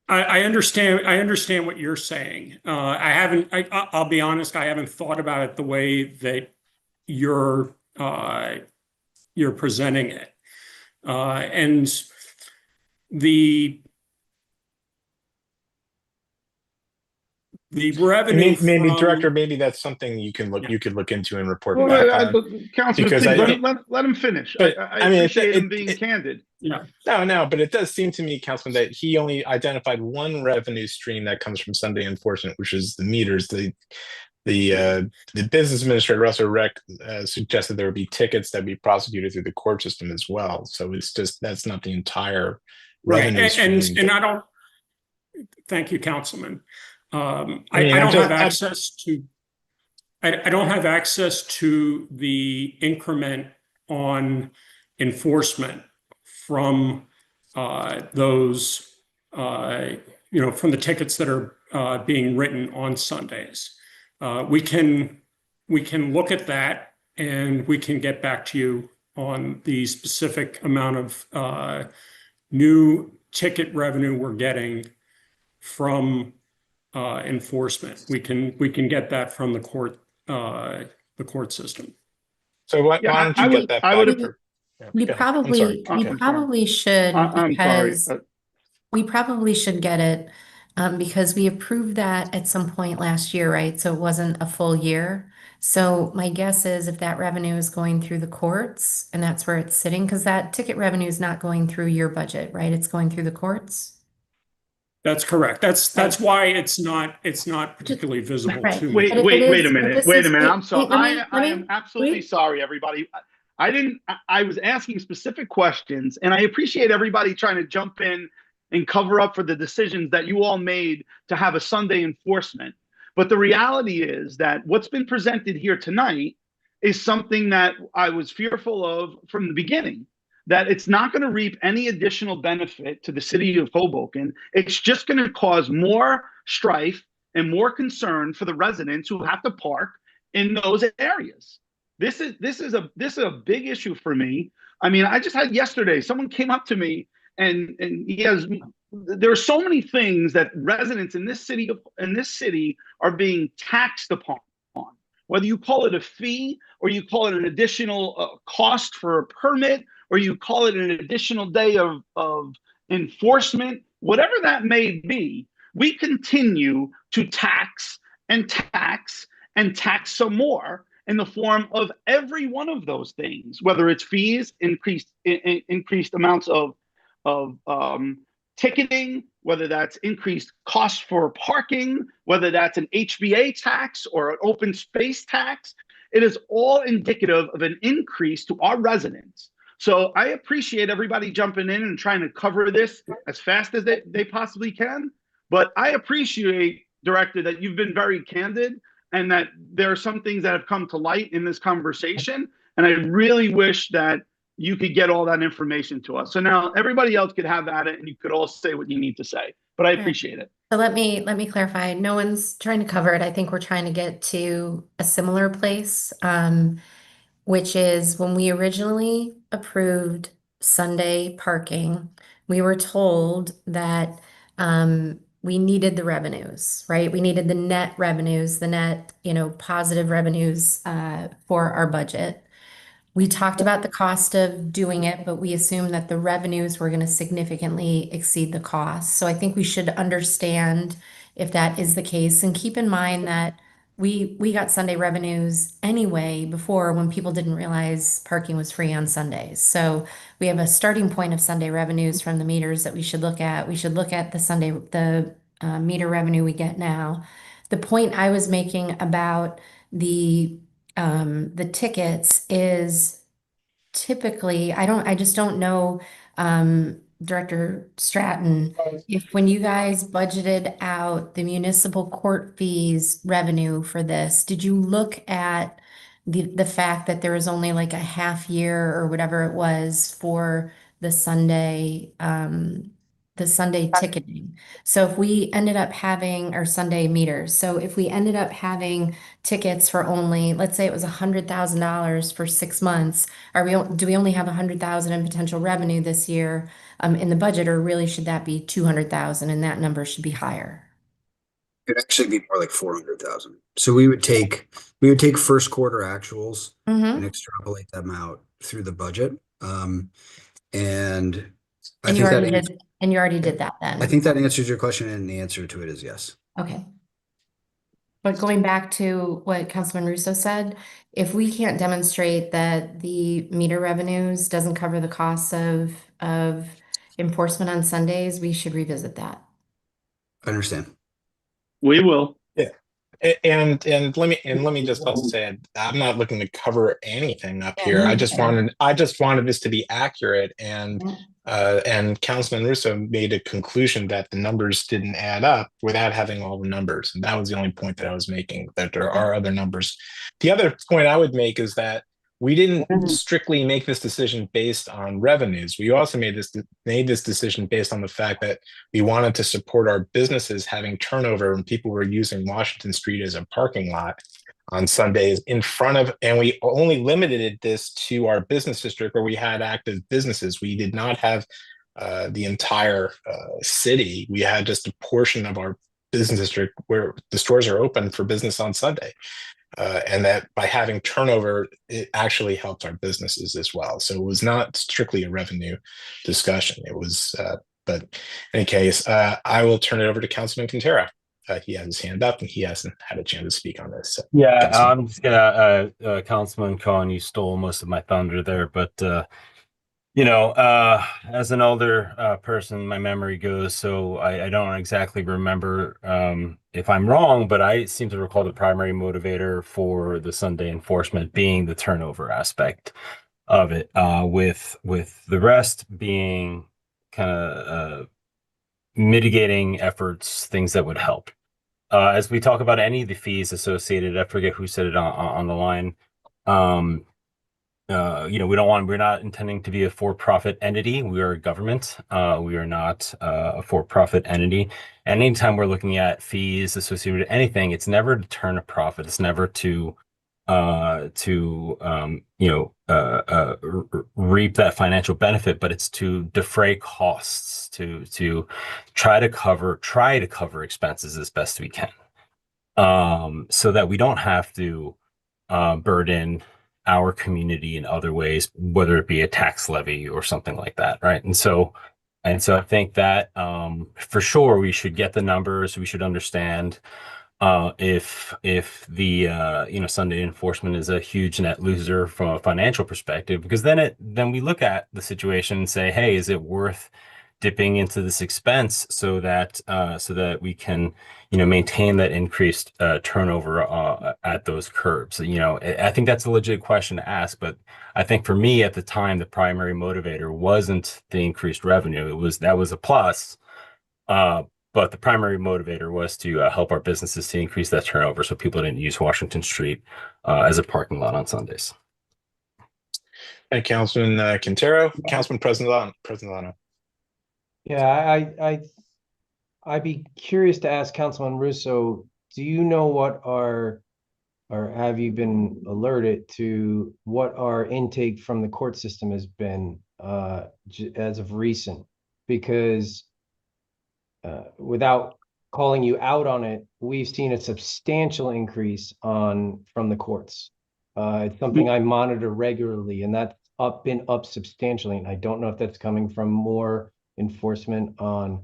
I understand what you're saying. I'll be honest, I haven't thought about it the way that you're presenting it. And the revenue maybe from, Director, maybe that's something you could look into and report Well, back. Councilman, please let him finish. I mean, appreciate him being candid. Yeah. No, but it does seem to me, Councilman, that he only identified one revenue stream that comes from Sunday enforcement, which is the meters. The business administrator also suggested there would be tickets that be prosecuted through the court system as well. So it's just that's not the entire revenue stream. And I don't. Thank you, Councilman. I don't have access to. I don't have access to the increment on enforcement from those, from the tickets that are being written on Sundays. We can look at that and we can get back to you on the specific amount of new ticket revenue we're getting from enforcement. We can get that from the court system. So why don't you get that back? We probably should, because we probably should get it because we approved that at some point last year, right? So it wasn't a full year. So my guess is if that revenue is going through the courts and that's where it's sitting, because that ticket revenue is not going through your budget, right? It's going through the courts. That's correct. That's why it's not particularly visible to me. Wait a minute. I'm sorry. I am absolutely sorry, everybody. I was asking specific questions, and I appreciate everybody trying to jump in and cover up for the decisions that you all made to have a Sunday enforcement. But the reality is that what's been presented here tonight is something that I was fearful of from the beginning, that it's not going to reap any additional benefit to the city of Hoboken. It's just going to cause more strife and more concern for the residents who have to park in those areas. This is a big issue for me. I mean, I just had yesterday, someone came up to me and there are so many things that residents in this city are being taxed upon. Whether you call it a fee or you call it an additional cost for a permit, or you call it an additional day of enforcement, whatever that may be, we continue to tax and tax and tax some more in the form of every one of those things, whether it's fees, increased amounts of ticketing, whether that's increased costs for parking, whether that's an HBA tax or an open space tax. It is all indicative of an increase to our residents. So I appreciate everybody jumping in and trying to cover this as fast as they possibly can. But I appreciate, Director, that you've been very candid and that there are some things that have come to light in this conversation. And I really wish that you could get all that information to us. So now everybody else could have at it and you could all say what you need to say. But I appreciate it. So let me clarify. No one's trying to cover it. I think we're trying to get to a similar place. Which is when we originally approved Sunday parking, we were told that we needed the revenues, right? We needed the net revenues, the net, positive revenues for our budget. We talked about the cost of doing it, but we assumed that the revenues were going to significantly exceed the cost. So I think we should understand if that is the case and keep in mind that we got Sunday revenues anyway before, when people didn't realize parking was free on Sundays. So we have a starting point of Sunday revenues from the meters that we should look at. We should look at the meter revenue we get now. The point I was making about the the tickets is typically, I just don't know, Director Stratton, if when you guys budgeted out the municipal court fees revenue for this, did you look at the fact that there was only like a half year or whatever it was for the Sunday ticketing? So if we ended up having our Sunday meters, so if we ended up having tickets for only, let's say it was $100,000 for 6 months, do we only have 100,000 in potential revenue this year in the budget, or really should that be 200,000 and that number should be higher? It'd actually be more like 400,000. So we would take first quarter actuals and extrapolate them out through the budget. And I think you already did that then. I think that answers your question, and the answer to it is yes. Okay. But going back to what Councilman Russo said, if we can't demonstrate that the meter revenues doesn't cover the costs of enforcement on Sundays, we should revisit that. I understand. We will. Yeah. And let me just also say, I'm not looking to cover anything up here. I just wanted this to be accurate, and Councilman Russo made a conclusion that the numbers didn't add up without having all the numbers, and that was the only point that I was making, that there are other numbers. The other point I would make is that we didn't strictly make this decision based on revenues. We also made this decision based on the fact that we wanted to support our businesses having turnover when people were using Washington Street as a parking lot on Sundays in front of, and we only limited this to our business district where we had active businesses. We did not have the entire city. We had just a portion of our business district where the stores are open for business on Sunday. And that by having turnover, it actually helped our businesses as well. So it was not strictly a revenue discussion. It was, but in any case, I will turn it over to Councilman Quintero. He has his hand up and he hasn't had a chance to speak on this. So, yeah, I'm just gonna, Councilman Cohen, you stole most of my thunder there, but as an older person, my memory goes, so I don't exactly remember if I'm wrong, but I seem to recall the primary motivator for the Sunday enforcement being the turnover aspect of it, with the rest being kind of mitigating efforts, things that would help. As we talk about any of the fees associated, I forget who said it on the line. We're not intending to be a for-profit entity. We are a government. We are not a for-profit entity. And anytime we're looking at fees associated with anything, it's never to turn a profit. It's never to reap that financial benefit, but it's to defray costs, to try to cover expenses as best we can, so that we don't have to burden our community in other ways, whether it be a tax levy or something like that, right? And so I think that for sure we should get the numbers. We should understand if the Sunday enforcement is a huge net loser from a financial perspective, because then we look at the situation and say, hey, is it worth dipping into this expense so that we can maintain that increased turnover at those curbs? I think that's a legit question to ask, but I think for me at the time, the primary motivator wasn't the increased revenue. That was a plus, but the primary motivator was to help our businesses to increase that turnover so people didn't use Washington Street as a parking lot on Sundays. Hey, Councilman Quintero. Councilman President. Yeah, I'd be curious to ask Councilman Russo, do you know or have you been alerted to what our intake from the court system has been as of recent? Because without calling you out on it, we've seen a substantial increase from the courts. It's something I monitor regularly, and that's been up substantially. And I don't know if that's coming from more enforcement on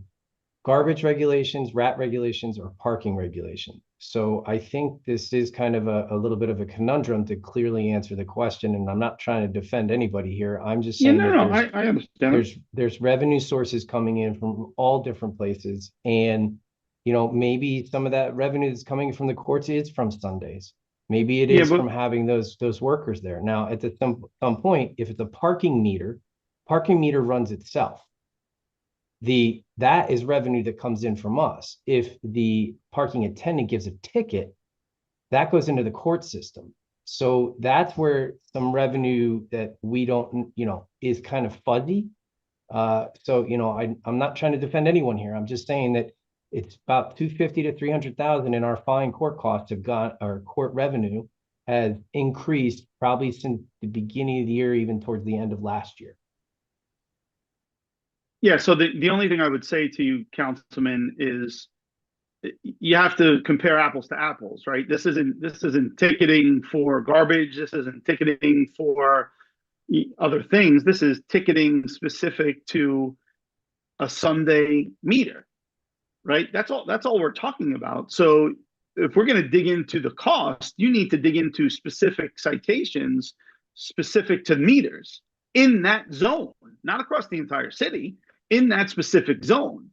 garbage regulations, rat regulations, or parking regulation. So I think this is kind of a little bit of a conundrum to clearly answer the question. And I'm not trying to defend anybody here. I'm just saying I understand. There's revenue sources coming in from all different places. And, maybe some of that revenue that's coming from the courts is from Sundays. Maybe it Yeah, is but- from having those workers there. Now, at some point, if it's a parking meter runs itself. That is revenue that comes in from us. If the parking attendant gives a ticket, that goes into the court system. So that's where some revenue that we don't, is kind of fuzzy. So, I'm not trying to defend anyone here. I'm just saying that it's about 250 to 300,000 in our fine court costs our court revenue has increased probably since the beginning of the year, even towards the end of last year. Yeah, so the only thing I would say to you, Councilman, is you have to compare apples to apples, right? This isn't ticketing for garbage. This isn't ticketing for other things. This is ticketing specific to a Sunday meter, right? That's all we're talking about. So if we're going to dig into the cost, you need to dig into specific citations specific to meters in that zone, not across the entire city, in that specific zone,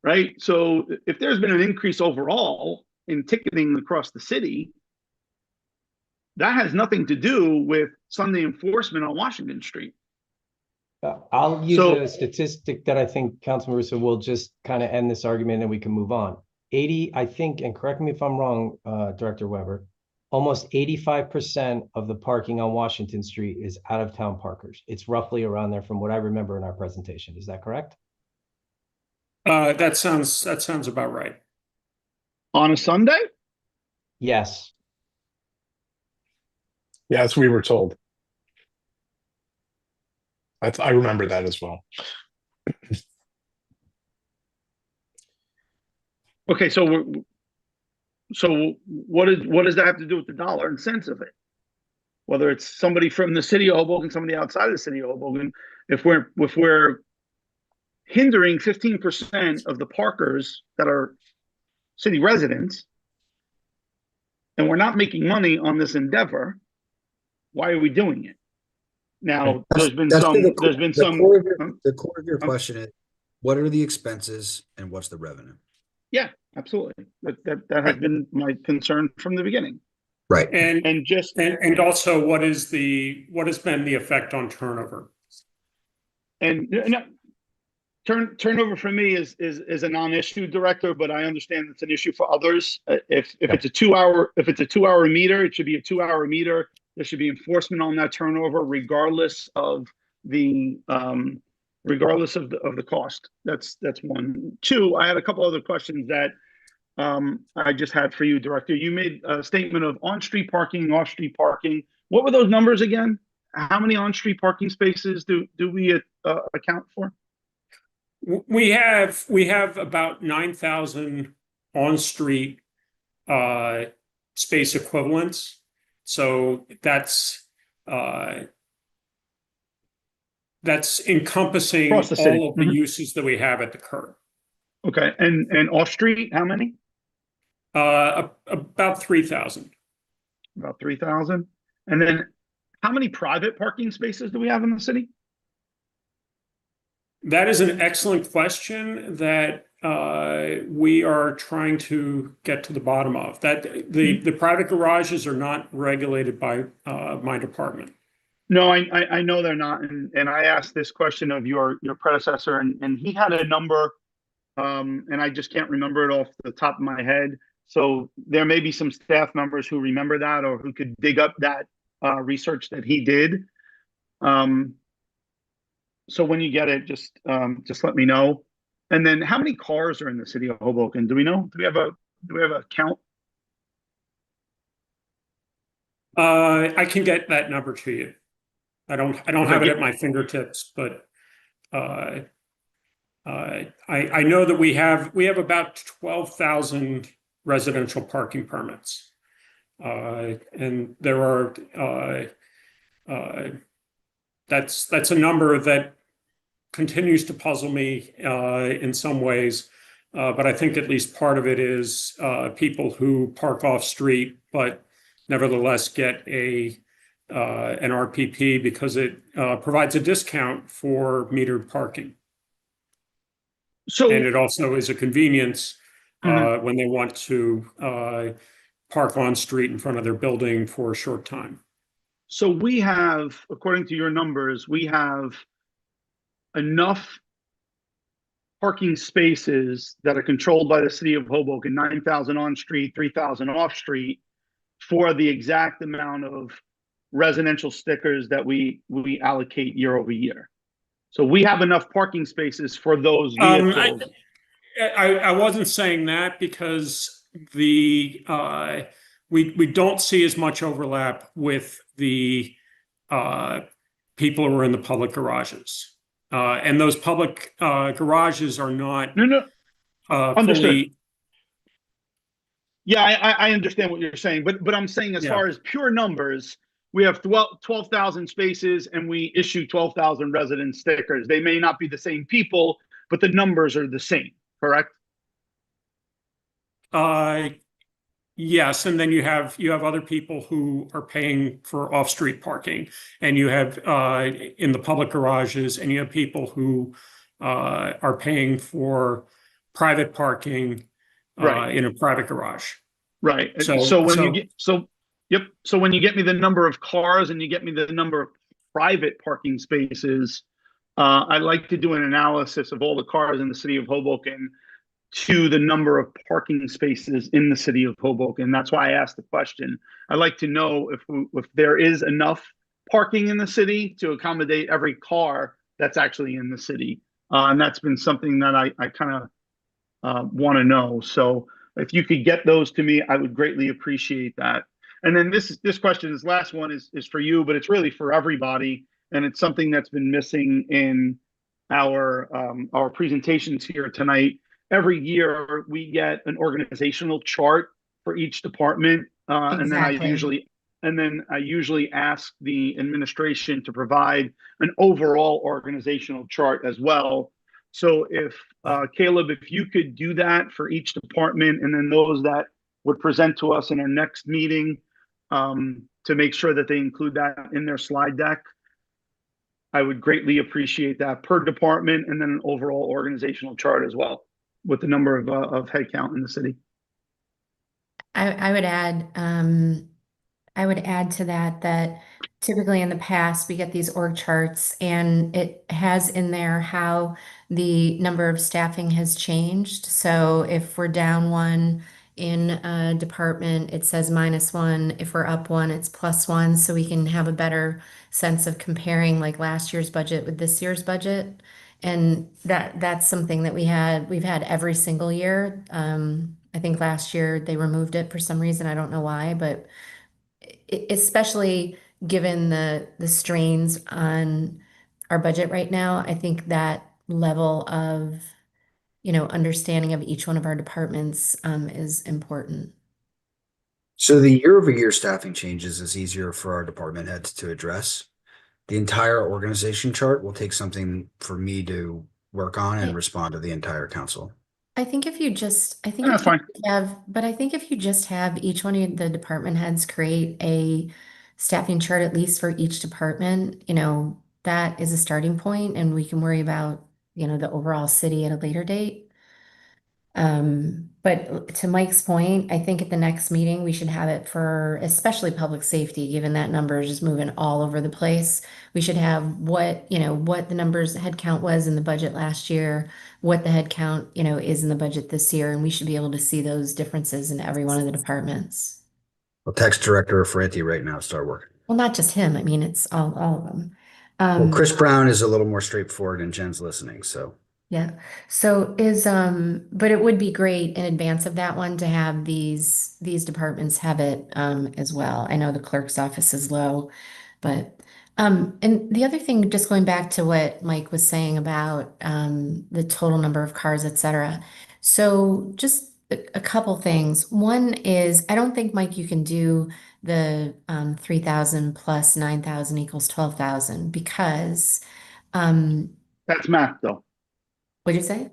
right? So if there's been an increase overall in ticketing across the city, that has nothing to do with Sunday enforcement on Washington Street. I'll use a statistic that I think Councilman Russo will just kind of end this argument and we can move on. 80, I think, and correct me if I'm wrong, Director Weber, almost 85% of the parking on Washington Street is out of town parkers. It's roughly around there from what I remember in our presentation. Is that correct? That sounds about right. On a Sunday? Yes. Yeah, that's what we were told. I remember that as well. Okay, so what does that have to do with the dollar and cents of it? Whether it's somebody from the city of Hoboken, somebody outside of the city of Hoboken, if we're hindering 15% of the parkers that are city residents, and we're not making money on this endeavor, why are we doing it? Now, the core of your question is, what are the expenses and what's the revenue? Yeah, absolutely. That has been my concern from the beginning. Right. And also what has been the effect on turnover? And turnover for me is a non-issue, Director, but I understand it's an issue for others. If it's a 2-hour meter, it should be a 2-hour meter. There should be enforcement on that turnover, regardless of the cost. That's one. Two, I had a couple other questions that I just had for you, Director. You made a statement of on-street parking, off-street parking. What were those numbers again? How many on-street parking spaces do we account for? We have about 9,000 on-street space equivalents. So that's encompassing all of the uses that we have at the curb. Okay, and off-street, how many? About 3,000. About 3,000. And then how many private parking spaces do we have in the city? That is an excellent question that we are trying to get to the bottom of. That the private garages are not regulated by my department. No, I know they're not, and I asked this question of your predecessor, and he had a number, and I just can't remember it off the top of my head. So there may be some staff members who remember that or who could dig up that research that he did. So when you get it, just let me know. And then how many cars are in the city of Hoboken? Do we know? Do we have a count? I can get that number to you. I don't have it at my fingertips, but I know that we have about 12,000 residential parking permits, and there are that's a number that continues to puzzle me in some ways, but I think at least part of it is people who park off street, but nevertheless get an RPP because it provides a discount for metered parking. So, and it also is a convenience when they want to park on street in front of their building for a short time. So we have, according to your numbers, we have enough parking spaces that are controlled by the city of Hoboken, 9,000 on street, 3,000 off street, for the exact amount of residential stickers that we allocate year over year. So we have enough parking spaces for those vehicles. I wasn't saying that because we don't see as much overlap with the people who are in the public garages. And those public garages are not Understood. fully. Yeah, I understand what you're saying, but I'm saying as far as pure numbers, we have 12,000 spaces and we issue 12,000 resident stickers. They may not be the same people, but the numbers are the same, correct? Yes, and then you have other people who are paying for off-street parking, and you have in the public garages, and you have people who are paying for private parking in a private garage. Right. So when you get So when you get me the number of cars and you get me the number of private parking spaces, I like to do an analysis of all the cars in the city of Hoboken to the number of parking spaces in the city of Hoboken. That's why I asked the question. I'd like to know if there is enough parking in the city to accommodate every car that's actually in the city. And that's been something that I kind of want to know. So if you could get those to me, I would greatly appreciate that. And then this question, this last one is for you, but it's really for everybody. And it's something that's been missing in our presentations here tonight. Every year we get an organizational chart for each department. Exactly. And then I usually ask the administration to provide an overall organizational chart as well. So if Caleb, if you could do that for each department, and then those that would present to us in our next meeting, to make sure that they include that in their slide deck, I would greatly appreciate that per department, and then an overall organizational chart as well with the number of headcount in the city. I would add to that typically in the past we get these org charts and it has in there how the number of staffing has changed. So if we're down one in a department, it says -1. If we're up one, it's +1. So we can have a better sense of comparing like last year's budget with this year's budget. And that's something that we've had every single year. I think last year they removed it for some reason. I don't know why, but especially given the strains on our budget right now, I think that level of, understanding of each one of our departments is important. So the year-over-year staffing changes is easier for our department heads to address. The entire organization chart will take something for me to work on and respond to the entire council. I think if you just have each one of the department heads create a staffing chart, at least for each department, that is a starting point, and we can worry about, the overall city at a later date. But to Mike's point, I think at the next meeting, we should have it for especially public safety, given that number is just moving all over the place. We should have what the numbers head count was in the budget last year, what the head count, is in the budget this year, and we should be able to see those differences in every one of the departments. I'll text Director Ferranti right now, start working. Well, not just him. I mean, it's all of them. Well, Chris Brown is a little more straightforward and Jen's listening, so. Yeah. So but it would be great in advance of that one to have these departments have it as well. I know the clerk's office is low, but and the other thing, just going back to what Mike was saying about the total number of cars, et cetera. So just a couple things. One is, I don't think, Mike, you can do the 3,000 plus 9,000 equals 12,000 because that's math though. What'd you say?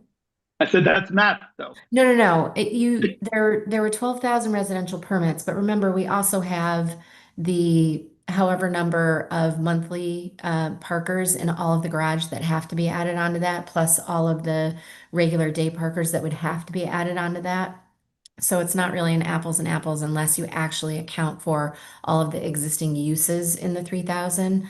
I said that's math though. No. There were 12,000 residential permits, but remember, we also have the however number of monthly parkers in all of the garage that have to be added onto that, plus all of the regular day parkers that would have to be added onto that. So it's not really an apples and apples unless you actually account for all of the existing uses in the 3,000.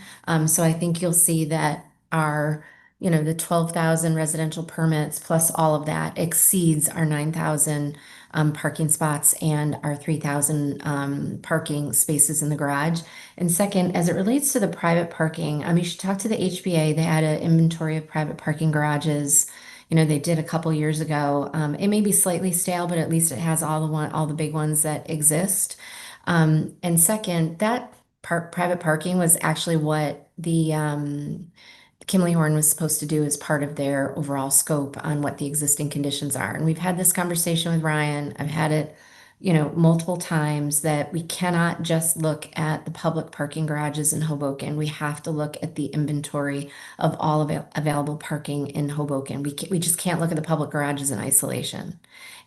So I think you'll see that our, the 12,000 residential permits plus all of that exceeds our 9,000 parking spots and our 3,000 parking spaces in the garage. And second, as it relates to the private parking, you should talk to the HBA. They had an inventory of private parking garages. They did a couple years ago. It may be slightly stale, but at least it has all the big ones that exist. And second, that private parking was actually what the Kimley Horn was supposed to do as part of their overall scope on what the existing conditions are. And we've had this conversation with Ryan. I've had it, multiple times that we cannot just look at the public parking garages in Hoboken. We have to look at the inventory of all available parking in Hoboken. We just can't look at the public garages in isolation.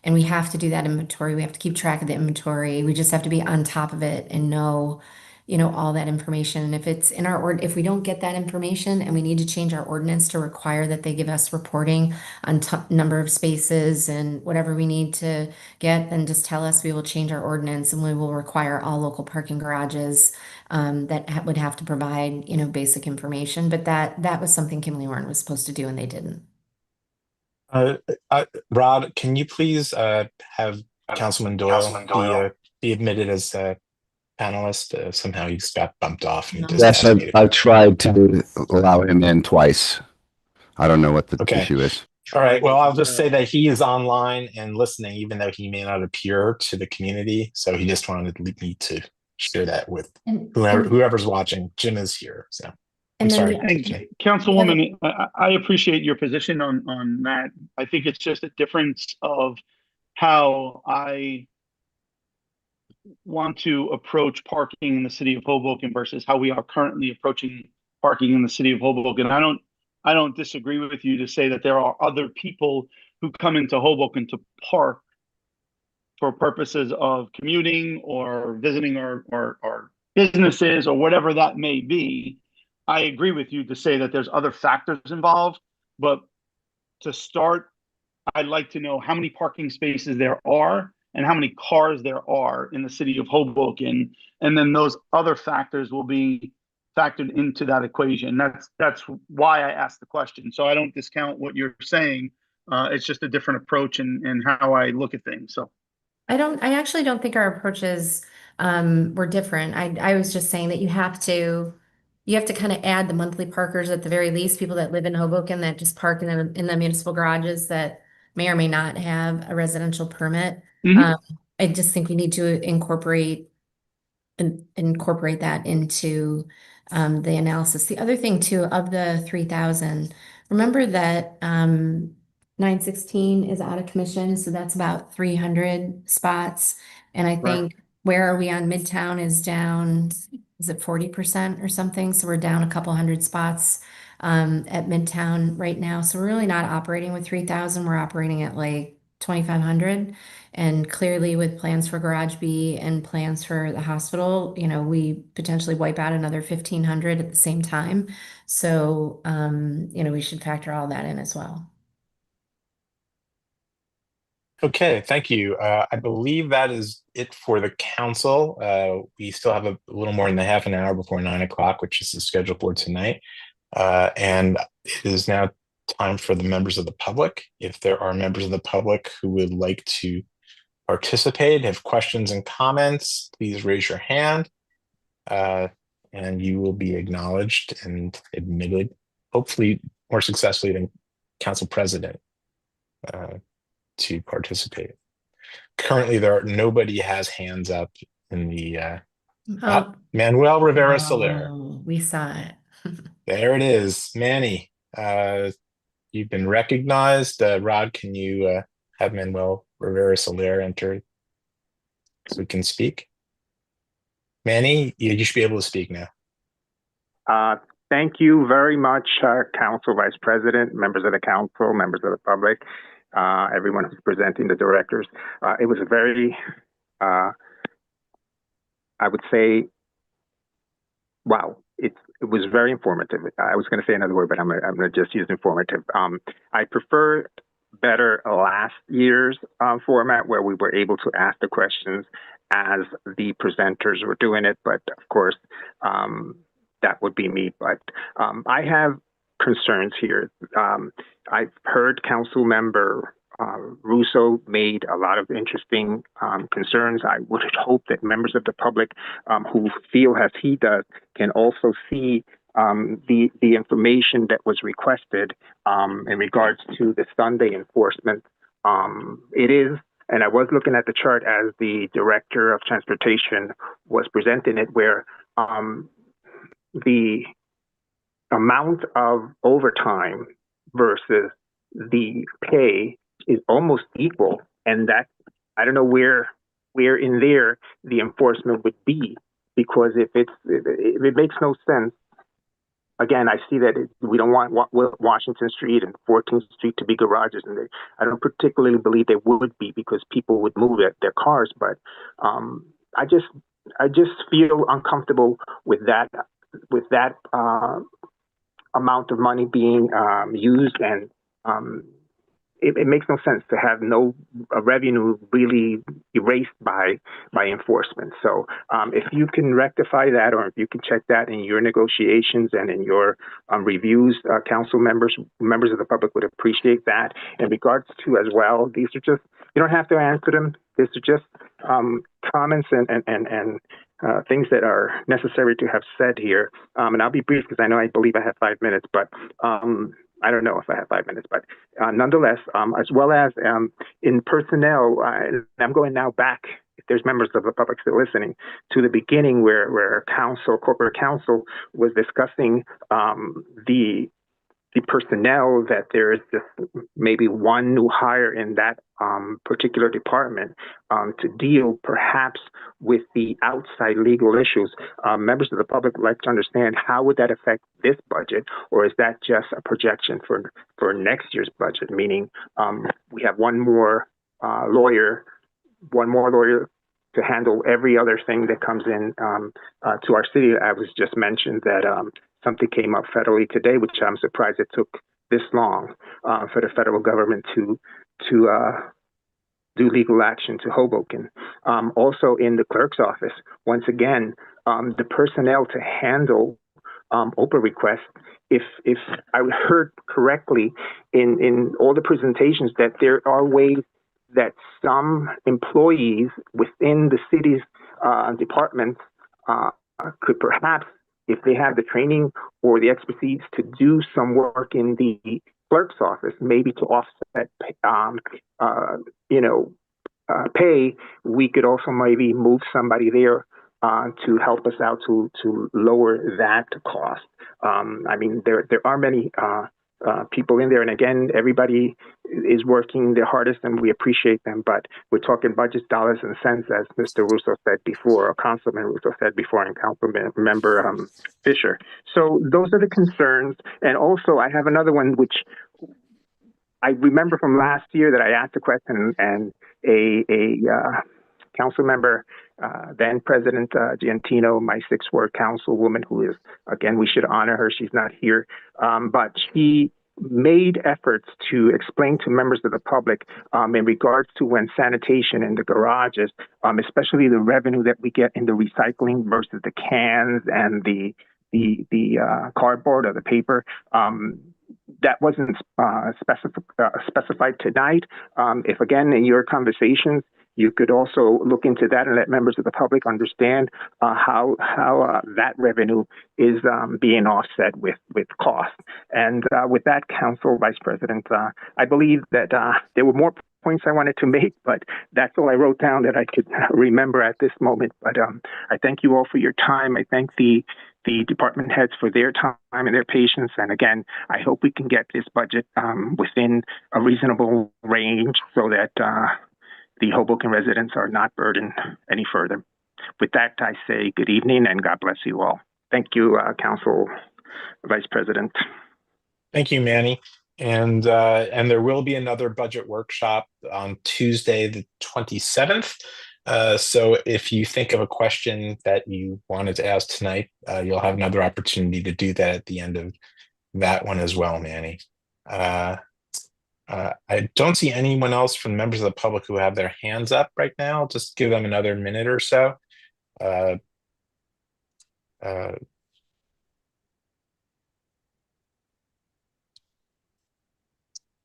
And we have to do that inventory. We have to keep track of the inventory. We just have to be on top of it and know all that information. And if it's in if we don't get that information and we need to change our ordinance to require that they give us reporting on number of spaces and whatever we need to get, then just tell us. We will change our ordinance and we will require all local parking garages that would have to provide, basic information. But that was something Kimley Horn was supposed to do and they didn't. Rod, can you please have Councilman Doyle be admitted as a panelist? Somehow he just got bumped off. And Yes, I've tried to allow him in twice. I don't know what the issue is. All right. Well, I'll just say that he is online and listening, even though he may not appear to the community. So he just wanted me to share that with whoever's watching. Jim is here. So I'm sorry. Councilwoman, I appreciate your position on that. I think it's just a difference of how I want to approach parking in the city of Hoboken versus how we are currently approaching parking in the city of Hoboken. I don't disagree with you to say that there are other people who come into Hoboken to park for purposes of commuting or visiting our businesses or whatever that may be. I agree with you to say that there's other factors involved, but to start, I'd like to know how many parking spaces there are and how many cars there are in the city of Hoboken, and then those other factors will be factored into that equation. That's why I asked the question. So I don't discount what you're saying. It's just a different approach and how I look at things. So I actually don't think our approaches were different. I was just saying that you have to kind of add the monthly parkers at the very least, people that live in Hoboken that just park in the municipal garages that may or may not have a residential permit. I just think we need to incorporate that into the analysis. The other thing too, of the 3,000, remember that 916 is out of commission, so that's about 300 spots. And I think where are we on Midtown is down, is it 40% or something? So we're down a couple hundred spots at Midtown right now. So we're really not operating with 3,000. We're operating at like 2,500. And clearly with plans for Garage B and plans for the hospital, we potentially wipe out another 1,500 at the same time. So, we should factor all that in as well. Okay, thank you. I believe that is it for the council. We still have a little more than half an hour before 9 o'clock, which is the schedule for tonight. And it is now time for the members of the public. If there are members of the public who would like to participate, have questions and comments, please raise your hand and you will be acknowledged and admitted, hopefully more successfully than council president, to participate. Currently, nobody has hands up in the Manuel Rivera Soler. We saw it. There it is. Manny, you've been recognized. Rod, can you have Manuel Rivera Soler enter so we can speak? Manny, you should be able to speak now. Thank you very much, Council Vice President, members of the council, members of the public, everyone who's presenting, the directors. It was a very, I would say, wow, it was very informative. I was going to say another word, but I'm going to just use informative. I prefer better last year's format where we were able to ask the questions as the presenters were doing it. But of course, that would be me. But I have concerns here. I've heard Council Member Russo made a lot of interesting concerns. I would hope that members of the public who feel as he does can also see the information that was requested in regards to the Sunday enforcement. It is, and I was looking at the chart as the Director of Transportation was presenting it, where the amount of overtime versus the pay is almost equal, and that I don't know where in there the enforcement would be, because if it makes no sense. Again, I see that we don't want Washington Street and 14th Street to be garages, and I don't particularly believe they would be, because people would move their cars. But I just feel uncomfortable with that amount of money being used, and it makes no sense to have no revenue really erased by enforcement. So if you can rectify that, or if you can check that in your negotiations and in your reviews, council members of the public would appreciate that. In regards to as well, these are just, you don't have to answer them. These are just comments and things that are necessary to have said here. And I'll be brief because I believe I have 5 minutes, but I don't know if I have 5 minutes, but nonetheless, as well as in personnel, I'm going now back, if there's members of the public still listening, to the beginning where corporate counsel was discussing the personnel, that there is just maybe one new hire in that particular department to deal perhaps with the outside legal issues. Members of the public would like to understand, how would that affect this budget, or is that just a projection for next year's budget? Meaning we have one more lawyer to handle every other thing that comes in to our city. I was just mentioned that something came up federally today, which I'm surprised it took this long for the federal government to do legal action to Hoboken. Also in the clerk's office, once again, the personnel to handle OPA requests, if I heard correctly in all the presentations, that there are ways that some employees within the city's departments could perhaps, if they have the training or the expertise to do some work in the clerk's office, maybe to offset pay, we could also maybe move somebody there to help us out to lower that cost. There are many people in there, and again, everybody is working their hardest, and we appreciate them. But we're talking budget dollars and cents, as Mr. Russo said before, or Councilman Russo said before, and Councilmember Fisher. So those are the concerns. And also, I have another one, which I remember from last year that I asked a question, and a council member, then President Giantino, my 6th Ward councilwoman, who is, again, we should honor her. She's not here. But she made efforts to explain to members of the public in regards to when sanitation in the garages, especially the revenue that we get in the recycling versus the cans and the cardboard or the paper. That wasn't specified tonight. If, again, in your conversations, you could also look into that and let members of the public understand how that revenue is being offset with cost. And with that, Council Vice President, I believe that there were more points I wanted to make, but that's all I wrote down that I could remember at this moment. But I thank you all for your time. I thank the department heads for their time and their patience. And again, I hope we can get this budget within a reasonable range so that the Hoboken residents are not burdened any further. With that, I say good evening and God bless you all. Thank you, Council Vice President. Thank you, Manny. And there will be another budget workshop on Tuesday, the 27th. So if you think of a question that you wanted to ask tonight, you'll have another opportunity to do that at the end of that one as well, Manny. I I don't see anyone else from members of the public who have their hands up right now. Just give them another minute or so. But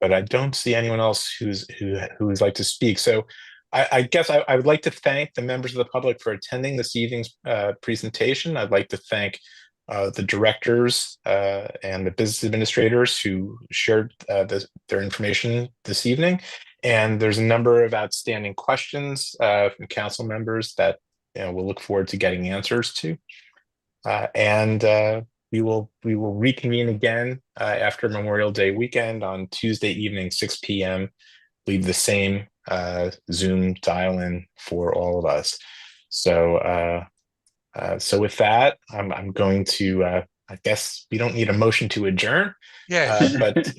I don't see anyone else who would like to speak. So I guess I would like to thank the members of the public for attending this evening's presentation. I'd like to thank the directors and the business administrators who shared their information this evening. And there's a number of outstanding questions from council members that we'll look forward to getting answers to. We will reconvene again after Memorial Day weekend on Tuesday evening, 6 p.m. Leave the same Zoom dial-in for all of us. So with that, I'm going to. I guess we don't need a motion to adjourn. Yes. But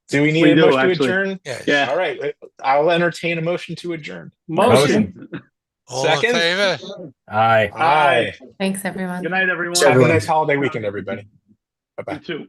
do we need a motion to adjourn? Yes. Yeah. All right. I'll entertain a motion to adjourn. Motion. All Second? in favor? Aye. Aye. Thanks, everyone. Good night, everyone. Have a nice holiday weekend, everybody. Bye-bye. You too.